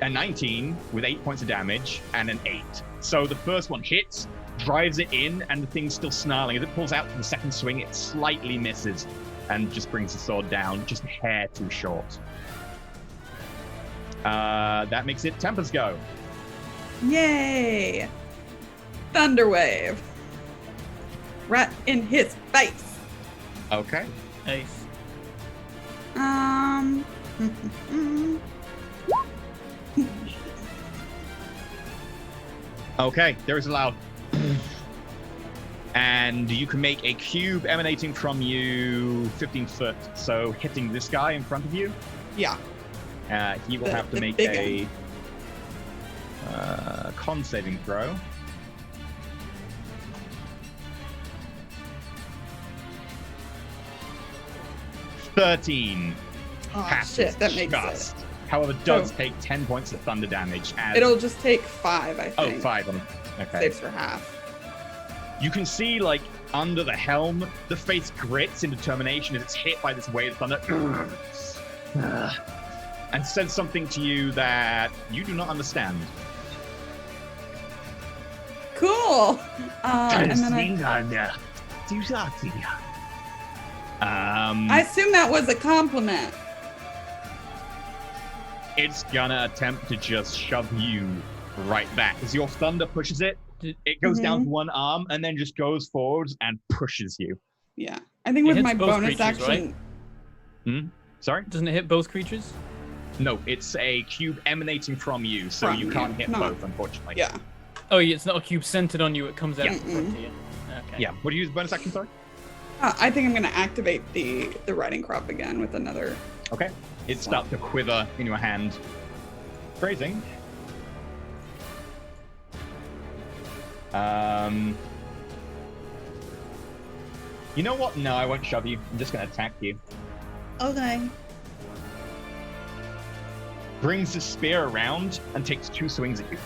19 with 8 points of damage, and an 8. So the first one hits, drives it in, and the thing's still snarling. As it pulls out for the second swing, it slightly misses, and just brings the sword down, just a hair too short. That makes it Temper's go. Yay! Thunderwave. Right in his face. Okay. Nice. Okay, there is a loud and you can make a cube emanating from you 15 foot. So hitting this guy in front of you. Yeah. He will have to make a con saving throw. Oh, Passes shit, that makes just. it. However, does take 10 points of thunder damage. It'll just take 5, I think. Oh, 5 on. Okay. Saves for half. You can see, like, under the helm, the face grits in determination as it's hit by this wave of thunder. And says something to you that you do not understand. Cool. And then I assume that was a compliment. It's gonna attempt to just shove you right back. As your thunder pushes it, it goes down to one arm and then just goes forwards and pushes you. Yeah. I think with my bonus action... Right? Sorry? Doesn't it hit both creatures? No, it's a cube emanating from you, so you can't hit both, unfortunately. Yeah. Oh, yeah, it's not a cube centered on you, it comes out in front of you. Okay. Yeah, what do you use bonus action, sorry? I think I'm going to activate the riding crop again with another... Okay. It starts to quiver in your hand. Phrasing. You know what? No, I won't shove you. I'm just going to attack you. Okay. Brings the spear around and takes 2 swings at you.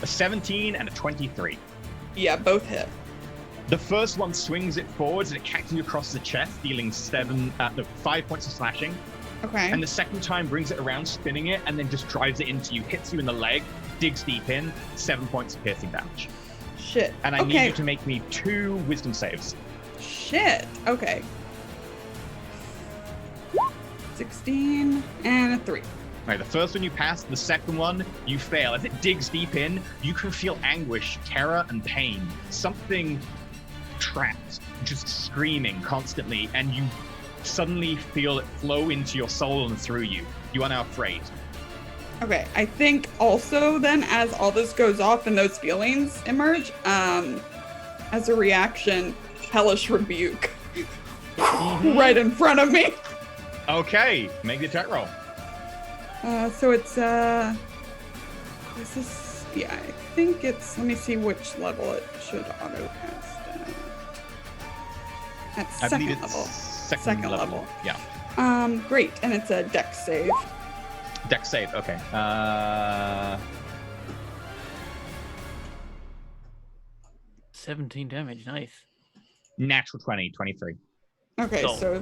A 17 and a 23. Yeah, both hit. The first one swings it forwards and it catches you across the chest, dealing 5 points of slashing. Okay. And the second time brings it around, spinning it, and then just drives it into you, hits you in the leg, digs deep in, 7 points of piercing damage. Shit. And I need you to make me 2 wisdom saves. Shit. Okay. 16 and a 3. Right, the first one you pass, the second one you fail. As it digs deep in, you can feel anguish, terror, and pain. Something trapped, just screaming constantly, and you suddenly feel it flow into your soul and through you. You are now afraid. Okay, I think also then as all this goes off and those feelings emerge, as a reaction, Hellish Rebuke right in front of me. Okay, make the attack roll. So it's, this is, yeah, I think it's, let me see which level it should auto-cast at second level. Second level. Yeah. Great, and it's a dex save. Dex save, okay. 17 damage, nice. Natural 20, 23. Okay, so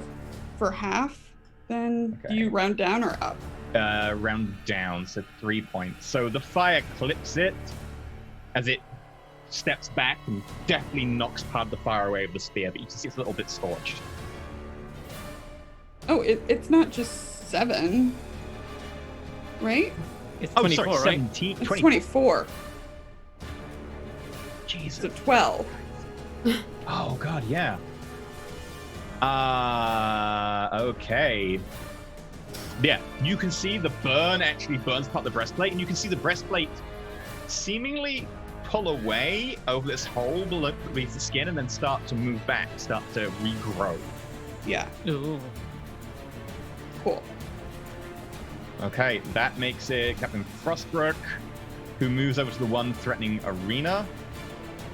for half, then do you round down or up? Round down, so 3 points. So the fire clips it as it steps back and definitely knocks part of the fire away with the spear, but you can see it's a little bit scorched. Oh, it's not just 7, right? It's 24, sorry, right? 17, It's 24. Jesus. So 12. Oh, God, yeah. Okay. Yeah, you can see the burn actually burns part of the breastplate, and you can see the breastplate seemingly pull away over this hole beneath the skin and then start to move back, start to regrow. Yeah. Ooh. Cool. Okay, that makes it Captain Frostbrook, who moves over to the one threatening Arena,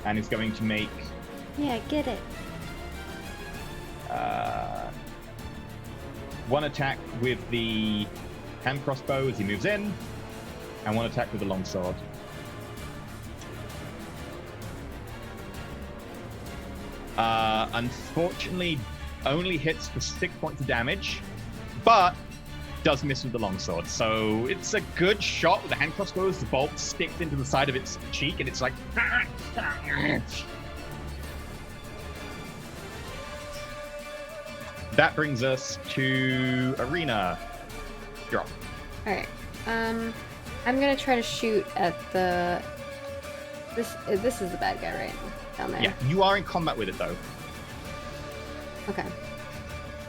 and is going to make Yeah, get it. one attack with the hand crossbow as he moves in, and one attack with the longsword. Unfortunately, only hits for 6 points of damage, but does miss with the longsword. So it's a good shot with the hand crossbow as the bolt sticks into the side of its cheek, and it's like... That brings us to Arena. You're up. All right. I'm gonna try to shoot at the. This is the bad guy, right? Down there. Yeah, you are in combat with it, though. Okay.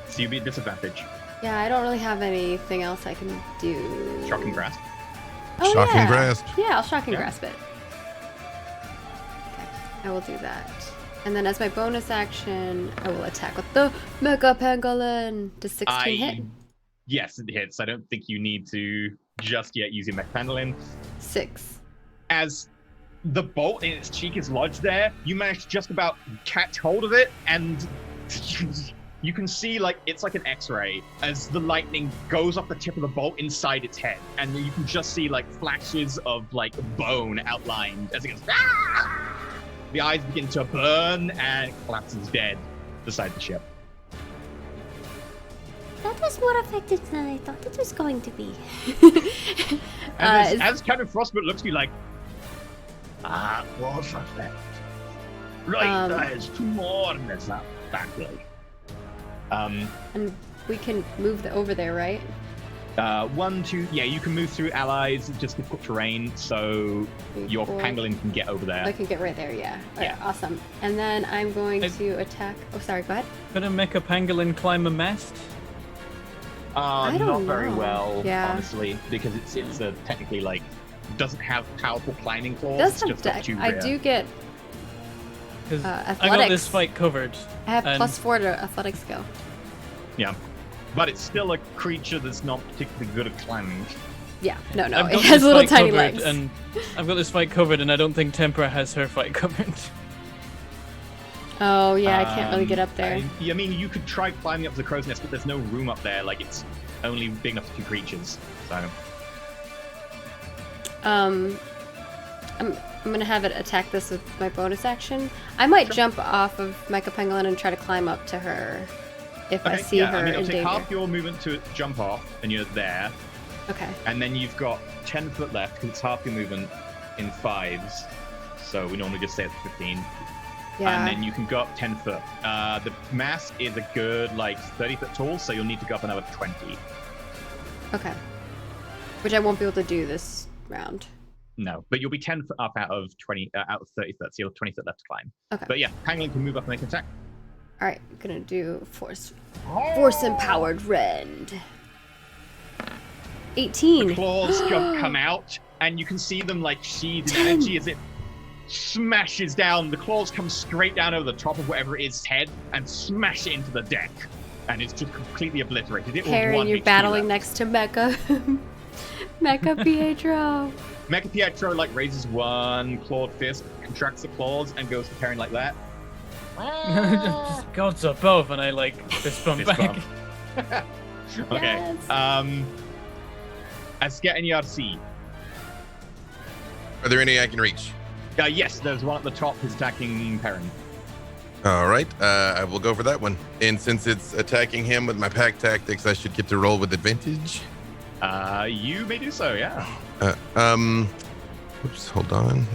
So you'll be at disadvantage. Yeah, I don't really have anything else I can do. Shocking grasp. Oh, Shocking yeah. grasp. Yeah, I'll shocking Yeah. grasp it. Okay, I will do that. And then as my bonus action, I will attack with the Mega Pangolin. Does 16 hit? Yes, it hits. I don't think you need to just yet use your mech pendulum. 6. As the bolt in its cheek is lodged there, you manage to just about catch hold of it, and you can see like it's like an X-ray as the lightning goes off the tip of the bolt inside its head, and you can just see like flashes of like bone outlined as it goes. "Ah!" The eyes begin to burn and it collapses dead beside the ship. That was more effective than I thought it was going to be. As Captain Frostbite looks to you like, was effect. Right, there's 2 more in this that way. And we can move over there, right? 1, 2, yeah, you can move through allies, it's just difficult terrain, so 3, your 4. pangolin can get over there. I can get right there, yeah. All right, Yeah. awesome. And then I'm going to attack. Oh, sorry, go ahead. Could a mecha pangolin climb a mast? I don't Not very know. well, Yeah. honestly, because it's a technically like doesn't have powerful climbing claws. Does it's have just got deck. 2 I rear. do get. Because I got athletics. this fight covered. I have and +4 to athletics skill. Yeah, but it's still a creature that's not particularly good at climbing. Yeah, no, I've it got has this little fight tiny covered, legs. and I've got this fight covered, and I don't think Tempera has her fight covered. Oh yeah, I can't really get up there. I mean, you could try climbing up to the crow's nest, but there's no room up there. Like it's only big enough for 2 creatures. So I'm gonna have it attack this with my bonus action. I might jump off of Mecha Pangolin and try to climb up to her if I see her I mean, in it'll take danger. half your movement to jump off, and you're there. Okay. And then you've got 10 foot left because it's half your movement in 5s. So we normally just say it's 15. Yeah. And then you can go up 10 foot. The mast is a good like 30 foot tall, so you'll need to go up another 20. Okay. Which I won't be able to do this round. No, but you'll be 10 foot up out of 20 out of 30 foot, so you'll have 20 foot left to climb. Okay. But yeah, Pangolin can move up and make an attack. All right, gonna do force empowered rend. 18. The claws come out, and you can see them like sheathed in energy as it smashes down. The claws come straight down over the top of whatever it is head and smash it into the deck, and it's just completely obliterated. It was Karen, 1 you're HP battling left. next to Mecha. Mecha Pietro. Mecha Pietro like raises one clawed fist, contracts the claws, and goes to Karen like that. Gods above, and I like fist bump Fist back. bump. Okay. Yes. Asket and Yarsi. Are there any I can reach? Yes, there's one at the top who's attacking Perrin. All right, I will go for that one. And since it's attacking him with my pack tactics, I should get to roll with advantage. You may do so, yeah. Oops, hold on.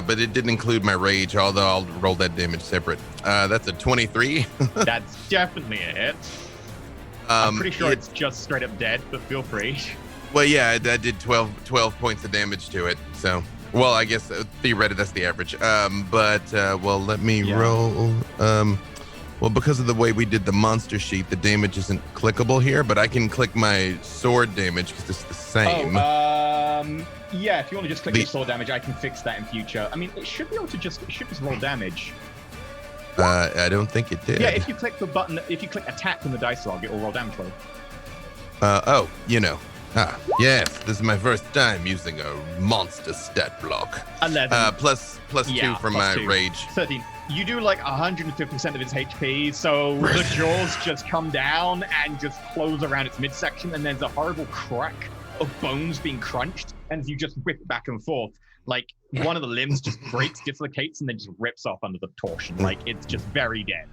But it didn't include my rage, although I'll roll that damage separate. That's a 23. That's definitely a hit. I'm pretty sure it's just straight up dead, but feel free. Well, yeah, I did 12 points of damage to it. So, well, I guess theoretically that's the average. Well, let me roll. Well, because of the way we did the monster sheet, the damage isn't clickable here, but I can click my sword damage because it's the same. Yeah, if you want to just click your sword damage, I can fix that in future. I mean, it should be able to just roll damage. I don't think it did. Yeah, if you click the button, if you click attack in the dice log, it will roll damage for you. Yes, this is my first time using a monster stat block. 11. Plus 2 from my 2. rage. 13. You do like 150% of its HP, so the jaws just come down and just close around its midsection, and there's a horrible crack of bones being crunched, and you just whip it back and forth. Like, one of the limbs just breaks, dislocates, and then just rips off under the torsion. Like, it's just very dead.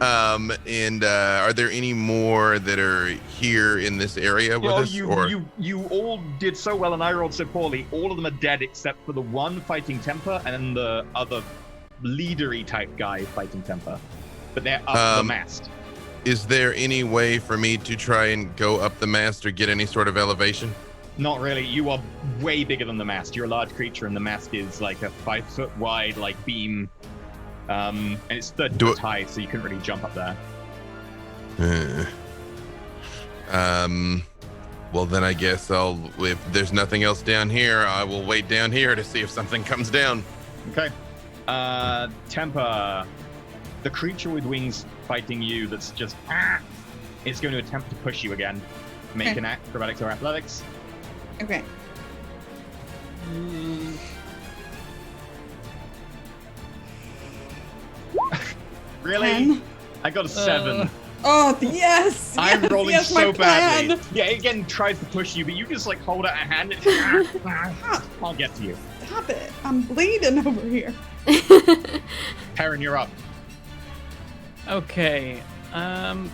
And are there any more that are here in this area with us? You all did so well and I rolled so poorly. All of them are dead except for the one fighting Temper and then the other leadery type guy fighting Temper. But they're up the mast. Is there any way for me to try and go up the mast or get any sort of elevation? Not really. You are way bigger than the mast. You're a large creature and the mast is like a 5 foot wide like beam. And it's 30 foot high, so you couldn't really jump up there. Well, then I guess if there's nothing else down here, I will wait down here to see if something comes down. Okay. Temper, the creature with wings fighting you that's just, it's going to attempt to push you again. Make an acrobatics or athletics. Okay. Really? 10. I got a 7. Oh, yes! I'm yes, rolling yes, so my badly. plan. Yeah, it again tries to push you, but you just like hold out a hand and I'll get to you. Stop it. I'm bleeding over here. Perrin, you're up. Okay. I'm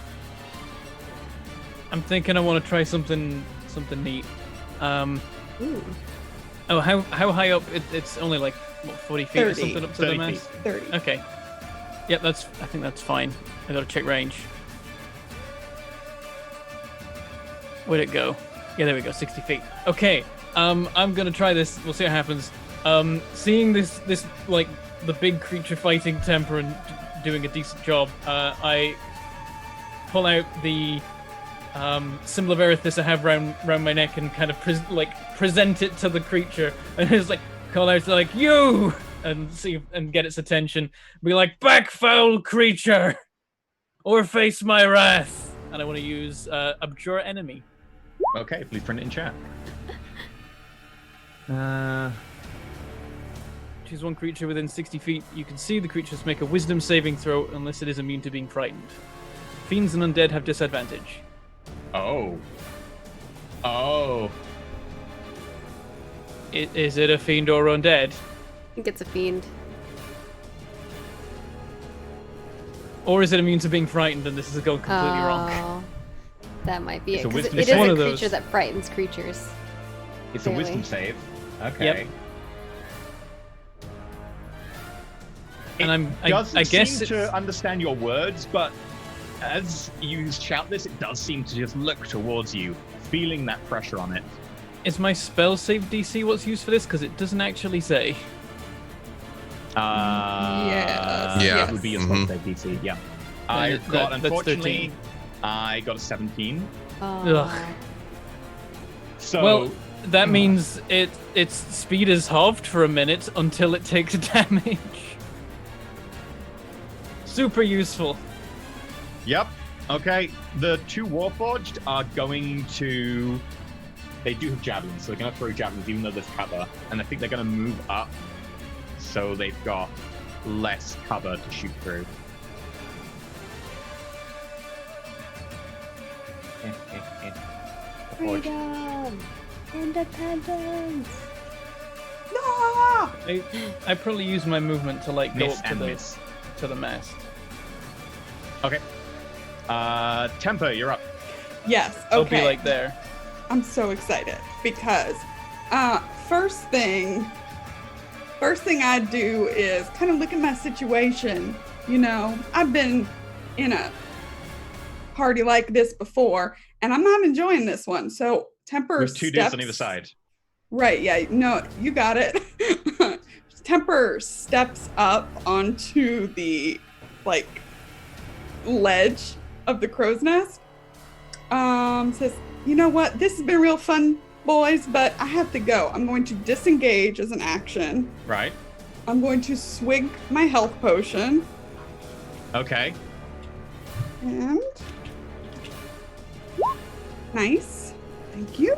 thinking I want to try something neat. Ooh. Oh, how high up? It's only like what, 40 feet 30, or something up to the 30 mast. 30. Okay. Yep, I think that's fine. I gotta check range. Where'd it go? Yeah, there we go, 60 feet. Okay, I'm gonna try this. We'll see what happens. Seeing this like the big creature fighting Temper and doing a decent job, I pull out the symbol of Erithus I have round my neck and kind of present it to the creature, and it's like call out like you. And see and get its attention. Be like, back, foul creature, or face my wrath. And I want to use abjure enemy. Okay, please print it in chat. Choose one creature within 60 feet. You can see the creatures make a wisdom saving throw unless it is immune to being frightened. Fiends and undead have disadvantage. Oh. Is it a fiend or undead? I think it's a fiend. Or is it immune to being frightened and this is going completely wrong? That might be It's it. a 'Cause wisdom it is save. a One of creature those. that frightens creatures. It's Clearly. a wisdom save. Okay. Yep. And It doesn't I guess seem to understand your words, but as you shout this, it does seem to just look towards you, feeling that pressure on it. Is my spell save DC what's used for this? Because it doesn't actually say. Yes. It would be a spell save DC, yeah. I got, that's unfortunately, 13. I got a 17. Ugh. So, Well, that means its speed is halved for a minute until it takes damage. Super useful. Yep. Okay. The two Warforged are going to. They do have javelins, so they're going to throw javelins even though there's cover. And I think they're going to move up so they've got less cover to shoot through. Freedom! Independence! No! I probably use my movement to like go Miss up to and the miss. to the mast. Okay. Temper, you're up. Yes, I'll okay. be like there. I'm so excited because first thing I do is kind of look at my situation. You know, I've been in a party like this before, and I'm not enjoying this one. So Temper With two dudes on steps- either side. Right, yeah, no, you got it. Temper steps up onto the like ledge of the crow's nest. Says, "You know what? This has been real fun, boys, but I have to go. I'm going to disengage as an action. Right. I'm going to swig my health potion. Okay. And nice. Thank you.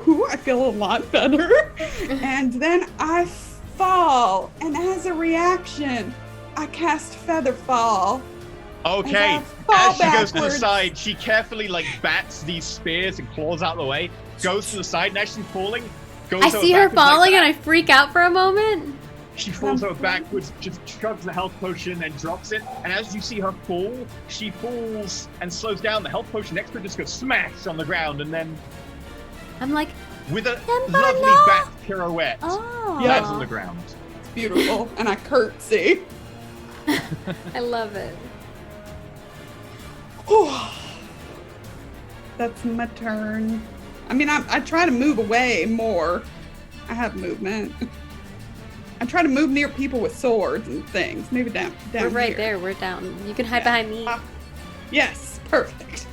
Ooh, I feel a lot better. And then I fall, and as a reaction, I cast Feather Fall. Okay. Fall As she goes to the backwards. side, she carefully like bats these spears and claws out of the way, goes to the side, and as she's falling, goes I over see her backwards like falling that. and I freak out for a moment. She falls over backwards, just chugs the health potion and drops it. And as you see her fall, she falls and slows down. The health potion next to her just goes smash on the ground, and then I'm like, with a Temper, lovely no! bat pirouette, oh. lands on the ground. It's beautiful. And I curtsy. I love it. That's my turn. I mean, I try to move away more. I have movement. I try to move near people with swords and things. Maybe down We're right here. there. We're down. You can hide behind me. Yes, perfect.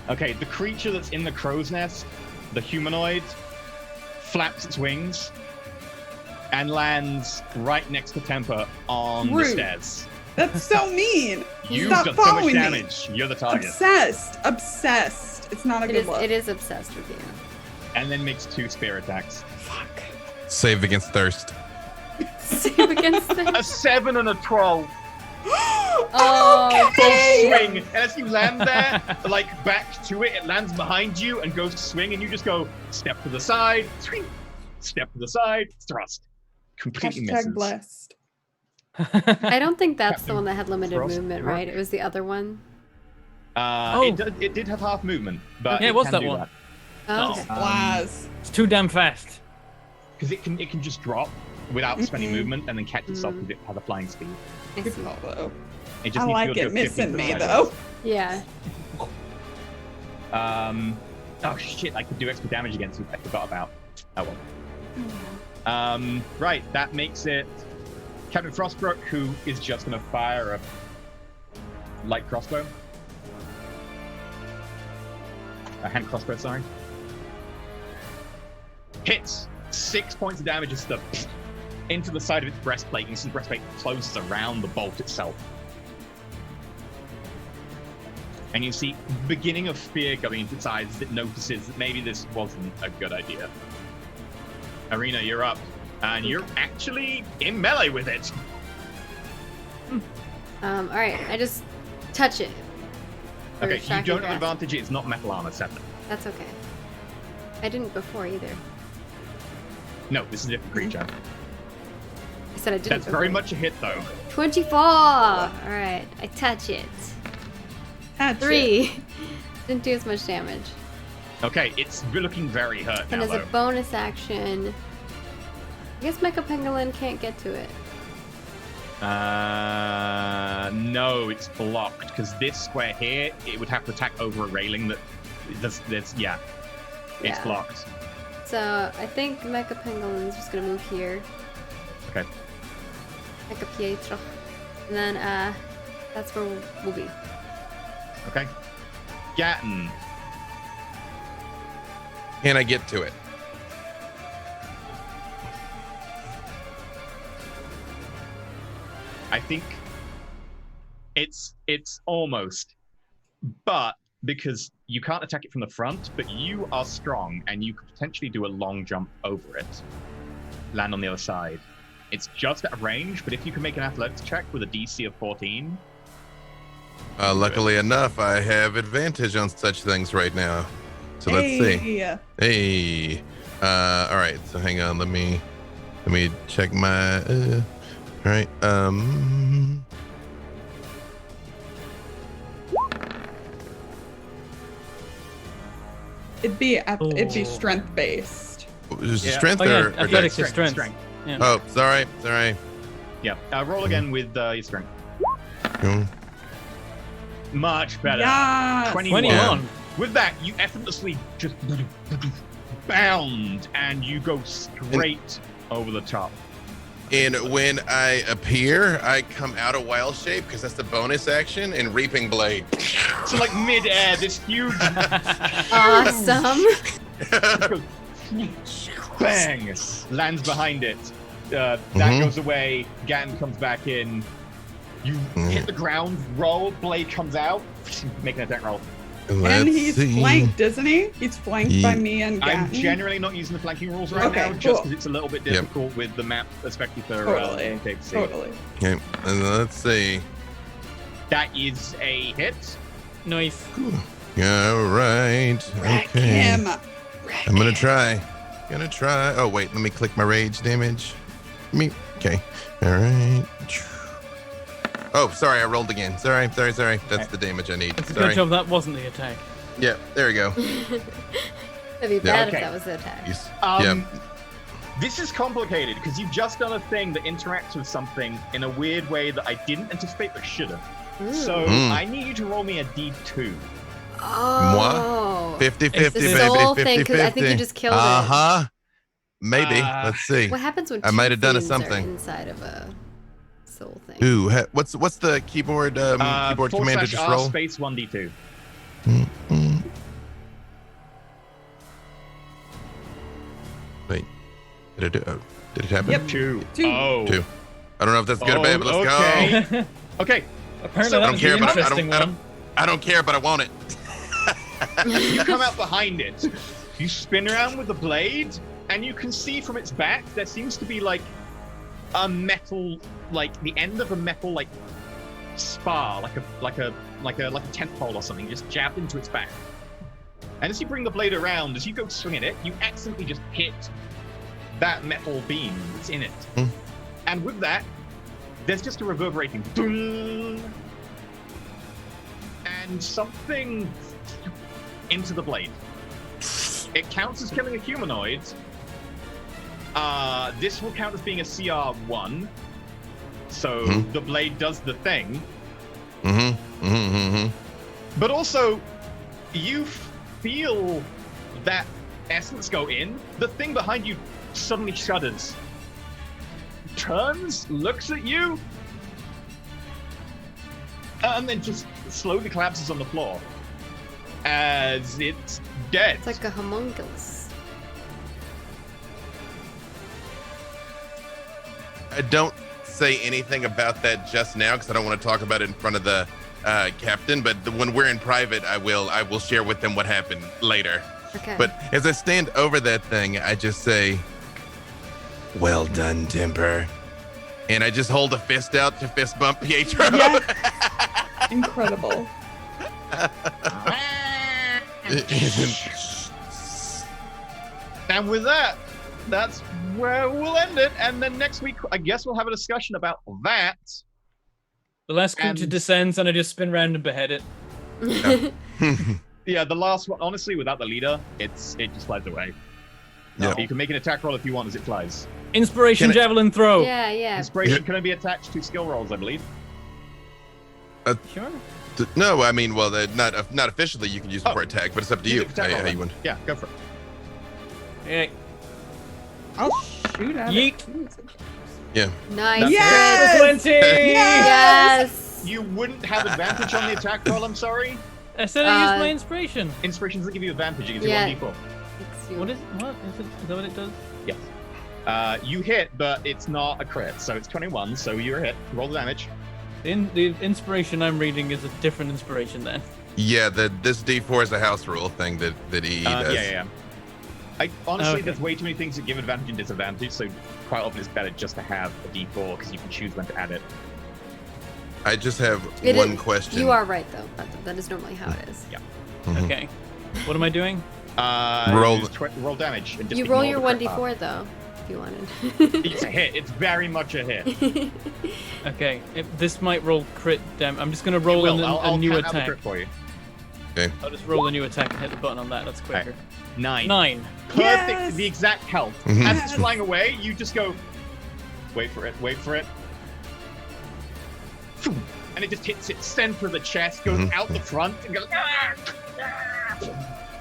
Okay, the creature that's in the crow's nest, the humanoid, flaps its wings and lands right next to Temper on the Rude. stairs. That's so mean. You've Stop done so much following me. damage. You're the target. Obsessed. It's not a good look. It is obsessed with you. And then makes 2 spear attacks. Fuck. Save against thirst. Save against it. A 7 and a 12. Oh, Both swing. And as you land there, like back to it, it lands behind you and goes to swing, and you just go step to the side, swing, step to the side, thrust. Completely misses. Hashtag blessed. I don't think that's the Captain one that had limited Frost movement, Rock. right? It was the other one. It did have half movement, but Yeah, it was can that do one. that. Oh, okay. Blaz. It's too damn fast. Because it can just drop without spending Mhm. movement and then catch itself because it has a flying speed. I Good see. call, though. It just I needs like to go it 50 missing to the me, side. though. Yeah. Oh shit! I could do extra damage against you. I forgot about. Oh well. Right, that makes it Captain Frostbrook, who is just going to fire a light crossbow. A hand crossbow, sorry. Hits 6 points of damage as the into the side of its breastplate, and the breastplate closes around the bolt itself. And you see beginning of fear going into its eyes as it notices that maybe this wasn't a good idea. Arena, you're up. And you're actually in melee with it. All right. I just touch it. For Okay, you shocking don't have grasp. advantage. It's not metal armor, sadly. That's okay. I didn't before either. No, this is a different creature. I said I didn't. That's before. very much a hit, though. 24. All right. I touch it. Touch it. 3. Didn't do as much damage. Okay, it's looking very hurt And now, as a though. bonus action, I guess Mecha Pangolin can't get to it. No, it's blocked because this square here, it would have to attack over a railing. That it's Yeah. blocked. So I think Mecha Pangolin's just gonna move here. Okay. Mecha Pietro. And then that's where we'll be. Okay. Gatton. Can I get to it? I think it's almost, but because you can't attack it from the front, but you are strong and you could potentially do a long jump over it, land on the other side. It's just out of range, but if you can make an athletics check with a DC of 14. Luckily enough, I have advantage on such things right now. So let's see. Hey. All right. So hang on. Let me check my. All right. It'd be Oh. strength based. Is it Yeah. strength Oh, yeah, or athletics dex? is strength. Yeah. Oh, sorry. Sorry. Yeah. Roll again with your strength. Cool. Much better. Yeah. 21. 21. With that, you effortlessly just bound and you go straight over the top. And when I appear, I come out of wild shape because that's the bonus action and reaping blade. So like mid-air, this huge Awesome. bang lands behind it. That goes away. Gan comes back in. You hit the ground, roll, blade comes out, make an attack roll. And he's flanked, isn't he? He's flanked by me and Gatton. I'm generally not using the flanking rules right now, just because it's a little bit difficult with the map, especially for Totally. Okay, and let's see. That is a hit. Nice. All right. Wreck Okay. him. I'm gonna try. Oh wait, let me click my rage damage. Okay. All right. Oh, sorry, I rolled again. Sorry. That's the damage I need. It's a Sorry. good job that wasn't the attack. Yeah, there we go. That'd be bad Okay. if that was the attack. This is complicated because you've just done a thing that interacts with something in a weird way that I didn't anticipate but should have. So I need you to roll me a D2. Oh. 50-50, It's the baby. soul thing, 50-50. 'cause I think you just killed it. Maybe. Let's see. What happens when I might have done fiends are something. inside of a soul thing? Ooh, what's the keyboard keyboard command to just /R roll? space 1D2. Wait, did it happen? Yep. 2. 2. Oh. 2. I don't know if that's good or bad, but let's okay. Okay. Apparently So- that I don't was care, the but interesting one. I don't care, but I want it. You come out behind it. You spin around with the blade, and you can see from its back there seems to be like a metal, like the end of a metal like spar, like a tent pole or something, just jabbed into its back. And as you bring the blade around, as you go swinging it, you accidentally just hit that metal beam that's in it. And with that, there's just a reverberating boom, and something into the blade. It counts as killing a humanoid. This will count as being a CR1. So the blade does the thing. But also, you feel that essence go in. The thing behind you suddenly shudders. Turns, looks at you, and then just slowly collapses on the floor. As it's dead. It's like a homunculus. I don't say anything about that just now because I don't want to talk about it in front of the captain. But when we're in private, I will share with them what happened later. Okay. But as I stand over that thing, I just say, "Well done, Temper," and I just hold a fist out to fist bump Pietro. Yes. Incredible. And with that, that's where we'll end it. And then next week, I guess we'll have a discussion about that. The last creature descends and I just spin around and behead it. Yeah, the last one, honestly, without the leader, it just flies away. Yeah. You can make an attack roll if you want as it flies. Inspiration javelin throw. Yeah. Inspiration can be attached to skill rolls, I believe. Sure. No, I mean, well, not officially. You can use it for attack, but it's up to you. How you want. Yeah, go for it. Yeah. I'll shoot at Yeet. it. Yeah. Nice. Yes! 20! Yes! You wouldn't have advantage on the attack roll, I'm sorry. I said I used my inspiration. Inspiration doesn't give you advantage, it gives Yeah. you 1d4. What is that what it does? Yes. You hit, but it's not a crit, so it's 21, so you're a hit. Roll the damage. The inspiration I'm reading is a different inspiration then. Yeah, this D4 is a house rule thing that he does. Yeah. Honestly, there's way too many things that give advantage and disadvantage, so quite often it's better just to have a D4 because you can choose when to add it. I just have It one is- question. You are right, though. That is normally how it is. Yeah. Okay. What am I doing? Roll damage. And just You roll ignore your the crit 1d4, though, if you wanted. It's a hit. It's very much a hit. Okay. This might roll crit damage. I'm just going to roll a new count out the attack. crit for you. Okay. I'll just roll a new attack and hit the button on that. That's quicker. 9. 9. Perfect. Yes! The exact health. Mhm. As it's flying away, you just go, wait for it. And it just hits its center of the chest, goes out the front, and goes,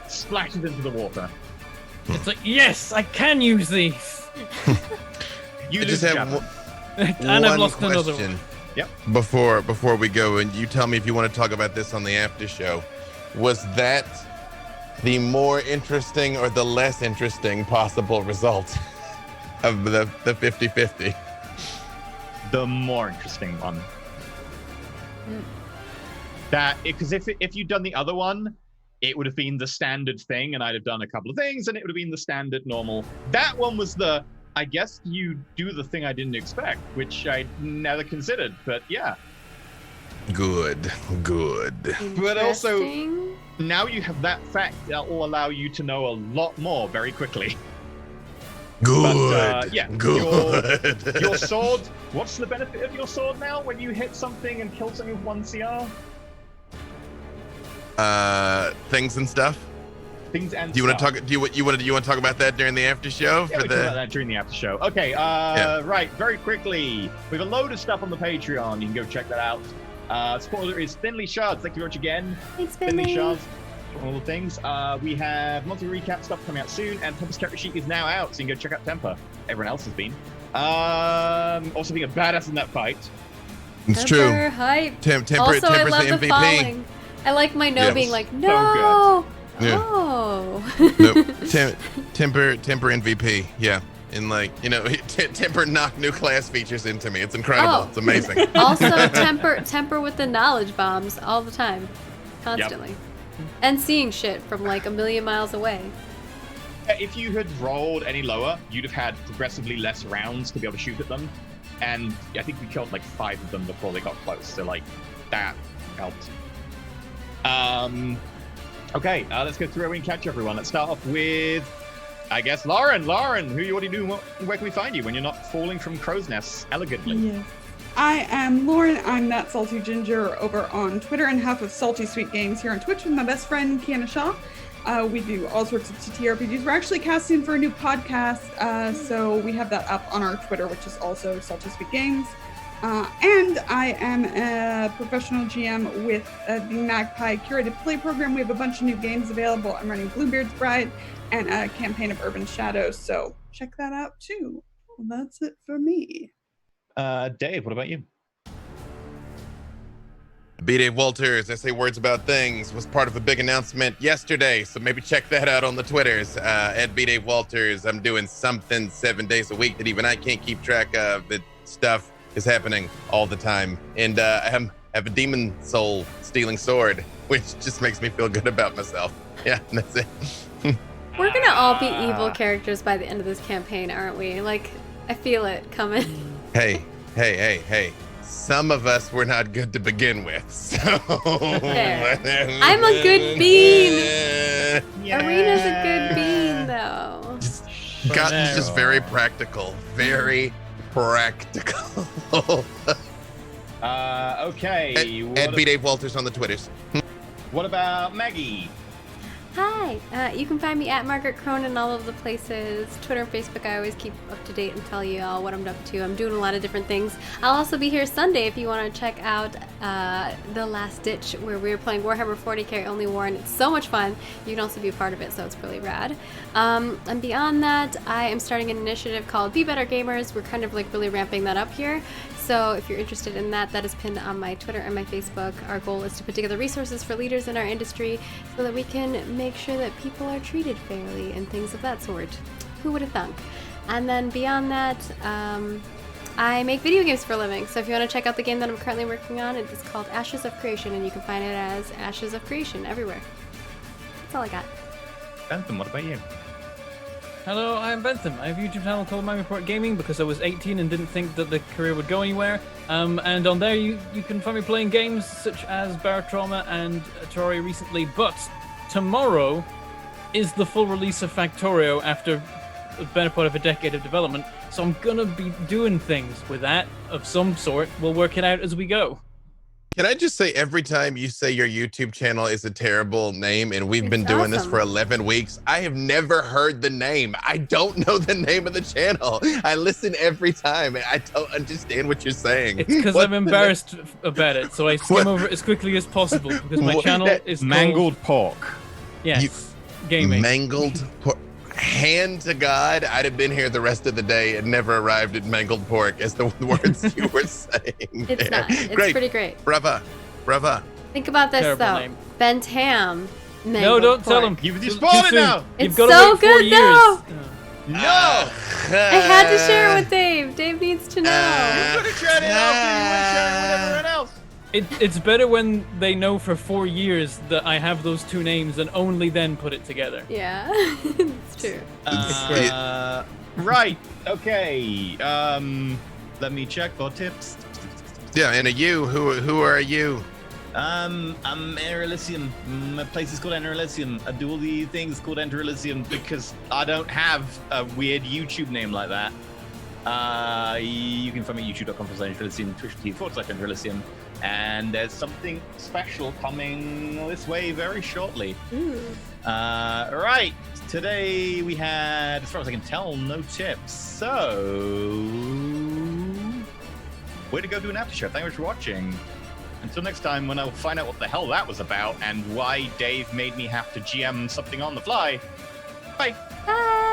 splashes into the water. It's like, yes, I can use these. You I lose just have javelin. And I've lost another one. Yep. Before we go, and you tell me if you want to talk about this on the after show. Was that the more interesting or the less interesting possible result of the 50-50? The more interesting one. That because if you'd done the other one, it would have been the standard thing, and I'd have done a couple of things, and it would have been the standard normal. That one was the, I guess you do the thing I didn't expect, which I never considered, but yeah. Good. But also, now you have that fact that will allow you to know a lot more very quickly. Good. But, yeah, Good. Your sword, what's the benefit of your sword now when you hit something and kill something with 1 CR? Things and stuff. Things and do you want to talk? Do you want to talk about that during the after show? Yeah, we talk about that during the after show. Okay. Right. Very quickly, we have a load of stuff on the Patreon. You can go check that out. Spoiler is Thinly Shards. Thank you very much again. Thanks, Thinly Shards. All the things. We have monthly recap stuff coming out soon, and Temper's character sheet is now out, so you can go check out Temper. Everyone else has been. Also being a badass in that fight. It's true. Hype. Temper's also, I love the the MVP. falling. I like my no being like, no. So yeah. Oh. Nope. Temper MVP. Yeah. And like, Temper knocked new class features into me. It's incredible. Oh. It's amazing. Also, temper with the knowledge bombs all the time, constantly, and seeing shit from like a million miles away. If you had rolled any lower, you'd have had progressively less rounds to be able to shoot at them, and I think we killed like 5 of them before they got close. So like that helped. Okay, let's go through and catch everyone. Let's start off with, I guess, Lauren. Lauren, who you already do? Where can we find you when you're not falling from crow's nests elegantly? Yes. I am Lauren. I'm that salty ginger over on Twitter and half of Salty Sweet Games here on Twitch with my best friend Kiana Shaw. We do all sorts of TTRPGs. We're actually casting for a new podcast, so we have that up on our Twitter, which is also Salty Sweet Games. And I am a professional GM with the Magpie Curated Play Program. We have a bunch of new games available. I'm running Bluebeard's Bride and a campaign of Urban Shadows, so check that out too. Well, that's it for me. Dave, what about you? B. Dave Walters, I Say Words About Things, was part of a big announcement yesterday, so maybe check that out on the Twitters. At B. Dave Walters, I'm doing something 7 days a week that even I can't keep track of. That stuff is happening all the time. And I have a demon soul stealing sword, which just makes me feel good about myself. Yeah, that's it. We're gonna all be evil characters by the end of this campaign, aren't we? Like, I feel it coming. Hey. Some of us were not good to begin with, so... Fair. I'm a good bean! Yeah. Arena's a good bean, though. Gotten's just very practical. Very practical. Okay. At B. Dave Walters on the Twitters. What about Maggie? Hi, you can find me at Margaret Cronin all over the places. Twitter and Facebook, I always keep up to date and tell you all what I'm up to. I'm doing a lot of different things. I'll also be here Sunday if you want to check out The Last Ditch, where we're playing Warhammer 40k Only War, and it's so much fun. You can also be a part of it, so it's really rad. And beyond that, I am starting an initiative called Be Better Gamers. We're kind of like really ramping that up here. So if you're interested in that, that is pinned on my Twitter and my Facebook. Our goal is to put together resources for leaders in our industry so that we can make sure that people are treated fairly and things of that sort. Who would have thunk? And then beyond that, I make video games for a living. So if you want to check out the game that I'm currently working on, it is called Ashes of Creation, and you can find it as Ashes of Creation everywhere. That's all I got. Bentham, what about you? Hello, I'm Bentham. I have a YouTube channel called My Report Gaming because I was 18 and didn't think that the career would go anywhere. And on there you can find me playing games such as Bar Trauma and Terraria recently. But tomorrow is the full release of Factorio after the better part of a decade of development. So I'm gonna be doing things with that of some sort. We'll work it out as we go. Can I just say, every time you say your YouTube channel is a terrible name, and we've been doing this for 11 weeks, I have never heard the name. I don't know the name of the channel. I listen every time, and I don't understand what you're saying. It's because I'm embarrassed about it, so I skim over it as quickly as possible, because my channel is Mangled Pork. Yes, gaming. Mangled Pork. hand to God, I'd have been here the rest of the day and never arrived at mangled pork, as the words you were saying. It's there. not. It's Great. pretty great. Brava. Think about this Terrible though. name. Bent ham. No, mangled don't tell pork. him. You've Too spoiled it soon. now. You've It's got to so wait 4 good, years. though. No! I had to share it with Dave. Dave needs to know. You could have shared it after you were sharing with everyone else. It's better when they know for 4 years that I have those two names and only then put it together. Yeah, it's true. Right. Okay. Let me check for tips. Yeah, and who are you? I'm Enter Elysium. My place is called Enter Elysium. I do all the things called Enter Elysium because I don't have a weird YouTube name like that. You can find me at youtube.com/Enter Elysium, twitch.tv/Enter Elysium, and there's something special coming this way very shortly. Ooh. Right. Today we had, as far as I can tell, no tips. So way to go do an after show. Thank you for watching. Until next time, when I'll find out what the hell that was about and why Dave made me have to GM something on the fly. Bye. Bye.